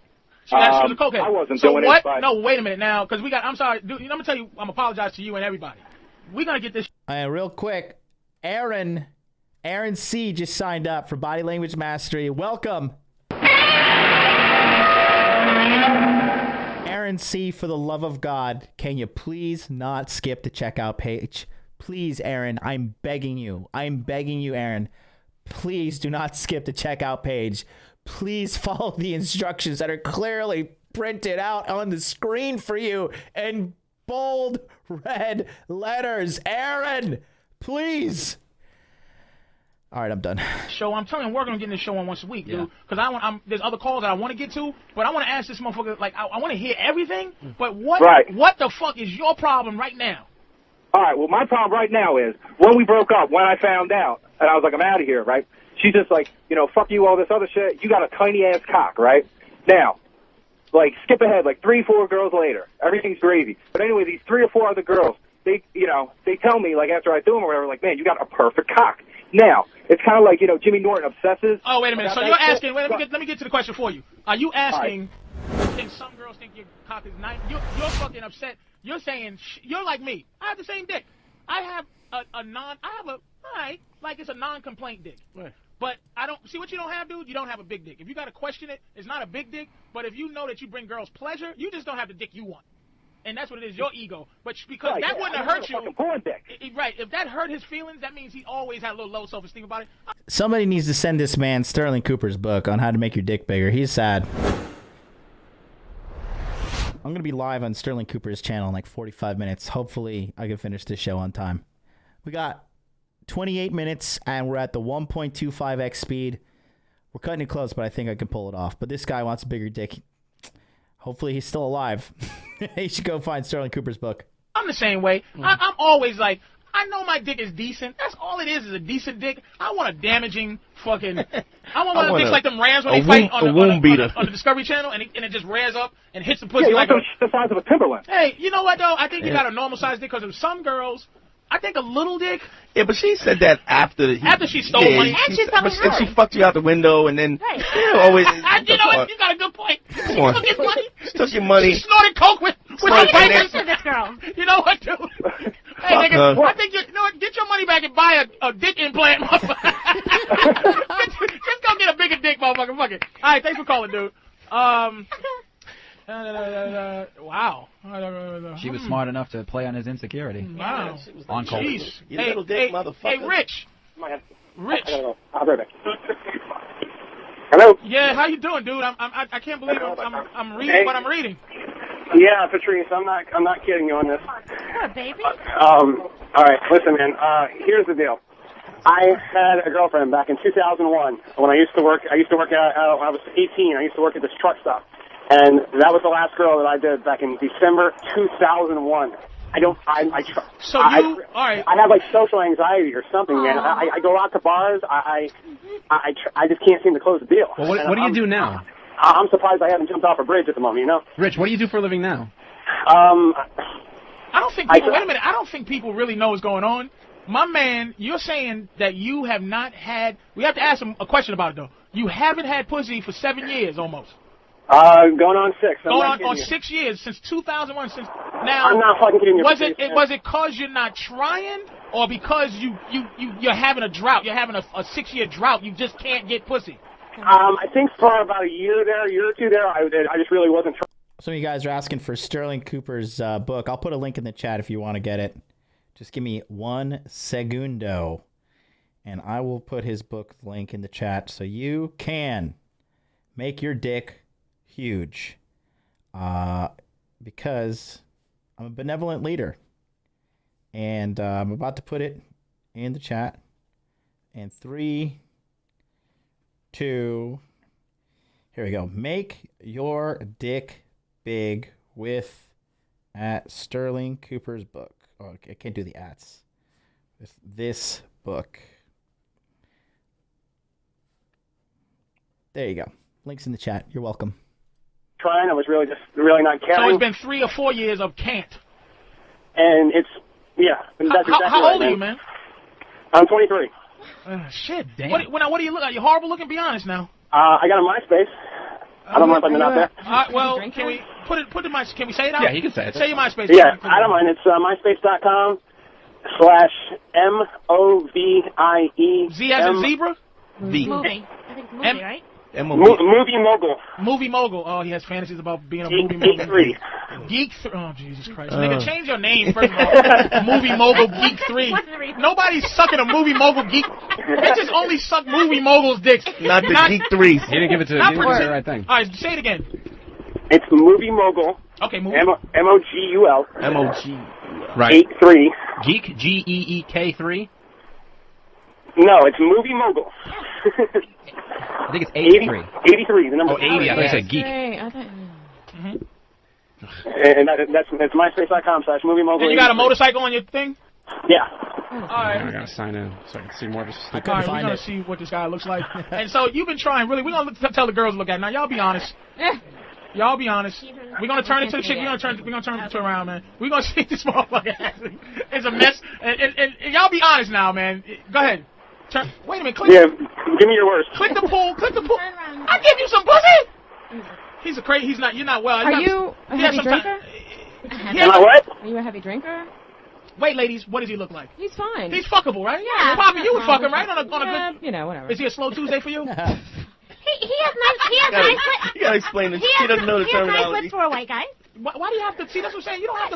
She was a cokehead. I wasn't so doing what? it. But... No, wait a minute now, because I'm sorry, dude. I'm gonna tell you, I'm apologize to you and everybody. We're gonna get this. Real quick, Aaron C just signed up for Body Language Mastery. Welcome. Aaron C, for the love of God, can you please not skip the checkout page? Please, Aaron, I'm begging you. Aaron. Please do not skip the checkout page. Please follow the instructions that are clearly printed out on the screen for you in bold red letters. Aaron, please. All right, I'm done. Show, I'm telling you, we're gonna get in this show on once a week, dude. Because there's other calls that I want to get to, but I want to ask this motherfucker. Like, I want to hear everything. But what the fuck is your problem right now? All right, well, my problem right now is when we broke up, when I found out, and I was like, I'm out of here, right? She's just like, fuck you, all this other shit. You got a tiny-ass cock, right? Now, like, skip ahead, like 3-4 girls later. Everything's gravy. But anyway, these 3 or 4 other girls, they tell me, like, after I do them or whatever, like, man, you got a perfect cock. Now, it's kind of like, Jimmy Norton obsesses. Oh, wait a minute. So you're asking, let me get to the question for you. Are you asking, can some girls think your cock is nice? You're fucking upset. You're saying, you're like me. I have the same dick. I have it's a non-complaint dick. Right. But I don't, see what you don't have, dude? You don't have a big dick. If you got to question it, it's not a big dick, but if you know that you bring girls pleasure, you just don't have the dick you want. And that's what it is, your ego. But because that wouldn't have hurt you. Right. If that hurt his feelings, that means he always had a little low self-esteem about it. Somebody needs to send this man Sterling Cooper's book on how to make your dick bigger. He's sad. I'm going to be live on Sterling Cooper's channel in like 45 minutes. Hopefully, I can finish this show on time. We got 28 minutes, and we're at the 1.25x speed. We're cutting it close, but I think I can pull it off. But this guy wants a bigger dick. Hopefully, he's still alive. You should go find Sterling Cooper's book. I'm the same way. I'm always like, I know my dick is decent. That's all it is a decent dick. I want a damaging fucking... I want one of the dicks like them Rams when they fight on the Discovery Channel, and it just rears up and hits the pussy like the size of a Timberland. Hey, you know what, though? I think you got a normal-sized dick because of some girls... I think a little dick. Yeah, but she said that after she stole money. And she's telling and she fucked you out the window, and then always. You know what? You got a good point. She Come on. took his money. She took your money. She snorted coke with Snorted the and bikers. then- this girl. You know what, dude? Hey, Fuck nigga, her. I think you know what? Get your money back and buy a dick implant, motherfucker. Just go get a bigger dick, motherfucker. Fuck it. All right, thanks for calling, dude. Wow. She was smart enough to play on his insecurity. Wow. On call. Jeez. You little dick motherfucker. Hey, Rich. Rich. I'll be right back. Hello. Yeah, how you doing, dude? I can't believe I'm reading Hey. what I'm reading. Yeah, Patrice, I'm not kidding you on this. What, baby? All right, listen, man. Here's the deal. I had a girlfriend back in 2001 when I used to work. I was 18. I used to work at this truck stop, and that was the last girl that I did back in December 2001. All right. I have like social anxiety or something, man. I go out to bars. I just can't seem to close the deal. Well, what do you do now? I'm surprised I haven't jumped off a bridge at the moment. You know. Rich, what do you do for a living now? I don't think people. Wait a minute. I don't think people really know what's going on. My man, you're saying that you have not had. We have to ask him a question about it though. You haven't had pussy for 7 years almost. Going on 6. Going on 6 years since 2001. Since now, I'm not fucking kidding you. Was it cause you're not trying, or because you're having a drought? You're having a 6-year drought. You just can't get pussy. I think for about a year or two there, I just really wasn't trying. Some of you guys are asking for Sterling Cooper's book. I'll put a link in the chat if you want to get it. Just give me 1 segundo, and I will put his book link in the chat so you can make your dick huge. Because I'm a benevolent leader, and I'm about to put it in the chat. And 3, 2, here we go. Make your dick big with at Sterling Cooper's book. Oh, I can't do the ats. With this book. There you go. Links in the chat. You're welcome. I was really not caring. So it's been 3 or 4 years of can't. And it's that's exactly how right, old are you, man? I'm 23. Shit, damn. What do you look like? You're horrible looking. Be honest now. I got a MySpace. I don't mind putting it out there. Well, can we put the MySpace? Can we say it out? Yeah, you can say it. Say your MySpace. Yeah, I don't mind. It's myspace.com/MOVIE. Z as in zebra. Movie. I think it's movie, right? Movie mogul. Movie mogul. Oh, he has fantasies about being a Geek, movie mogul. Geek 3. Geek 3. Oh, Jesus Christ. Nigga, change your name, first of all. Movie mogul Geek 3. Nobody's sucking a movie mogul geek. Bitches only suck movie moguls' dicks. Not the Geek 3. He didn't give it to the right thing. All right, say it again. It's movie mogul. Okay, movie. MOGUL. MOG. Right. 83. Geek, GEEK3? No, it's movie mogul. I think it's 83. 83, the number. Oh, 80. I thought you said geek. And that's myspace.com/movie mogul. And you got a motorcycle on your thing? Yeah. All right. I gotta sign in so I can see more of this. All right, we're gonna see what this guy looks like. And so you've been trying, really. We're gonna tell the girls to look at it. Now, y'all be honest. Y'all be honest. We're gonna turn it to the chick. We're gonna turn it around, man. We're gonna see this motherfucker. It's a mess. And y'all be honest now, man. Go ahead. Wait a minute. Click. Yeah, give me your worst. Click the pool. I give you some pussy. He's a crazy. He's not. You're not well. Are you a heavy drinker? Am I what? Are you a heavy drinker? Wait, ladies, what does he look like? He's fine. He's fuckable, right? Yeah. Poppy, you would fuck him, right? On a good. You know, whatever. Is he a slow Tuesday for you? He has nice lips. You gotta explain this. She doesn't know the He has nice terminology. lips for a white guy. Why do you have to see? That's what I'm saying. You don't have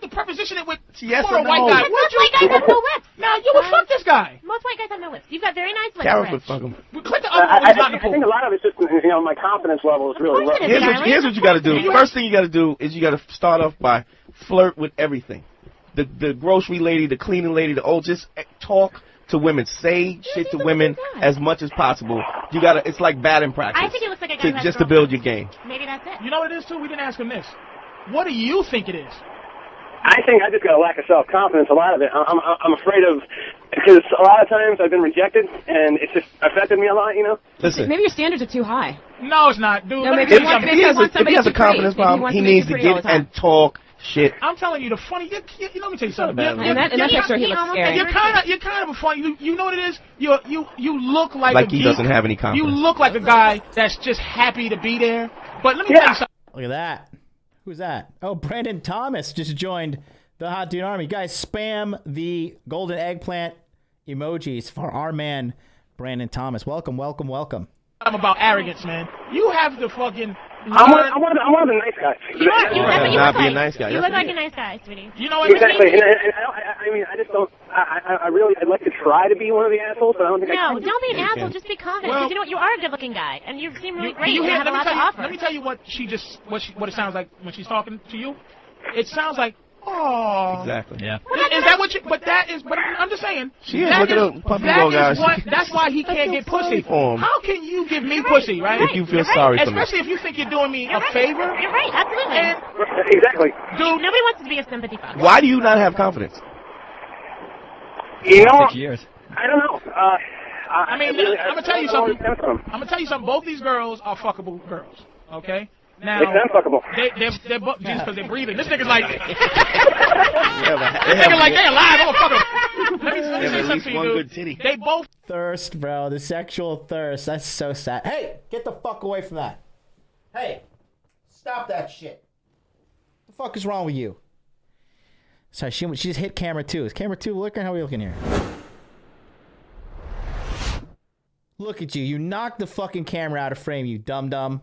to preposition it with Yes for or a white no? guy. Most white guys have no lips. Now you would fuck this guy. Most white guys have no lips. You've got very nice lips. Karen Rich. would fuck him. Click the other one. He's not in the I think a pool. lot of it's just my confidence level is really low. Here's what you got to do. First thing you got to do is you got to start off by flirt with everything. The grocery lady, the cleaning lady, just talk to women. Say shit to women as much as possible. You gotta. It's like batting practice. I think it looks like a guy who has just to build your game. Maybe that's it. You know what it is too? We didn't ask him this. What do you think it is? I think I just got a lack of self-confidence, a lot of it. I'm afraid of, because a lot of times I've been rejected, and it's just affected me a lot, you know? Listen. Maybe your standards are too high. No, it's not, dude. No, maybe If he has a confidence problem, he needs to get and talk Shit. I'm telling you, the funny. Let me tell you something. And that's extra. He looks scary. You're kind of a funny. You know what it is? You look like he doesn't have any confidence. You look like a guy that's just happy to be there. But let me tell you something. Look at that. Who's that? Oh, Brandon Thomas just joined the Hot Dude Army. Guys, spam the golden eggplant emojis for our man, Brandon Thomas. Welcome, welcome, welcome. I'm about arrogance, man. You have to fucking. I'm one of the nice guys. That's what you Not look be a like. nice guy. You look like a nice guy, sweetie. You know what Exactly. I mean? I mean, I just don't. I'd like to try to be one of the assholes, but I don't think I No, can. don't be an asshole. Just be confident. Well- Because you know what? You are a good-looking guy, and you seem really great. You You hear, have a lot to offer. let me tell you what what it sounds like when she's talking to you. It sounds like, oh. Exactly. Yeah. Is that what you? But I'm just saying. She is. Look at the puppy dog guys. That's why he can't get pussy. for him. How can you give me pussy, right? If you feel sorry for me. Especially if you think you're doing me a favor. You're right, absolutely. Exactly. Dude, nobody wants to be a sympathy fuck. Why do you not have confidence? You know, 6 years. I don't know. I mean, really, I'm gonna tell you something. I don't understand from them. I'm gonna tell you something. Both these girls are fuckable girls. Okay. Now They sound fuckable. they're both just because they're breathing. This nigga's like, this They nigga like they alive. I'm gonna fuck them. Let me say something to you, dude. They both Thirst, bro. The sexual thirst. That's so sad. Hey, get the fuck away from that. Hey, stop that shit. What the fuck is wrong with you? Sorry, she just hit camera 2. Is camera 2 looking? How are we looking here? Look at you. You knocked the fucking camera out of frame, you dum-dum.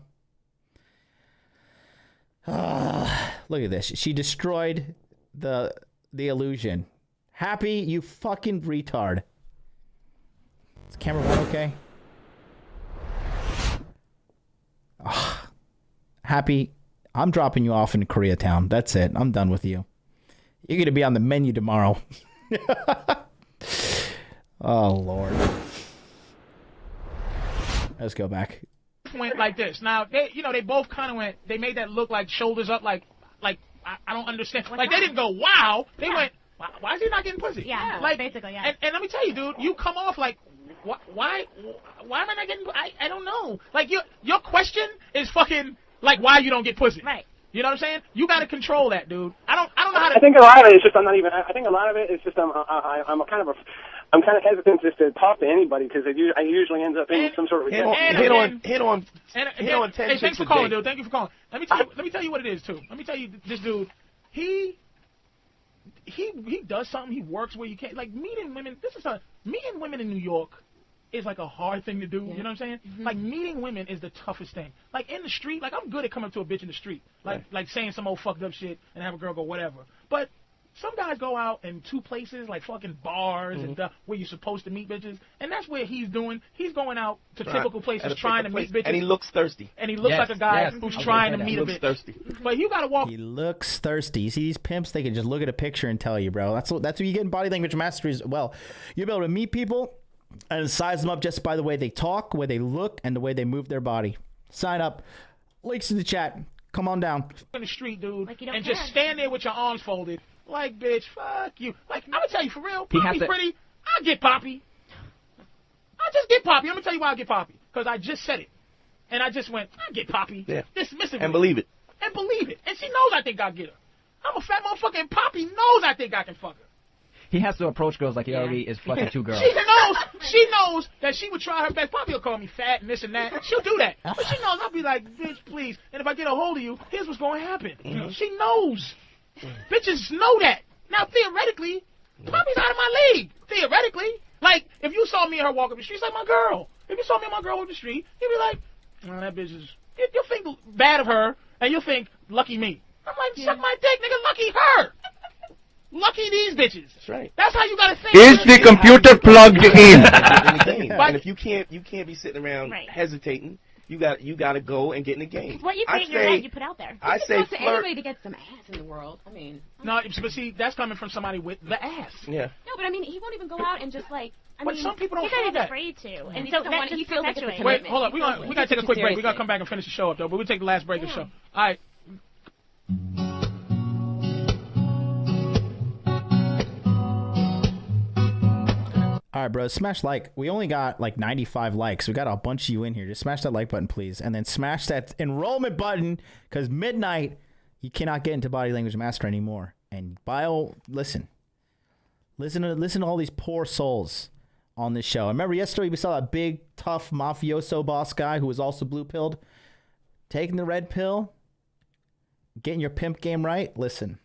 Look at this. She destroyed the illusion. Happy, you fucking retard. Is camera 1 okay? Happy, I'm dropping you off in Koreatown. That's it. I'm done with you. You're going to be on the menu tomorrow. Oh, Lord. Let's go back. went like this. Now they both kind of went. They made that look like shoulders up, like I don't understand. Like they didn't go wow. They went. Why is he not getting pussy? Yeah, like basically, yeah. And let me tell you, dude, you come off like why am I not getting? I don't know. Like your question is fucking like why you don't get pussy. Right. You know what I'm saying? You got to control that, dude. I don't know how to. I think a lot of it is just I think a lot of it is just I'm kind of hesitant just to talk to anybody because I usually end up in some sort of hit on 10 Hey, thanks for calling, dude. Thank you for calling. Let me tell you what it is too. Let me tell you, this dude, he does something. He works where you can't. Like meeting women. Meeting women in New York is like a hard thing to do. Yeah. You know what I'm saying? Mm-hmm. Like meeting women is the toughest thing. Like in the street, like I'm good at coming up to a bitch in the street, like saying some old fucked up shit and have a girl go whatever. But some guys go out in two places, like fucking bars and stuff, where you're supposed to meet bitches, and that's where he's doing. He's going out to typical places trying to meet bitches. And he looks thirsty. And he looks like a guy who's trying to meet a bitch. He looks thirsty. But you gotta walk. He looks thirsty. You see these pimps? They can just look at a picture and tell you, bro. That's what you get in body language mastery as well. You'll be able to meet people and size them up just by the way they talk, the way they look, and the way they move their body. Sign up. Links in the chat. Come on down. In the street, dude, like and just stand there with your arms folded. Like, bitch, fuck you. Like, I'm gonna tell you for real, Poppy's pretty. I'll get Poppy. I'll just get Poppy. I'm gonna tell you why I'll get Poppy. Because I just said it. And I just went, I'll get Poppy. Yeah. Dismissively. And believe it. And believe it. And she knows I think I'll get her. I'm a fat motherfucker, and Poppy knows I think I can fuck her. He has to approach girls like he already is fucking two girls. She knows that she would try her best. Poppy will call me fat and this and that. She'll do that. But she knows I'll be like, bitch, please. And if I get a hold of you, here's what's going to happen. Mm-hmm. She knows. Bitches know that. Now, theoretically, Poppy's out of my league. Theoretically. Like, if you saw me and her walk up the street, she's like my girl. If you saw me and my girl on the street, you'd be like, oh, that bitch is... You'll think bad of her, and you'll think, lucky me. I'm like, suck my dick, nigga, lucky her. Lucky these bitches. That's right. That's how you gotta think. Is the computer plugged in? And if you can't be sitting around hesitating, you got to go and get in the game. What you create in your head, you put out there. I say to anybody to get some ass in the world. I mean, no, but see, that's coming from somebody with the ass. Yeah. No, but I mean, he won't even go out and just like. But some people don't feel have that. afraid to, and and he so doesn't that want. just He feels like it's a perpetuates. commitment. Wait, hold on. We gotta take a quick break. We gotta come back and finish the show up though. But we'll take the last break of the show. All right. All right, bro. Smash like. We only got like 95 likes. We got a bunch of you in here. Just smash that like button, please. And then smash that enrollment button because midnight You cannot get into body language master anymore. And listen to all these poor souls on this show. I remember yesterday we saw that big, tough mafioso boss guy who was also blue-pilled. Taking the red pill, getting your pimp game right. Listen,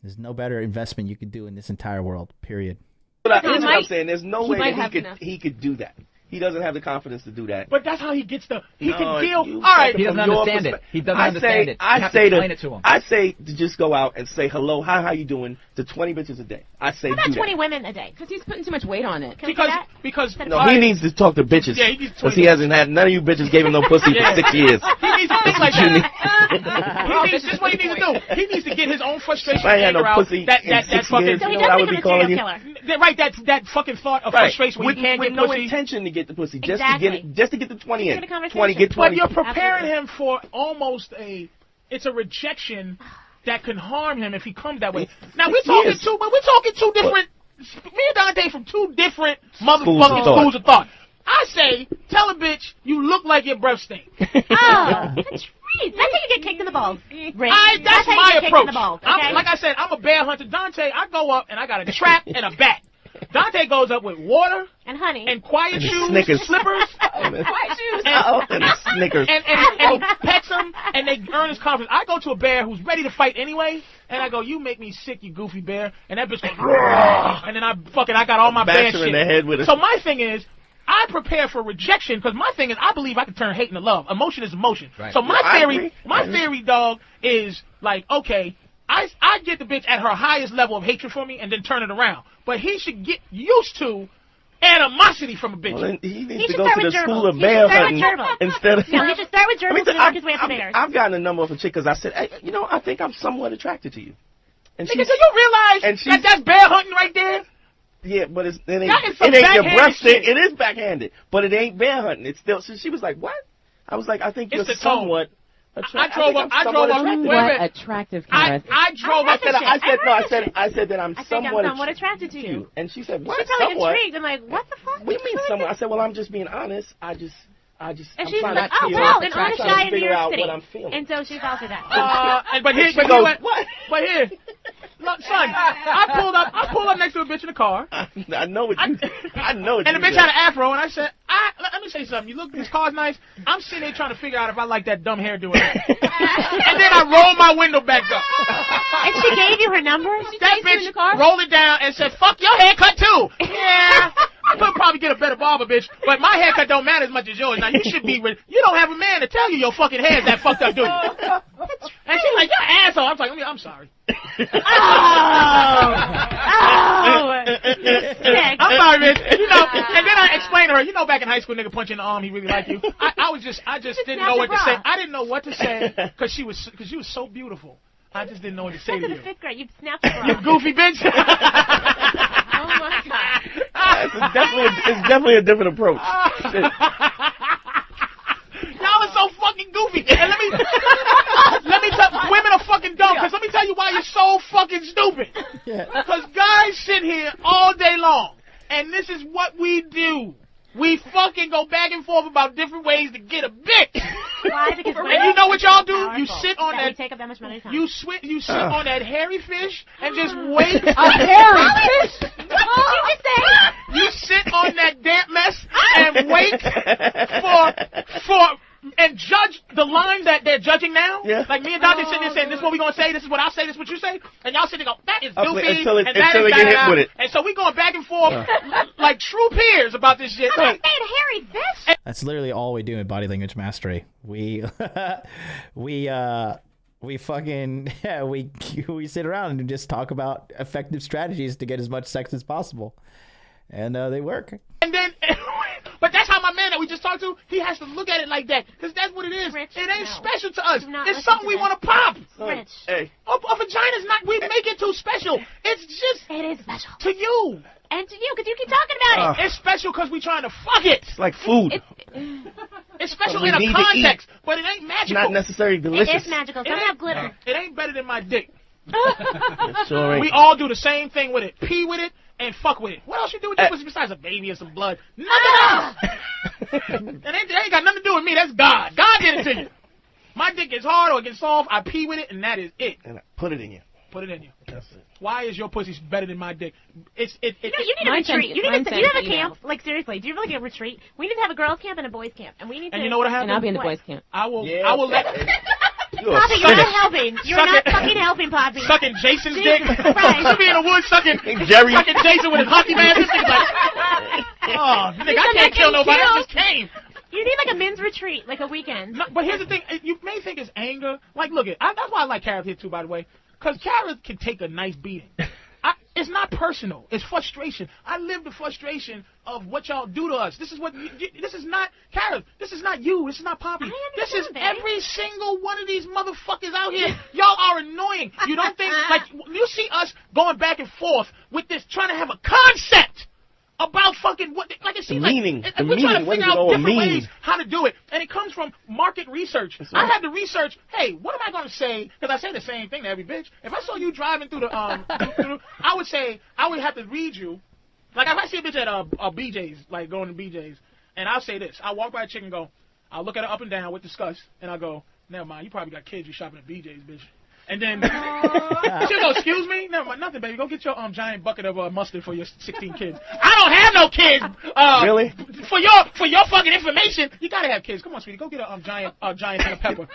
there's no better investment you could do in this entire world, period. But here's what I'm saying. There's no way that he could do that. He doesn't have the confidence to do that. But that's how he gets the. He can deal. All right, he doesn't understand it. He doesn't understand it. I say explain it to him. I say to just go out and say hello, hi, how you doing to 20 bitches a day. I say How about do 20 that. women a day? Because he's putting too much weight on it. Because No, he needs to talk to bitches. Yeah, he needs because he hasn't had none of you bitches gave him no pussy for 6 years. He needs to think like that. This is what he needs to do. He needs to get his own frustration If I had no out. pussy That in 6 fucking. years, you know what I would be calling you? Right, that fucking thought of frustration when with you can't get no pussy. intention to get the pussy, Exactly. just to get the 20 in. 20, get 20. But you're preparing him for almost it's a rejection that can harm him if he comes that way. Now we're talking two different. Me and Dante from two different motherfucking schools of thought. I say, tell a bitch you look like your breath stink. Oh, that's right. That's how you get kicked in the balls, Rick. That's how you my get kicked approach. in the balls, okay? Like I said, I'm a bear hunter. Dante, I go up and I got a trap and a bat. Dante goes up with water and honey and quiet shoes, Snickers. slippers, quiet shoes, and Snickers, and he pets them and they earn his confidence. I go to a bear who's ready to fight anyway, and I go, "You make me sick, you goofy bear," and that bitch goes, and then I got all my bear shit. In the head with So my thing is, I prepare for rejection because my thing is I believe I can turn hate into love. Emotion is emotion. Right. So my theory, dog, is like, okay, I get the bitch at her highest level of hatred for me and then turn it around. But he should get used to animosity from a bitch. Well, he needs to go to the school of bear hunting instead of. No, he should start with gerbils and work his way up to bears. I've gotten a number of a chick because I said, hey, I think I'm somewhat attracted to you. And Nigga, so you realize that's bear hunting right there? Yeah, but it ain't your your breath shit. It is backhanded, but it ain't bear hunting. It's still. So she was like, "What?" I was like, "I think you're somewhat." I drove up. What attractive, Kenneth? I drove up. I said that I'm somewhat attracted to you. And she said, "What?" She's probably intrigued. I'm like, "What the fuck?" What do you mean somewhat? I said, "Well, I'm just being honest. I just." And I'm she's trying like, to "Oh, feel- well, an I'm honest trying to guy in New figure York out City." what I'm feeling. And so she's also that. But here, She goes, "What?" But here, look, son, I pulled up next to a bitch in the car. I know what you. I know what And you the bitch said. had an afro, and I said, let me say something. You look, this car's nice. I'm sitting here trying to figure out if I like that dumb hairdo. And then I rolled my window back up. And she gave you her number? That bitch rolled it down and said, "Fuck your haircut too." Yeah. I could probably get a better barber, bitch, but my haircut don't matter as much as yours. Now, you should be you don't have a man to tell you your fucking hair's that fucked up, do you? And she's like, "You're an asshole." I was like, I'm sorry. I'm sorry, bitch. And then I explained to her, back in high school, nigga punch you in the arm, he really like you. I just didn't know what to say. I didn't know what to say because she was so beautiful. I just didn't know what to say to you. The fifth grade, you snapped her You goofy bitch. Oh my god. It's definitely a different approach. Y'all are so fucking goofy. And let me tell women are fucking dumb. Because let me tell you why you're so fucking stupid. Because guys sit here all day long, and this is what we do. We fucking go back and forth about different ways to get a bitch. Why? Because and you know what y'all do? You sit on that. Take up that much money. You sit on that hairy fish and just wait. A hairy fish? What did you just say? You sit on that damp mess and wait for and judge the line that they're judging now. Yeah. Like me and Dante sitting there saying, "This is what we're gonna say. This is what I'll say. This is what you say." And y'all sitting there go, "That is goofy." Until and they that is get hit with it. And so we going back and forth like true peers about this shit. I'm not saying hairy fish. That's literally all we do in body language mastery. We fucking we sit around and just talk about effective strategies to get as much sex as possible, and they work. And then, but that's how my man that we just talked to, he has to look at it like that, because that's what it is. Rich, it ain't no. special to us. not It's something we want to pop. Rich. Hey. A vagina's not, we make it too special. It's just It is special. to you. And to you, because you keep talking about it. It's special because we trying to fuck it. It's like food. It's special we in a need to context, but it ain't It's magical. not necessarily It delicious. is magical. Some have glitter. It ain't better than my dick. Sure ain't. We all do the same thing with it. Pee with it and fuck with it. What else you do with your pussy besides a baby or some blood? Nothing else. It ain't got nothing to do with me. That's God. God did it to you. My dick gets hard or it gets soft. I pee with it, and that is it. And I put it in you. Put it in you. That's it. Why is your pussy better than my dick? You need a retreat. You have a camp. Like, seriously, do you have like a retreat? We need to have a girls' camp and a boys' camp. And we need to. And you know what happens? And I'll be in the boys' camp. I will let. Poppy, you're not helping. You're not fucking helping, Poppy. Sucking Jason's dick. Right. She'll be in the woods sucking Jason with his hockey mask. This thing's like, oh, nigga, I can't kill nobody. I just came. You need like a men's retreat, like a weekend. No, but here's the thing. You may think it's anger. Like, look, that's why I like Carrot here, too, by the way. Because Carrot can take a nice beating. It's not personal. It's frustration. I live the frustration of what y'all do to us. This is not Carrot. This is not you. This is not Poppy. This is every single one of these motherfuckers out here. Y'all are annoying. You don't think, like, you see us going back and forth with this, trying to have a concept about fucking what, like it seems meaning. Like the we're trying meaning. to figure What does it out all different mean? ways how to do it, and it comes from market research. Right. I had to research. Hey, what am I going to say? Because I say the same thing to every bitch. If I saw you driving through the, I would say I would have to read you. Like if I see a bitch at BJ's, like going to BJ's, and I'll say this: I walk by a chick and go, I'll look at her up and down with disgust, and I go, never mind, you probably got kids. You shopping at BJ's, bitch. And then she'll go, excuse me? Never mind, nothing, baby. Go get your giant bucket of mustard for your 16 kids. I don't have no kids. Really? For your fucking information, you gotta have kids. Come on, sweetie, go get a giant thing of pepper.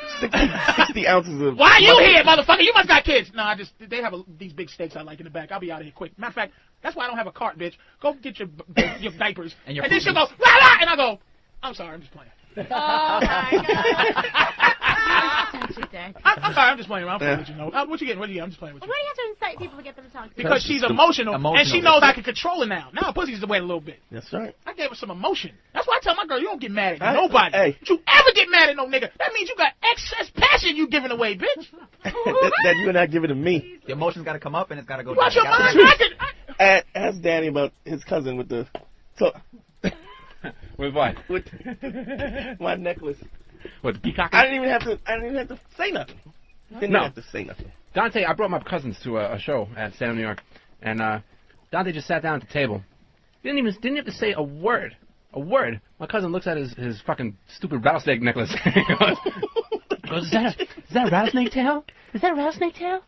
60 ounces of. Why are you here, motherfucker? You must got kids. No, they have these big steaks I like in the back. I'll be out of here quick. Matter of fact, that's why I don't have a cart, bitch. Go get your diapers. And then she'll go, la la, and I go, I'm sorry, I'm just playing. Oh my God. I'm sorry, I'm just playing around. I'm playing with you. What you getting? I'm just playing with you. Why do you have to incite people to get them to talk to you? Because she's emotional, and she knows I can control her now. Now her pussy's away a little bit. That's right. I gave her some emotion. That's why I tell my girl, you don't get mad at nobody. Hey. Don't you ever get mad at no nigga. That means you got excess passion you giving away, bitch. that you're not giving to me. The emotion's got to come up and it's got to go Watch down. your mind. Ask Danny about his cousin with the. With what? With my necklace. What, the peacock? I didn't even have to say nothing. Didn't even have to say nothing. Dante, I brought my cousins to a show at Stand Up New York, and Dante just sat down at the table. Didn't have to say a word. A word. My cousin looks at his fucking stupid rattlesnake necklace. He goes, is that a rattlesnake tail? Is that a rattlesnake tail?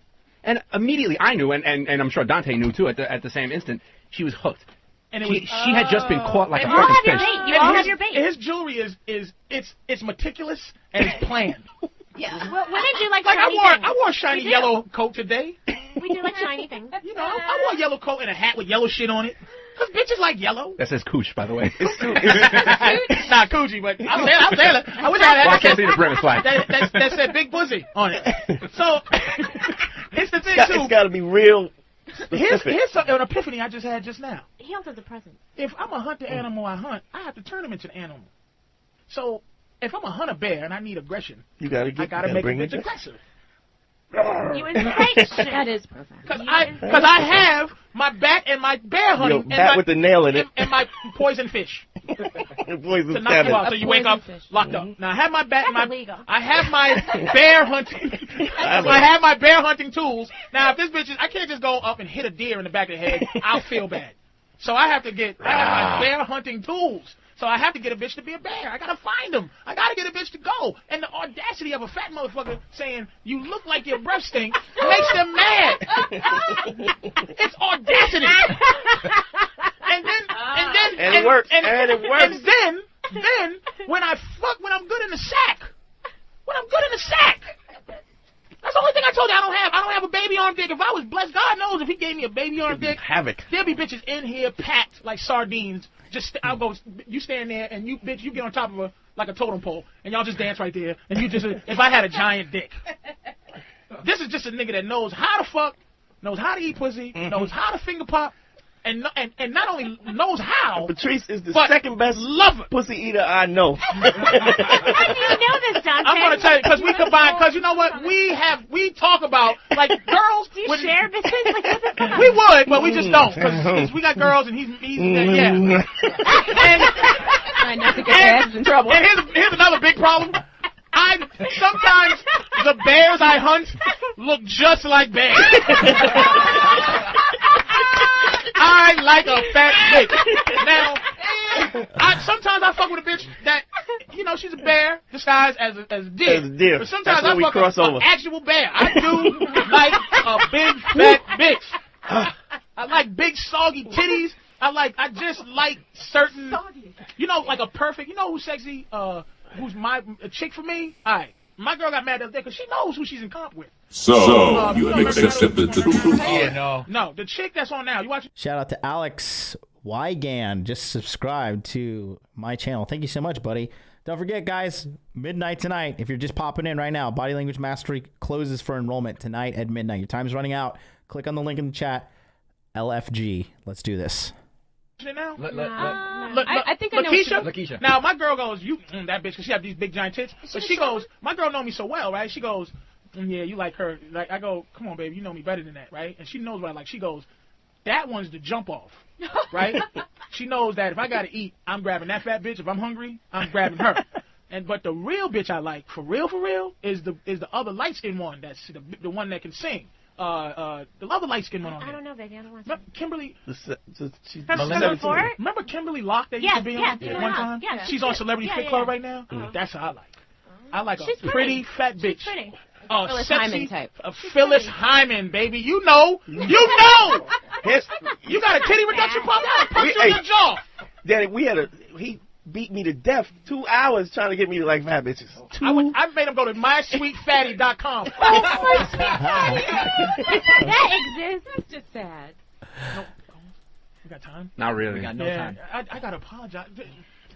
And immediately I knew, and I'm sure Dante knew too. At the same instant, she was hooked. And she had just been caught like a fucking fish. You all have your bait. His jewelry is meticulous and it's planned. Yeah. Well, when did you like I shiny things? wore a shiny yellow coat today. We do like shiny things. You know, I wore a yellow coat and a hat with yellow shit on it. Because bitches like yellow. That says Cooch, by the way. It's not Coochie, but I'm saying it. I wish I had well, I can't see the British flag. That said big pussy on it. So, it's the thing, too. It's got to be real. Here's an epiphany I just had just now. He also has a present. If I'm a hunt the animal I hunt, I have to turn him into an animal. So, if I'm a hunt a bear and I need aggression, I gotta make a bitch aggressive. You inspiration. That is perfect. Because I have my bat and my bear hunting and bat with the nail in it and my poison fish. Poison to knock you out, so you wake up locked up. Now I have my bat. I have my bear hunting. I have my bear hunting tools. Now if this bitch is, I can't just go up and hit a deer in the back of the head. I'll feel bad. So I have my bear hunting tools. So I have to get a bitch to be a bear. I gotta find them. I gotta get a bitch to go. And the audacity of a fat motherfucker saying, you look like your breath stink, makes them mad. It's audacity. And it works. And then when I'm good in the sack. That's the only thing I told you I don't have a baby arm dick. If I was blessed, God knows if he gave me a baby arm dick. Havoc. There'll be bitches in here packed like sardines. I'll go, you stand there and you get on top of like a totem pole and y'all just dance right there. And you just, if I had a giant dick. This is just a nigga that knows how to fuck, knows how to eat pussy, knows how to finger pop, and not only knows how. Patrice is the second best pussy eater I know. How do you know this, Dante? I'm gonna tell you because we combine. Because you know what, we talk about like girls. Do you share bitches? We would, but we just don't because we got girls and he's yeah. Trying not to get asses in trouble. And here's another big problem. Sometimes the bears I hunt look just like bears. I like a fat bitch. Now, sometimes I fuck with a bitch that you know, she's a bear disguised as a deer. As a deer. But sometimes That's when we I fuck cross over. an actual bear. I do like a big fat bitch. I like big soggy titties. I just like certain, you know, like a perfect, you know who's sexy, who's a chick for me? Alright, my girl got mad the other day because she knows who she's in comp with. So, you have accepted the truth. Oh, no, the chick that's on now, you watch? Shout out to Alex Wygan, just subscribed to my channel. Thank you so much, buddy. Don't forget, guys, midnight tonight. If you're just popping in right now, Body Language Mastery closes for enrollment tonight at midnight. Your time's running out. Click on the link in the chat. LFG. Let's do this. Now? I think I know Lakeisha. Now, my girl goes, you, that bitch, because she have these big giant tits. But she goes, my girl know me so well, right? She goes, yeah, you like her. Like, I go, come on, baby, you know me better than that, right? And she knows what I like. She goes, that one's the jump off, right? She knows that if I got to eat, I'm grabbing that fat bitch. If I'm hungry, I'm grabbing her. But the real bitch I like, for real, is the other light-skinned one. That's the one that can sing. The other light-skinned one on there. I don't know, baby. I don't want to. Kimberly. Remember Kimberly Locke that used to be on one time? Yeah. She's on Celebrity Fit Club right now. That's how I like. I like She's a pretty fat bitch. She's pretty. Phyllis Hyman type. Phyllis Hyman, baby. You know. You know. You got a titty reduction pump? I'll punch you in your jaw. Daddy, he beat me to death 2 hours trying to get me to like fat bitches. I made him go to mysweetfatty.com. Oh, my that exists. That's just sad. No, we got time? Not really. We got no time. I got to apologize.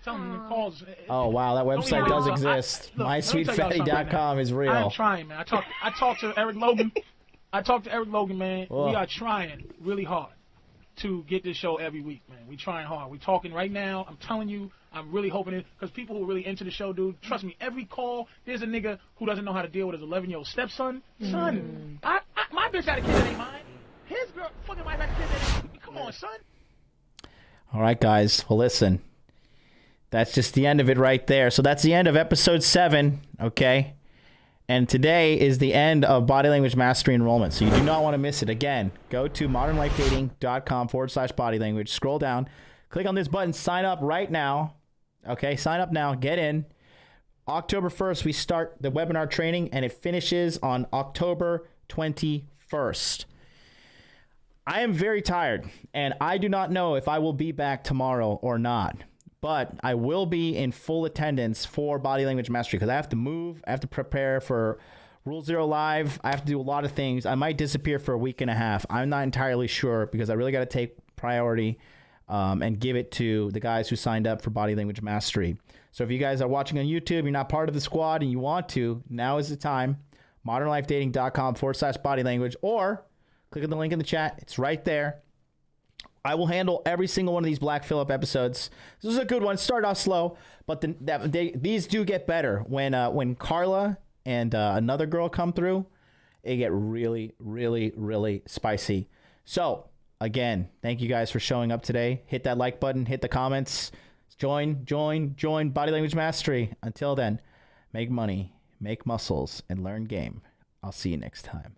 Tell him the calls. Oh, wow. That website does exist. MySweetFatty.com is real. I'm trying, man. I talked to Eric Logan. Man. Whoa. We are trying really hard to get this show every week, man. We trying hard. We talking right now. I'm telling you, I'm really hoping it, because people who are really into the show, dude, trust me, every call, there's a nigga who doesn't know how to deal with his 11-year-old stepson. Son, my bitch got a kid that ain't mine. His girl fucking might have a kid that ain't. Come on, son. All right, guys. Well, listen. That's just the end of it right there. So that's the end of episode 7, okay? And today is the end of Body Language Mastery enrollment, so you do not want to miss it. Again, go to modernlifedating.com/body language. Scroll down. Click on this button. Sign up right now. Okay, sign up now. Get in. October 1st, we start the webinar training, and it finishes on October 21st. I am very tired, and I do not know if I will be back tomorrow or not. But I will be in full attendance for Body Language Mastery because I have to move. I have to prepare for Rule Zero Live. I have to do a lot of things. I might disappear for a week and a half. I'm not entirely sure because I really got to take priority and give it to the guys who signed up for Body Language Mastery. So if you guys are watching on YouTube, you're not part of the squad and you want to, now is the time. modernlifedating.com/body language, or click on the link in the chat. It's right there. I will handle every single one of these Black Phillip episodes. This is a good one. Start off slow, but these do get better. When Carla and another girl come through, it get really, really, really spicy. So, again, thank you guys for showing up today. Hit that like button. Hit the comments. Join Body Language Mastery. Until then, make money, make muscles, and learn game. I'll see you next time.